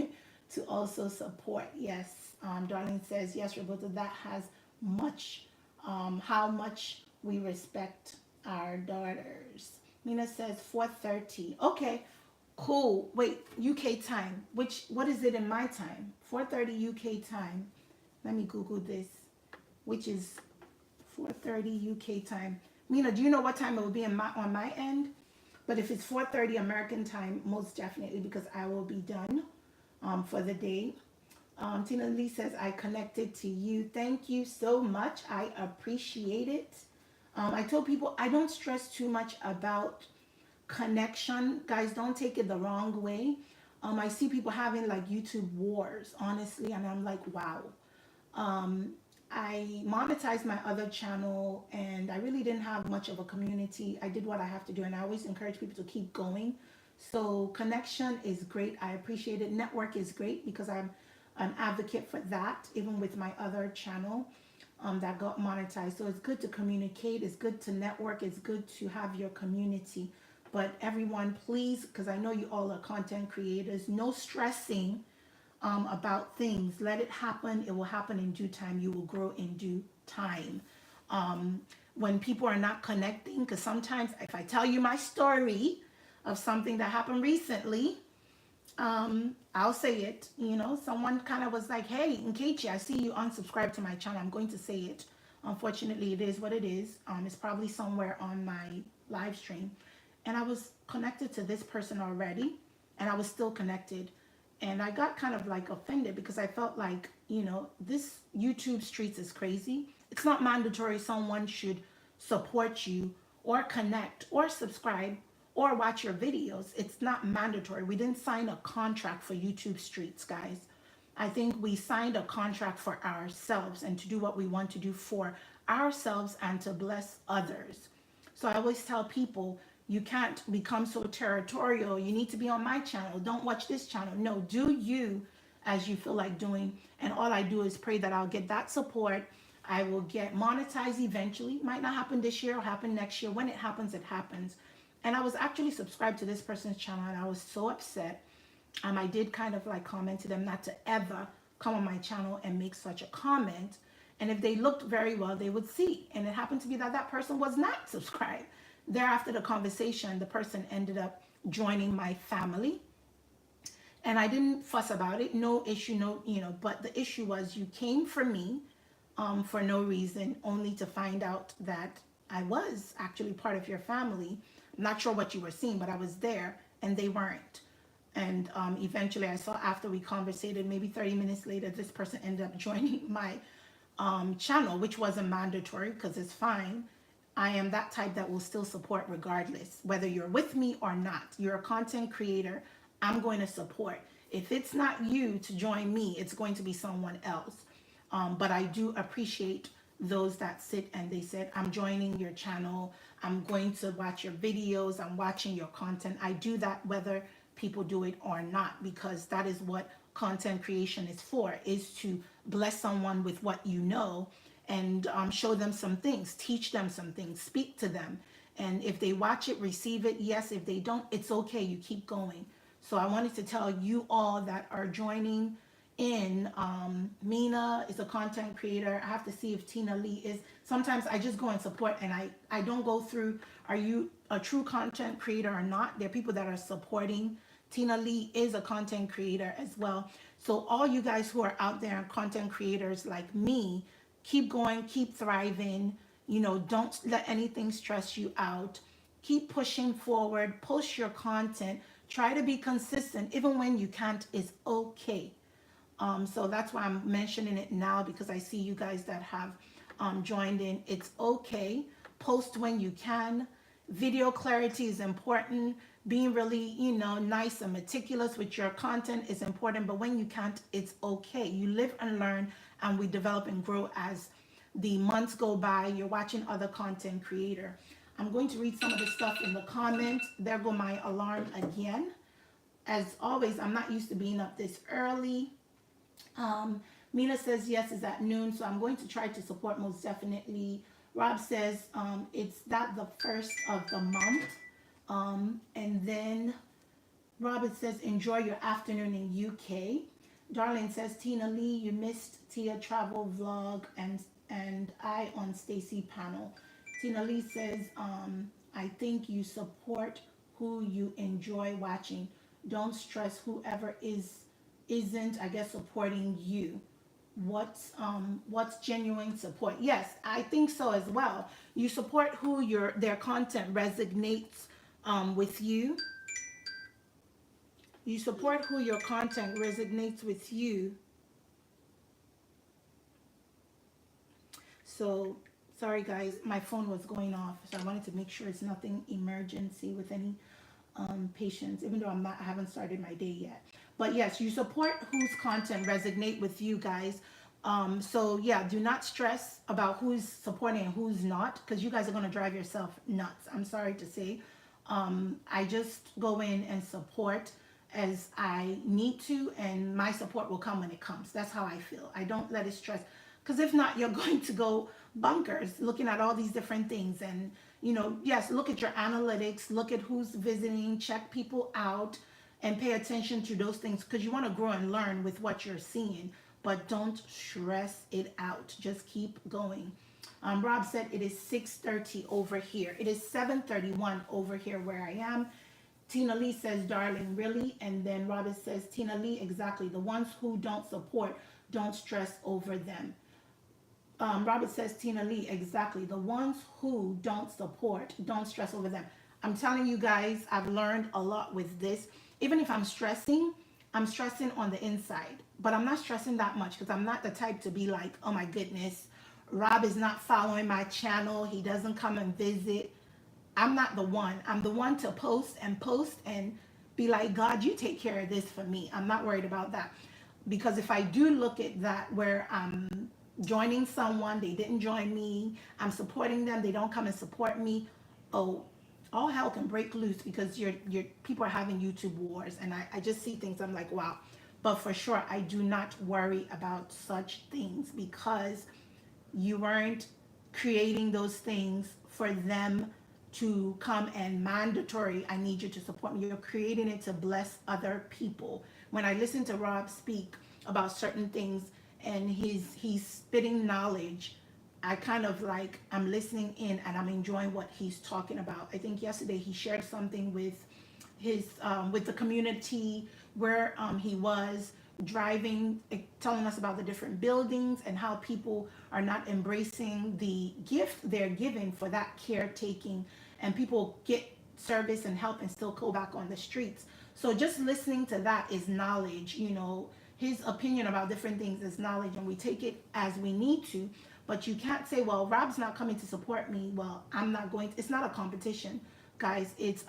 to also support. Yes. Darlene says, yes, Roberta, that has much, how much we respect our daughters. Mina says 4:30. Okay, cool. Wait, UK time. What is it in my time? 4:30 UK time. Let me Google this. Which is 4:30 UK time. Mina, do you know what time it will be on my end? But if it's 4:30 American time, most definitely, because I will be done for the day. Tina Lee says, I connected to you. Thank you so much. I appreciate it. I told people I don't stress too much about connection. Guys, don't take it the wrong way. I see people having like YouTube wars, honestly, and I'm like, wow. I monetized my other channel and I really didn't have much of a community. I did what I have to do, and I always encourage people to keep going. So connection is great. I appreciate it. Network is great because I'm an advocate for that, even with my other channel that got monetized. So it's good to communicate. It's good to network. It's good to have your community. But everyone, please, because I know you all are content creators, no stressing about things. Let it happen. It will happen in due time. You will grow in due time. When people are not connecting, because sometimes if I tell you my story of something that happened recently, I'll say it. You know, someone kind of was like, hey, Nkechi, I see you unsubscribed to my channel. I'm going to say it. Unfortunately, it is what it is. It's probably somewhere on my live stream. And I was connected to this person already, and I was still connected. And I got kind of like offended because I felt like, you know, this YouTube streets is crazy. It's not mandatory someone should support you or connect or subscribe or watch your videos. It's not mandatory. We didn't sign a contract for YouTube streets, guys. I think we signed a contract for ourselves and to do what we want to do for ourselves and to bless others. So I always tell people, you can't become so territorial. You need to be on my channel. Don't watch this channel. No, do you as you feel like doing. And all I do is pray that I'll get that support. I will get monetized eventually. Might not happen this year or happen next year. When it happens, it happens. And I was actually subscribed to this person's channel and I was so upset. I did kind of like comment to them not to ever come on my channel and make such a comment. And if they looked very well, they would see. And it happened to be that that person was not subscribed. Thereafter the conversation, the person ended up joining my family. And I didn't fuss about it. No issue, no, you know, but the issue was you came for me for no reason, only to find out that I was actually part of your family. I'm not sure what you were seeing, but I was there and they weren't. And eventually I saw after we conversated, maybe 30 minutes later, this person ended up joining my channel, which wasn't mandatory because it's fine. I am that type that will still support regardless, whether you're with me or not. You're a content creator. I'm going to support. If it's not you to join me, it's going to be someone else. But I do appreciate those that sit and they said, I'm joining your channel. I'm going to watch your videos. I'm watching your content. I do that whether people do it or not, because that is what content creation is for, is to bless someone with what you know and show them some things, teach them some things, speak to them. And if they watch it, receive it, yes. If they don't, it's okay. You keep going. So I wanted to tell you all that are joining in. Mina is a content creator. I have to see if Tina Lee is. Sometimes I just go and support and I don't go through, are you a true content creator or not? There are people that are supporting. Tina Lee is a content creator as well. So all you guys who are out there, content creators like me, keep going, keep thriving. You know, don't let anything stress you out. Keep pushing forward, push your content, try to be consistent. Even when you can't, is okay. So that's why I'm mentioning it now, because I see you guys that have joined in. It's okay. Post when you can. Video clarity is important. Being really, you know, nice and meticulous with your content is important, but when you can't, it's okay. You live and learn, and we develop and grow as the months go by, you're watching other content creator. I'm going to read some of the stuff in the comments. There go my alarm again. As always, I'm not used to being up this early. Um, Mina says yes, is at noon, so I'm going to try to support most definitely. Rob says it's not the first of the month. And then Robert says enjoy your afternoon in UK. Darlene says Tina Lee, you missed Tia travel vlog and I on Stacy panel. Tina Lee says I think you support who you enjoy watching. Don't stress whoever isn't, I guess, supporting you. What's genuine support? Yes, I think so as well. You support who their content resonates with you. You support who your content resonates with you. So sorry guys, my phone was going off, so I wanted to make sure it's nothing emergency with any patients, even though I haven't started my day yet. But yes, you support whose content resonate with you guys. So yeah, do not stress about who's supporting and who's not, because you guys are going to drive yourself nuts. I'm sorry to say. I just go in and support as I need to, and my support will come when it comes. That's how I feel. I don't let it stress, because if not, you're going to go bunkers looking at all these different things. And yes, look at your analytics, look at who's visiting, check people out, and pay attention to those things, because you want to grow and learn with what you're seeing. But don't stress it out. Just keep going. Rob said it is 6:30 over here. It is 7:31 over here where I am. Tina Lee says, darling, really? And then Robert says, Tina Lee, exactly. The ones who don't support, don't stress over them. Robert says, Tina Lee, exactly. The ones who don't support, don't stress over them. I'm telling you guys, I've learned a lot with this. Even if I'm stressing on the inside. But I'm not stressing that much, because I'm not the type to be like, oh my goodness, Rob is not following my channel. He doesn't come and visit. I'm not the one. I'm the one to post and be like, God, you take care of this for me. I'm not worried about that. Because if I do look at that where I'm joining someone, they didn't join me, I'm supporting them, they don't come and support me, oh, all hell can break loose, because your people are having YouTube wars. And I just see things, I'm like, wow. But for sure, I do not worry about such things, because you weren't creating those things for them to come and mandatory, I need you to support me. You're creating it to bless other people. When I listen to Rob speak about certain things and he's spitting knowledge, I kind of like, I'm listening in and I'm enjoying what he's talking about. I think yesterday he shared something with his with the community where he was driving, telling us about the different buildings and how people are not embracing the gift they're given for that caretaking, and people get service and help and still go back on the streets. So just listening to that is knowledge. His opinion about different things is knowledge, and we take it as we need to. But you can't say, well, Rob's not coming to support me, well, I'm not going to. It's not a competition, guys. It's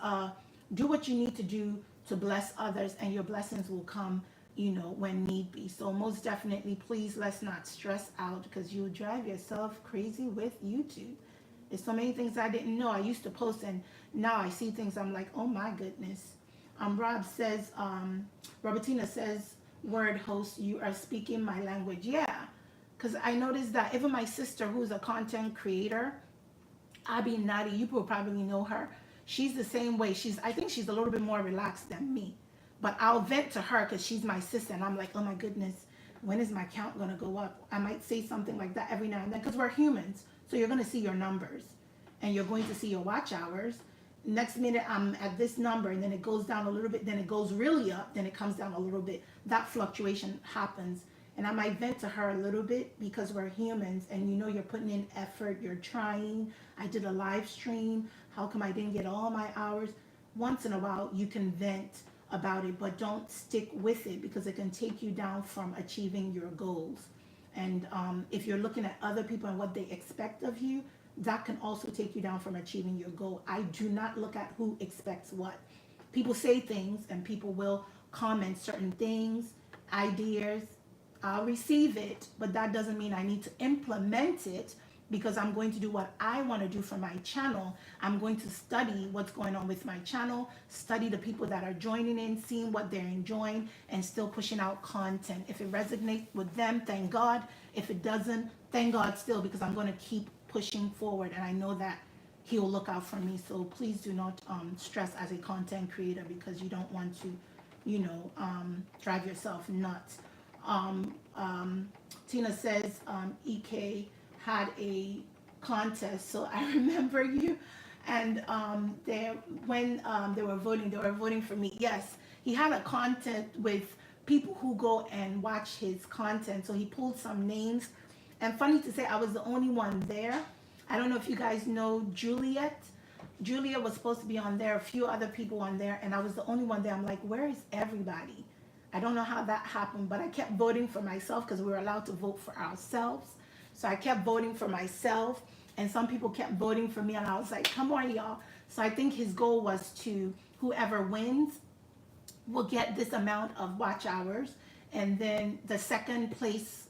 do what you need to do to bless others, and your blessings will come, when need be. So most definitely, please, let's not stress out, because you'll drive yourself crazy with YouTube. There's so many things I didn't know. I used to post, and now I see things, I'm like, oh my goodness. Rob says, Robertina says, word host, you are speaking my language. Yeah, because I noticed that even my sister, who's a content creator, Abby Nadi, you will probably know her. She's the same way. I think she's a little bit more relaxed than me. But I'll vent to her because she's my sister, and I'm like, oh my goodness, when is my count gonna go up? I might say something like that every now and then, because we're humans. So you're gonna see your numbers, and you're going to see your watch hours. Next minute I'm at this number, and then it goes down a little bit, then it goes really up, then it comes down a little bit. That fluctuation happens. And I might vent to her a little bit, because we're humans, and you're putting in effort, you're trying. I did a live stream. How come I didn't get all my hours? Once in a while, you can vent about it, but don't stick with it, because it can take you down from achieving your goals. And if you're looking at other people and what they expect of you, that can also take you down from achieving your goal. I do not look at who expects what. People say things, and people will comment certain things, ideas, I'll receive it, but that doesn't mean I need to implement it because I'm going to do what I want to do for my channel. I'm going to study what's going on with my channel, study the people that are joining in, seeing what they're enjoying, and still pushing out content. If it resonates with them, thank God. If it doesn't, thank God still, because I'm going to keep pushing forward, and I know that He'll look out for me. So please do not stress as a content creator, because you don't want to, drive yourself nuts. Tina says EK had a contest, so I remember you. And when they were voting for me. Yes, he had a contest with people who go and watch his content. So he pulled some names, and funny to say, I was the only one there. I don't know if you guys know Juliet. Julia was supposed to be on there, a few other people on there, and I was the only one there. I'm like, where is everybody? I don't know how that happened, but I kept voting for myself because we were allowed to vote for ourselves. So I kept voting for myself, and some people kept voting for me, and I was like, come on, y'all. So I think his goal was to, whoever wins will get this amount of watch hours, and then the second place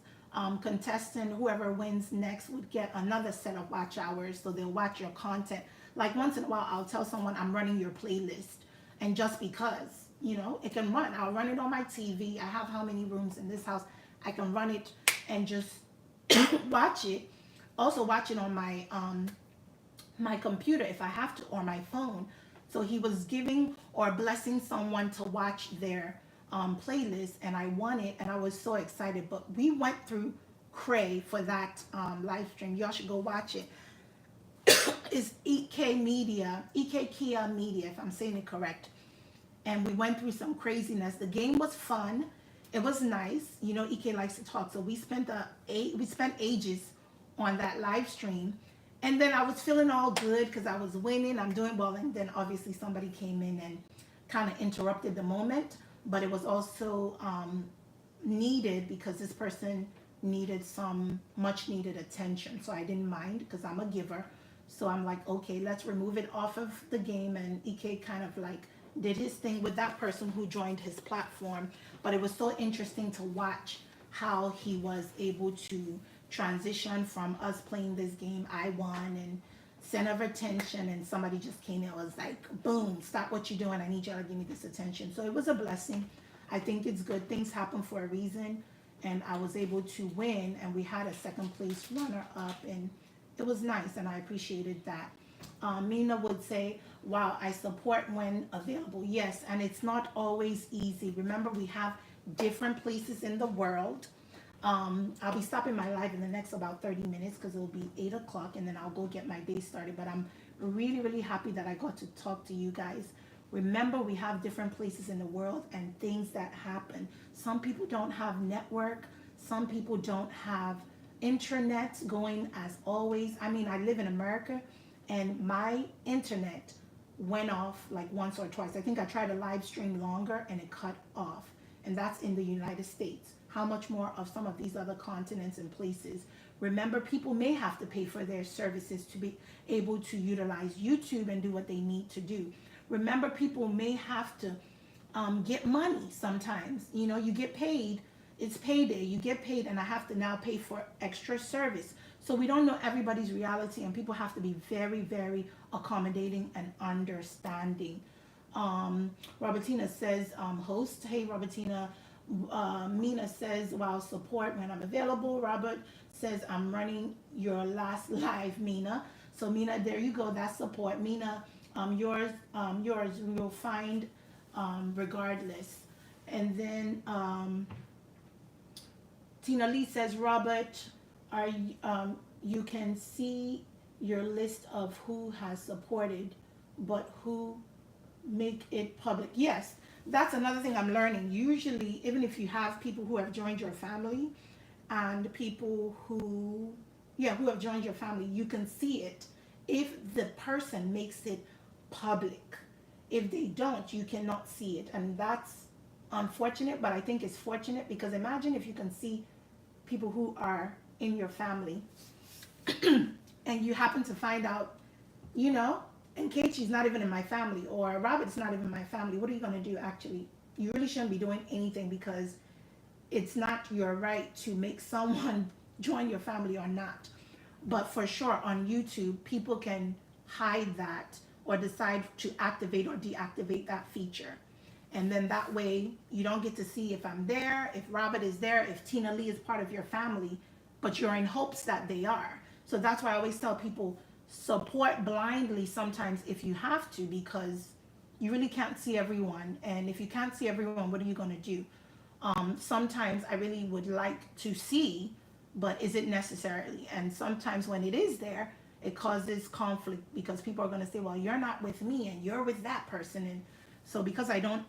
contestant, whoever wins next, would get another set of watch hours, so they'll watch your content. Like once in a while, I'll tell someone I'm running your playlist, and just because, it can run. I'll run it on my TV. I have how many rooms in this house? I can run it and just watch it. Also watch it on my computer if I have to, or my phone. So he was giving or blessing someone to watch their playlist, and I won it, and I was so excited. But we went through cray for that live stream. Y'all should go watch it. It's EK Media, EK Kia Media, if I'm saying it correct. And we went through some craziness. The game was fun. It was nice. EK likes to talk, so we spent ages on that live stream. And then I was feeling all good because I was winning. I'm doing well, and then obviously somebody came in and kind of interrupted the moment. But it was also needed because this person needed some much needed attention. So I didn't mind because I'm a giver. So I'm like, okay, let's remove it off of the game. And EK kind of like did his thing with that person who joined his platform. But it was so interesting to watch how he was able to transition from us playing this game. I won, and center of attention, and somebody just came in and was like, boom, stop what you're doing. I need y'all to give me this attention. So it was a blessing. I think it's good. Things happen for a reason. And I was able to win, and we had a second place runner up, and it was nice, and I appreciated that. Mina would say, wow, I support when available. Yes, and it's not always easy. Remember, we have different places in the world. I'll be stopping my live in the next about 30 minutes because it'll be 8 o'clock, and then I'll go get my day started. But I'm really, really happy that I got to talk to you guys. Remember, we have different places in the world and things that happen. Some people don't have network. Some people don't have internet going as always. I mean, I live in America, and my internet went off like once or twice. I think I tried a live stream longer and it cut off. And that's in the United States. How much more of some of these other continents and places? Remember, people may have to pay for their services to be able to utilize YouTube and do what they need to do. Remember, people may have to get money sometimes. You get paid. It's payday. You get paid, and I have to now pay for extra service. So we don't know everybody's reality, and people have to be very, very accommodating and understanding. Robertina says, host. Hey, Robertina. Mina says, wow, support when I'm available. Robert says, I'm running your last live, Mina. So Mina, there you go. That's support. Mina, yours we'll find regardless. And then Tina Lee says, Robert, are you can see your list of who has supported, but who make it public. Yes, that's another thing I'm learning. Usually, even if you have people who have joined your family and people who have joined your family, you can see it if the person makes it public. If they don't, you cannot see it. And that's unfortunate, but I think it's fortunate, because imagine if you can see people who are in your family and you happen to find out, and Katie's not even in my family, or Robert's not even in my family. What are you going to do? Actually, you really shouldn't be doing anything, because it's not your right to make someone join your family or not. But for sure, on YouTube, people can hide that or decide to activate or deactivate that feature. And then that way, you don't get to see if I'm there, if Robert is there, if Tina Lee is part of your family, but you're in hopes that they are. So that's why I always tell people, support blindly sometimes if you have to, because you really can't see everyone. And if you can't see everyone, what are you going to do? Sometimes I really would like to see, but is it necessarily? And sometimes when it is there, it causes conflict because people are going to say, well, you're not with me and you're with that person. And so because I don't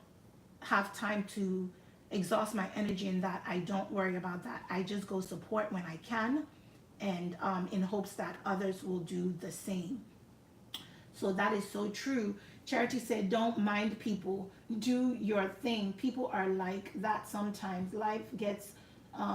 have time to exhaust my energy in that, I don't worry about that. I just go support when I can, and in hopes that others will do the same. So that is so true. Charity said, don't mind people, do your thing. People are like that sometimes. Life gets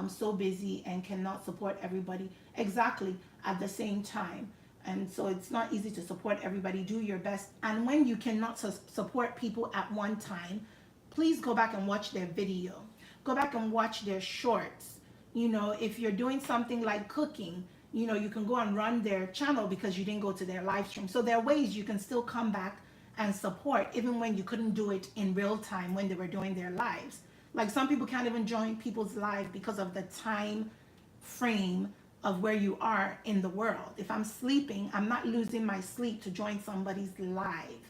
so busy and cannot support everybody exactly at the same time. And so it's not easy to support everybody. Do your best. And when you cannot support people at one time, please go back and watch their video. Go back and watch their shorts. You know, if you're doing something like cooking, you know, you can go and run their channel because you didn't go to their live stream. So there are ways you can still come back and support even when you couldn't do it in real time when they were doing their lives. Like some people can't even join people's live because of the time frame of where you are in the world. If I'm sleeping, I'm not losing my sleep to join somebody's live.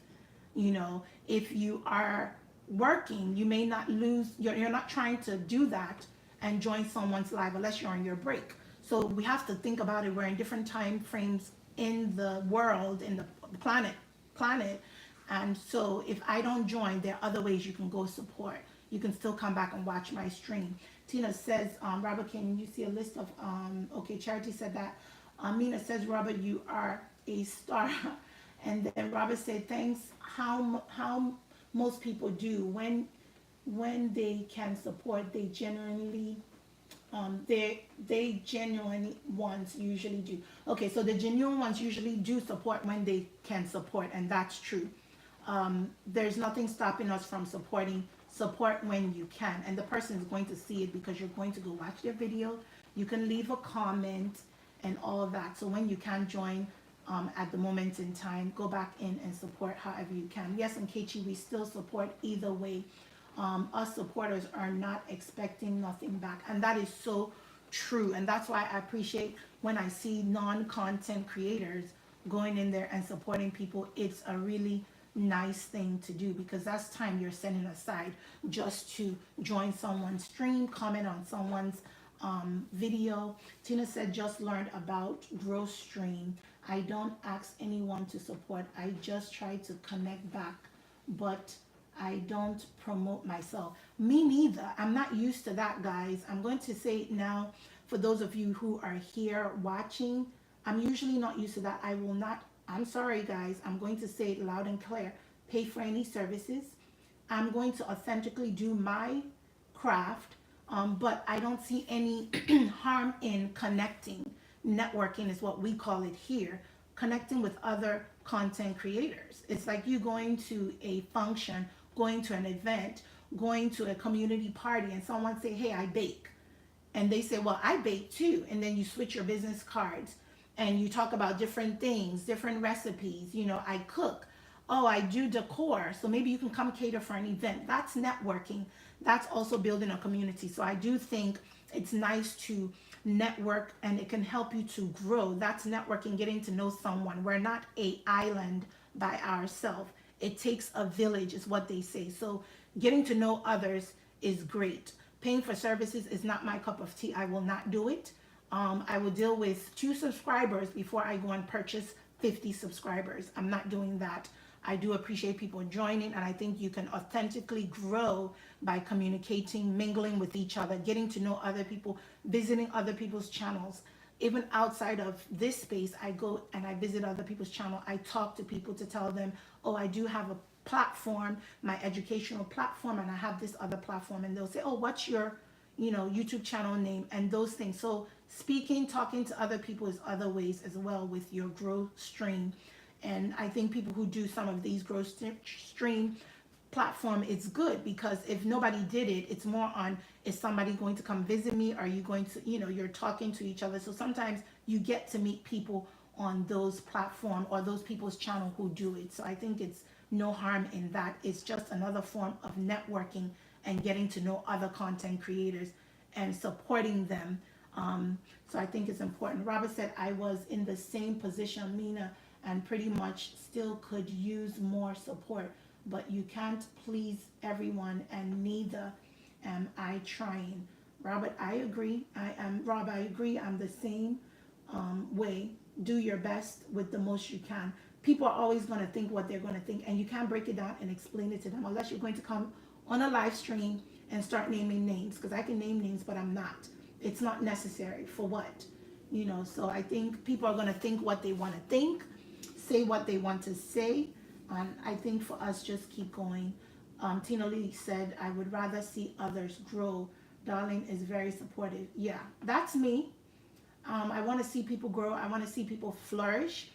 You know, if you are working, you may not lose, you're not trying to do that and join someone's live unless you're on your break. So we have to think about it. We're in different time frames in the world, in the planet. And so if I don't join, there are other ways you can go support. You can still come back and watch my stream. Tina says, Robert, can you see a list of, okay, Charity said that. Mina says, Robert, you are a star. And then Robert said, thanks. How most people do when they can support, they genuinely they genuine ones usually do. Okay, so the genuine ones usually do support when they can support, and that's true. There's nothing stopping us from supporting. Support when you can, and the person is going to see it because you're going to go watch their video. You can leave a comment and all of that. So when you can join at the moment in time, go back in and support however you can. Yes, and Kechi, we still support either way. Us supporters are not expecting nothing back, and that is so true. And that's why I appreciate when I see non-content creators going in there and supporting people. It's a really nice thing to do because that's time you're setting aside just to join someone's stream, comment on someone's video. Tina said, just learned about Growth Stream. I don't ask anyone to support. I just try to connect back, but I don't promote myself. Me neither. I'm not used to that, guys. I'm going to say it now for those of you who are here watching. I'm usually not used to that. I will not, I'm sorry, guys. I'm going to say it loud and clear. Pay for any services. I'm going to authentically do my craft, but I don't see any harm in connecting. Networking is what we call it here. Connecting with other content creators. It's like you going to a function, going to an event, going to a community party, and someone say, hey, I bake. And they say, well, I bake too. And then you switch your business cards and you talk about different things, different recipes. You know, I cook. Oh, I do decor. So maybe you can come cater for an event. That's networking. That's also building a community. So I do think it's nice to network, and it can help you to grow. That's networking, getting to know someone. We're not an island by ourselves. It takes a village is what they say. So getting to know others is great. Paying for services is not my cup of tea. I will not do it. I will deal with 2 subscribers before I go and purchase 50 subscribers. I'm not doing that. I do appreciate people joining, and I think you can authentically grow by communicating, mingling with each other, getting to know other people, visiting other people's channels. Even outside of this space, I go and I visit other people's channel. I talk to people to tell them, oh, I do have a platform, my educational platform, and I have this other platform. And they'll say, oh, what's your, YouTube channel name, and those things. So speaking, talking to other people is other ways as well with your growth stream. And I think people who do some of these growth stream platform, it's good because if nobody did it, it's more on, is somebody going to come visit me? Are you going to, you're talking to each other. So sometimes you get to meet people on those platform or those people's channel who do it. So I think it's no harm in that. It's just another form of networking and getting to know other content creators and supporting them. So I think it's important. Robert said, I was in the same position, Mina, and pretty much still could use more support, but you can't please everyone, and neither am I trying. Robert, I agree. Rob, I agree. I'm the same way. Do your best with the most you can. People are always going to think what they're going to think, and you can't break it down and explain it to them unless you're going to come on a live stream and start naming names, because I can name names, but I'm not. It's not necessary. For what? So I think people are going to think what they want to think, say what they want to say. I think for us, just keep going. Tina Lee said, I would rather see others grow. Darling is very supportive. Yeah, that's me. I want to see people grow. I want to see people flourish.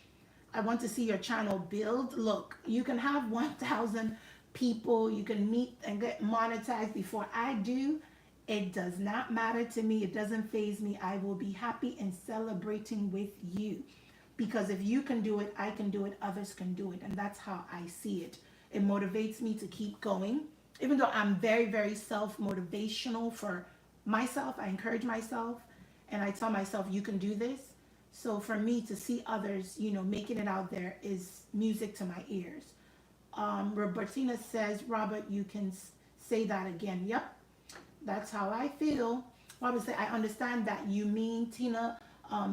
I want to see your channel build. Look, you can have 1,000 people. You can meet and get monetized before I do. It does not matter to me. It doesn't faze me. I will be happy and celebrating with you. Because if you can do it, I can do it, others can do it. And that's how I see it. It motivates me to keep going. Even though I'm very, very self-motivational for myself, I encourage myself and I tell myself, you can do this. So for me to see others, making it out there is music to my ears. Robertina says, Robert, you can say that again. Yep, that's how I feel. Robert said, I understand that you mean, Tina,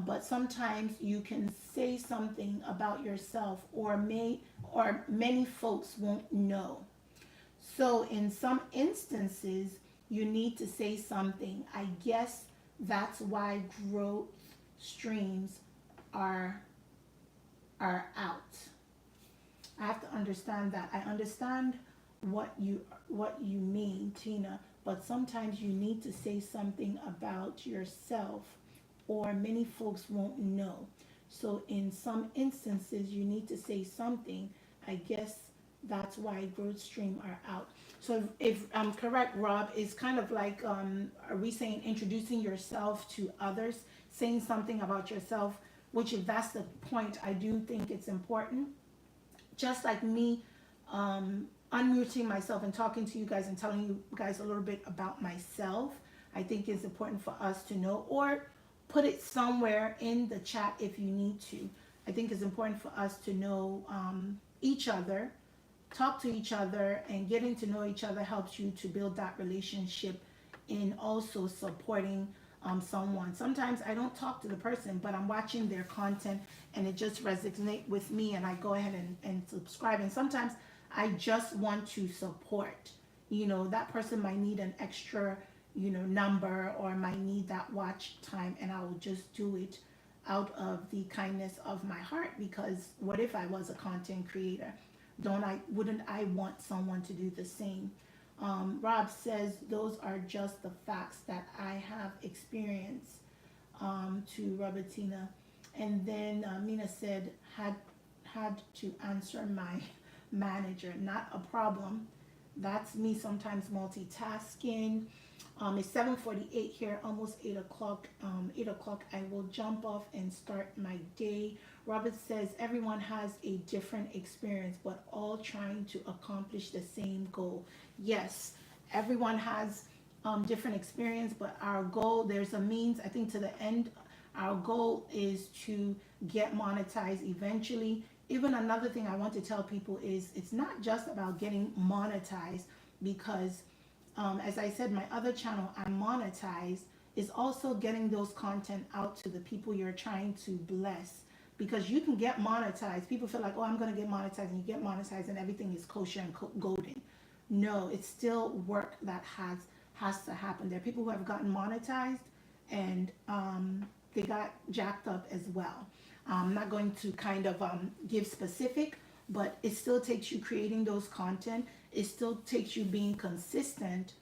but sometimes you can say something about yourself or many folks won't know. So in some instances, you need to say something. I guess that's why growth streams are out. I have to understand that. I understand what you mean, Tina, but sometimes you need to say something about yourself or many folks won't know. So in some instances, you need to say something. I guess that's why growth stream are out. So if I'm correct, Rob, it's kind of like, are we saying introducing yourself to others, saying something about yourself, which if that's the point, I do think it's important. Just like me unmuting myself and talking to you guys and telling you guys a little bit about myself, I think it's important for us to know, or put it somewhere in the chat if you need to. I think it's important for us to know each other, talk to each other, and getting to know each other helps you to build that relationship in also supporting someone. Sometimes I don't talk to the person, but I'm watching their content and it just resonates with me and I go ahead and subscribe. And sometimes I just want to support. That person might need an extra number or might need that watch time, and I will just do it out of the kindness of my heart, because what if I was a content creator? Wouldn't I want someone to do the same? Rob says, those are just the facts that I have experienced, to Robertina. And then Mina said, had to answer my manager. Not a problem. That's me sometimes multitasking. It's 7:48 here, almost 8 o'clock. 8 o'clock, I will jump off and start my day. Robert says, everyone has a different experience, but all trying to accomplish the same goal. Yes, everyone has different experience, but our goal, there's a means, I think, to the end. Our goal is to get monetized eventually. Even another thing I want to tell people is it's not just about getting monetized, because as I said, my other channel, I'm monetized, is also getting those content out to the people you're trying to bless. Because you can get monetized. People feel like, oh, I'm going to get monetized, and you get monetized and everything is kosher and golden. No, it's still work that has to happen. There are people who have gotten monetized and they got jacked up as well. I'm not going to kind of give specific, but it still takes you creating those content. It still takes you being consistent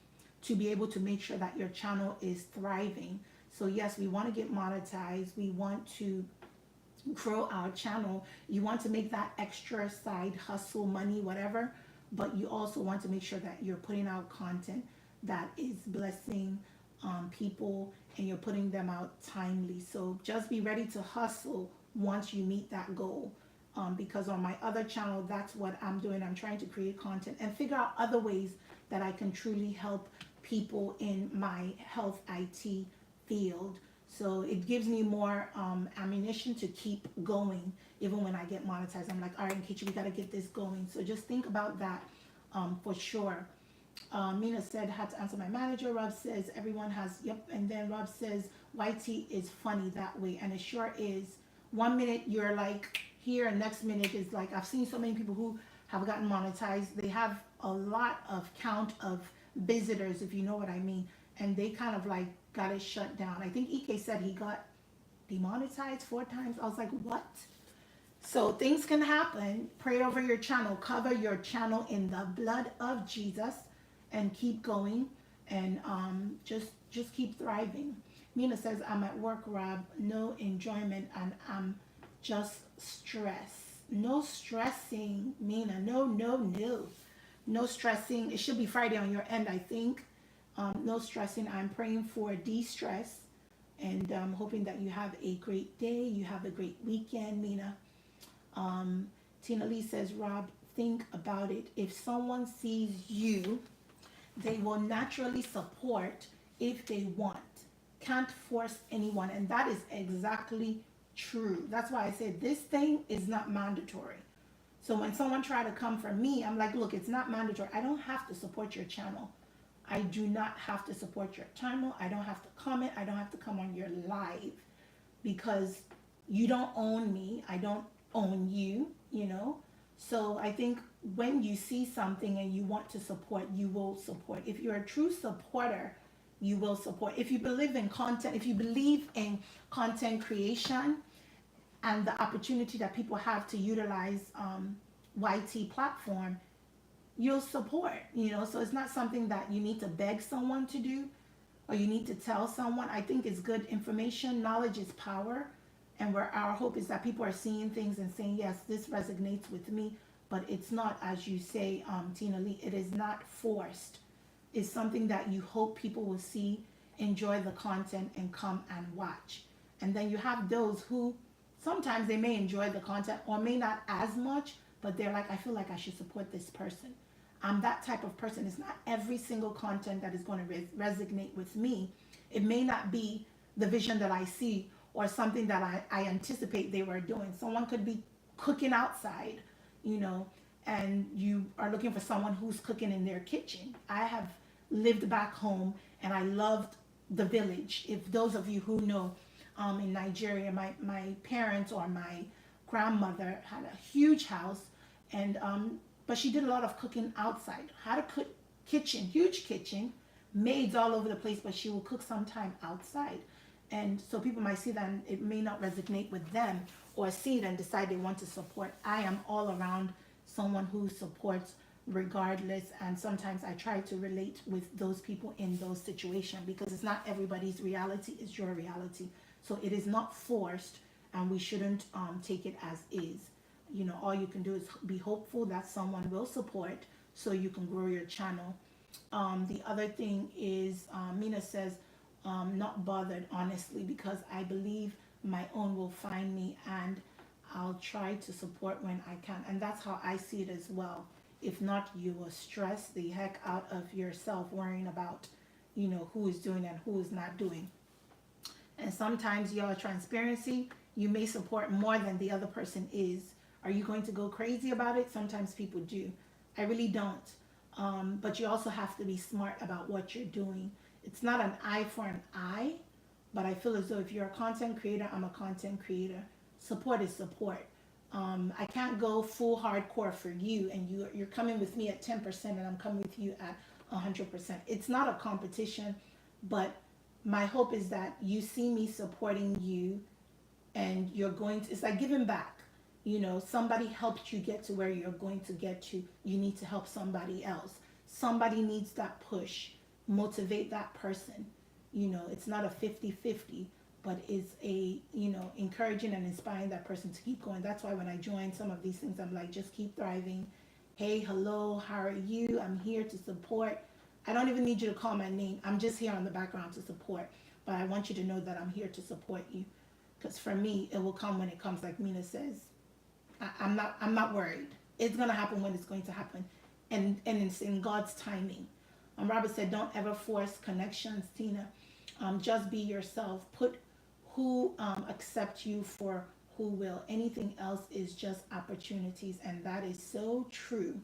to be able to make sure that your channel is thriving. So yes, we want to get monetized. We want to grow our channel. You want to make that extra side hustle money, whatever. but you also want to make sure that you're putting out content that is blessing people, and you're putting them out timely. So just be ready to hustle once you meet that goal. Because on my other channel, that's what I'm doing. I'm trying to create content and figure out other ways that I can truly help people in my health IT field. So it gives me more ammunition to keep going, even when I get monetized. I'm like, all right, Nkechi, we got to get this going. So just think about that for sure. Mina said, had to answer my manager. Rob says, everyone has, yep. And then Rob says, YT is funny that way. And it sure is. 1 minute you're like here, and next minute is like, I've seen so many people who have gotten monetized. They have a lot of count of visitors, if you know what I mean. And they kind of like got it shut down. I think EK said he got demonetized 4 times. I was like, what? So things can happen. Pray over your channel. Cover your channel in the blood of Jesus and keep going, and just keep thriving. Mina says, I'm at work, Rob. No enjoyment, and I'm just stressed. No stressing, Mina. No, no, no. No stressing. It should be Friday on your end, I think. No stressing. I'm praying for de-stress, and hoping that you have a great day. You have a great weekend, Mina. Tina Lee says, Rob, think about it. If someone sees you, they will naturally support if they want. Can't force anyone. And that is exactly true. That's why I said this thing is not mandatory. So when someone try to come for me, I'm like, look, it's not mandatory. I don't have to support your channel. I do not have to support your channel. I don't have to comment. I don't have to come on your live, because you don't own me. I don't own you, you know. So I think when you see something and you want to support, you will support. If you're a true supporter, you will support. If you believe in content, if you believe in content creation and the opportunity that people have to utilize YT platform, you'll support, you know. So it's not something that you need to beg someone to do, or you need to tell someone. I think it's good information. Knowledge is power. And where our hope is that people are seeing things and saying, yes, this resonates with me. But it's not, as you say, Tina Lee, it is not forced. It's something that you hope people will see, enjoy the content, and come and watch. And then you have those who sometimes they may enjoy the content or may not as much, but they're like, I feel like I should support this person. I'm that type of person. It's not every single content that is going to resonate with me. It may not be the vision that I see or something that I anticipate they were doing. Someone could be cooking outside, you know, and you are looking for someone who's cooking in their kitchen. I have lived back home, and I loved the village. If those of you who know, in Nigeria, my parents or my grandmother had a huge house, and but she did a lot of cooking outside. Had a kitchen, huge kitchen, maids all over the place, but she will cook sometime outside. And so people might see that and it may not resonate with them, or see it and decide they want to support. I am all around someone who supports regardless, and sometimes I try to relate with those people in those situations, because it's not everybody's reality, it's your reality. So it is not forced, and we shouldn't take it as is. You know, all you can do is be hopeful that someone will support so you can grow your channel. The other thing is, Mina says, not bothered, honestly, because I believe my own will find me, and I'll try to support when I can. And that's how I see it as well. If not, you will stress the heck out of yourself worrying about, you know, who is doing and who is not doing. And sometimes, your transparency, you may support more than the other person is. Are you going to go crazy about it? Sometimes people do. I really don't. But you also have to be smart about what you're doing. It's not an eye for an eye, but I feel as though if you're a content creator, I'm a content creator. Support is support. I can't go full hardcore for you, and you're coming with me at 10% and I'm coming with you at 100%. It's not a competition, but my hope is that you see me supporting you, and you're going to, it's like giving back. You know, somebody helped you get to where you're going to get to. You need to help somebody else. Somebody needs that push. Motivate that person. You know, it's not a 50-50, but it's a, you know, encouraging and inspiring that person to keep going. That's why when I join some of these things, I'm like, just keep thriving, Hey, hello, how are you? I'm here to support. I don't even need you to call my name. I'm just here on the background to support. But I want you to know that I'm here to support you. Because for me, it will come when it comes, like Mina says. I'm not worried. It's gonna happen when it's going to happen. And it's in God's timing. Robert said, don't ever force connections, Tina. Just be yourself. Put who accept you for who will. Anything else is just opportunities, and that is so true.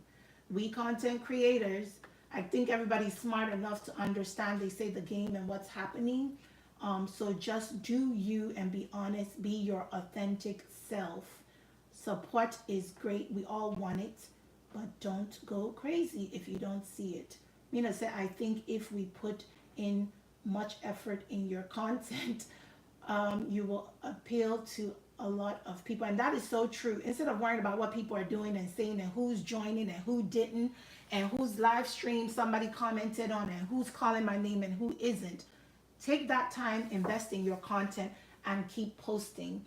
We content creators, I think everybody's smart enough to understand. They say the game and what's happening. So just do you and be honest. Be your authentic self. Support is great. We all want it, but don't go crazy if you don't see it. Mina said, I think if we put in much effort in your content, you will appeal to a lot of people. And that is so true. Instead of worrying about what people are doing and saying and who's joining and who didn't and whose live stream somebody commented on and who's calling my name and who isn't, take that time, invest in your content, and keep posting.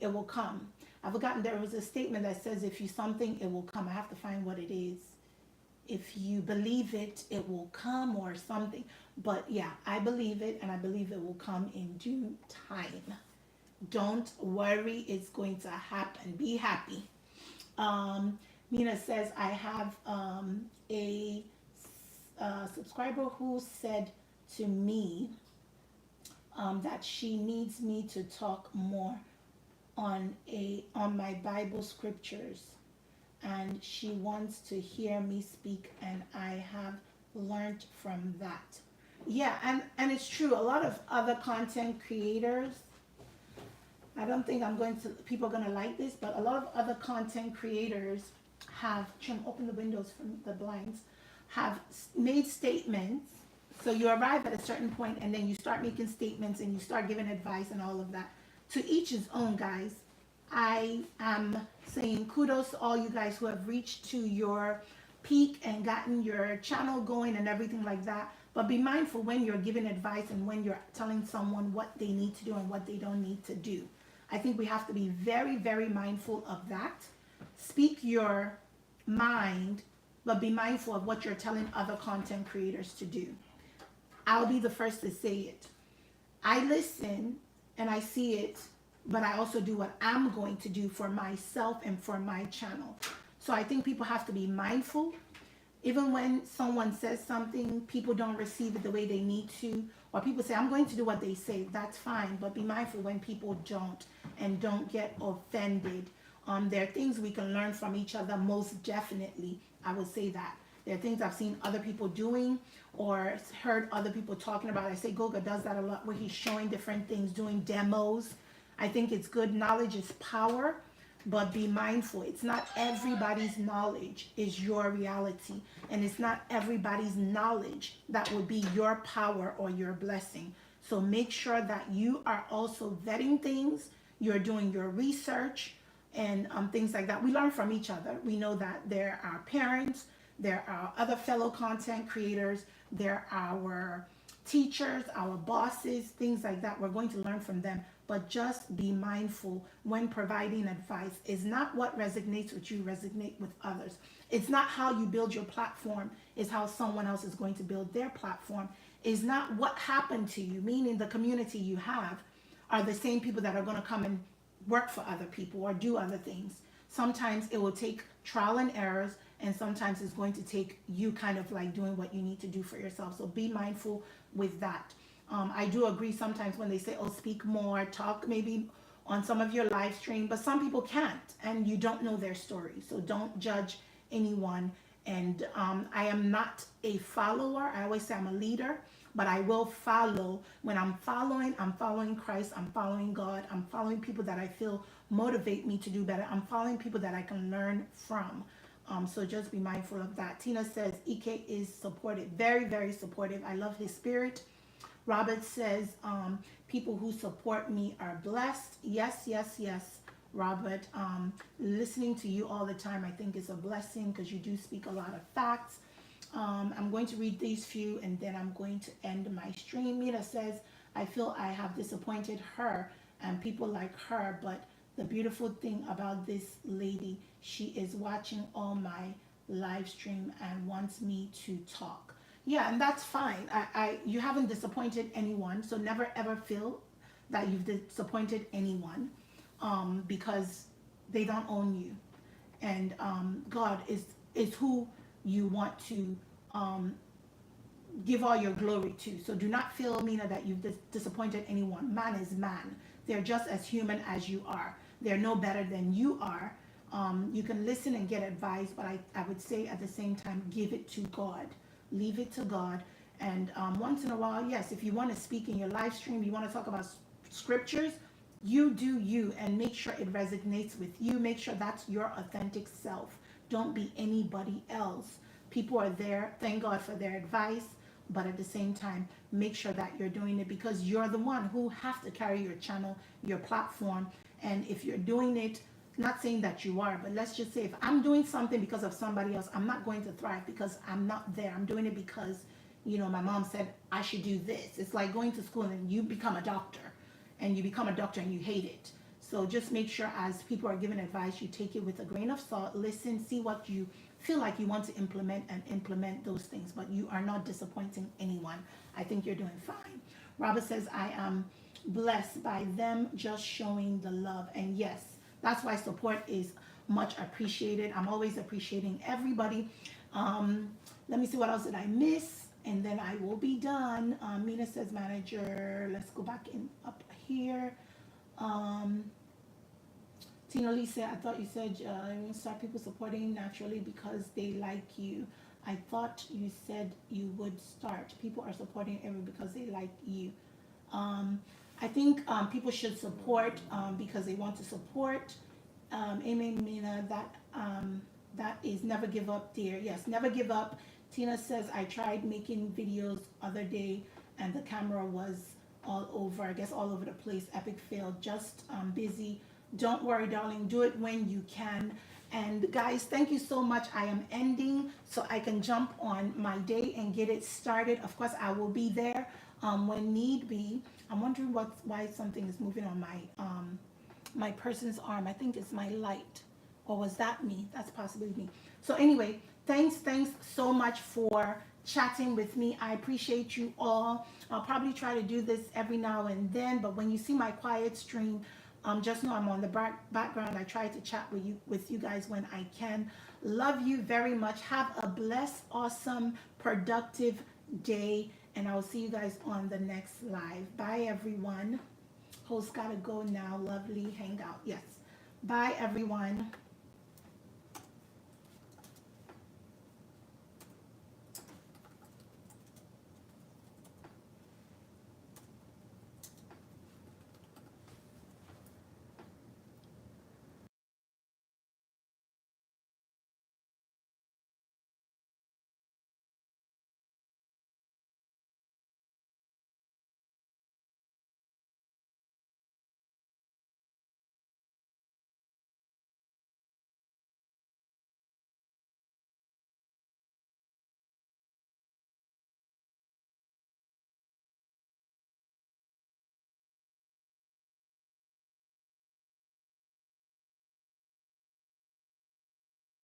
It will come. I've forgotten, there was a statement that says, if you something, it will come. I have to find what it is. If you believe it, it will come, or something. But yeah, I believe it, and I believe it will come in due time. Don't worry, it's going to happen. Be happy. Mina says, I have a subscriber who said to me that she needs me to talk more on my Bible scriptures, and she wants to hear me speak, and I have learned from that. Yeah, and it's true. A lot of other content creators, I don't think people are going to like this, but a lot of other content creators have, Trim, open the windows from the blinds, have made statements. So you arrive at a certain point and then you start making statements and you start giving advice and all of that. To each his own, guys. I am saying kudos to all you guys who have reached to your peak and gotten your channel going and everything like that. But be mindful when you're giving advice and when you're telling someone what they need to do and what they don't need to do. I think we have to be very, very mindful of that. Speak your mind, but be mindful of what you're telling other content creators to do. I'll be the first to say it. I listen and I see it, but I also do what I'm going to do for myself and for my channel. So I think people have to be mindful. Even when someone says something, people don't receive it the way they need to, or people say, I'm going to do what they say, that's fine, but be mindful when people don't, and don't get offended. There are things we can learn from each other, most definitely. I would say that. There are things I've seen other people doing or heard other people talking about. I say Goga does that a lot, where he's showing different things, doing demos. I think it's good. Knowledge is power, but be mindful. It's not everybody's knowledge is your reality, and it's not everybody's knowledge that will be your power or your blessing. So make sure that you are also vetting things, you're doing your research, and things like that. We learn from each other. We know that there are parents, there are other fellow content creators, there are our teachers, our bosses, things like that. We're going to learn from them. But just be mindful when providing advice. Is not what resonates with you resonate with others. It's not how you build your platform, is how someone else is going to build their platform. Is not what happened to you, meaning the community you have are the same people that are going to come and work for other people or do other things. Sometimes it will take trial and errors, and sometimes it's going to take you kind of like doing what you need to do for yourself. So be mindful with that. I do agree sometimes when they say, oh, speak more, talk maybe on some of your live stream, but some people can't, and you don't know their story. So don't judge anyone. And I am not a follower. I always say I'm a leader, but I will follow. When I'm following Christ, I'm following God, I'm following people that I feel motivate me to do better. I'm following people that I can learn from. So just be mindful of that. Tina says, EK is supportive, very, very supportive. I love his spirit. Robert says, people who support me are blessed. Yes, yes, yes, Robert. Listening to you all the time, I think, is a blessing because you do speak a lot of facts. I'm going to read these few and then I'm going to end my stream. Mira says, I feel I have disappointed her and people like her, but the beautiful thing about this lady, she is watching all my live stream and wants me to talk. Yeah, and that's fine. You haven't disappointed anyone, so never ever feel that you've disappointed anyone, because they don't own you, and God is who you want to um, give all your glory to. So do not feel, Mina, that you've disappointed anyone. Man is man. They're just as human as you are. They're no better than you are. You can listen and get advice, but I would say at the same time, give it to God. Leave it to God. And once in a while, yes, if you want to speak in your live stream, you want to talk about scriptures, you do you, and make sure it resonates with you. Make sure that's your authentic self. Don't be anybody else. People are there. Thank God for their advice. But at the same time, make sure that you're doing it because you're the one who have to carry your channel, your platform. And if you're doing it, not saying that you are, but let's just say if I'm doing something because of somebody else, I'm not going to thrive because I'm not there. I'm doing it because, my mom said I should do this. It's like going to school and you become a doctor, and you become a doctor and you hate it. So just make sure as people are giving advice, you take it with a grain of salt, listen, see what you feel like you want to implement, and implement those things. But you are not disappointing anyone. I think you're doing fine. Robert says, I am blessed by them just showing the love. And yes, that's why support is much appreciated. I'm always appreciating everybody. Let me see, what else did I miss? And then I will be done. Mina says, manager, let's go back in up here. Tina Lee said, I thought you said you start people supporting naturally because they like you. I thought you said you would start. People are supporting everyone because they like you. I think people should support because they want to support. Amen, Mina. That is never give up, dear. Yes, never give up. Tina says, I tried making videos other day and the camera was all over, I guess all over the place. Epic fail, just busy. Don't worry, darling. Do it when you can. And guys, thank you so much. I am ending so I can jump on my day and get it started. Of course, I will be there when need be. I'm wondering why something is moving on my person's arm. I think it's my light. Or was that me? That's possibly me. So anyway, thanks so much for chatting with me. I appreciate you all. I'll probably try to do this every now and then, but when you see my quiet stream, just know I'm on the background. I try to chat with you guys when I can. Love you very much. Have a blessed, awesome, productive day, and I will see you guys on the next live. Bye, everyone. Host gotta go now. Lovely hangout. Yes. Bye, everyone.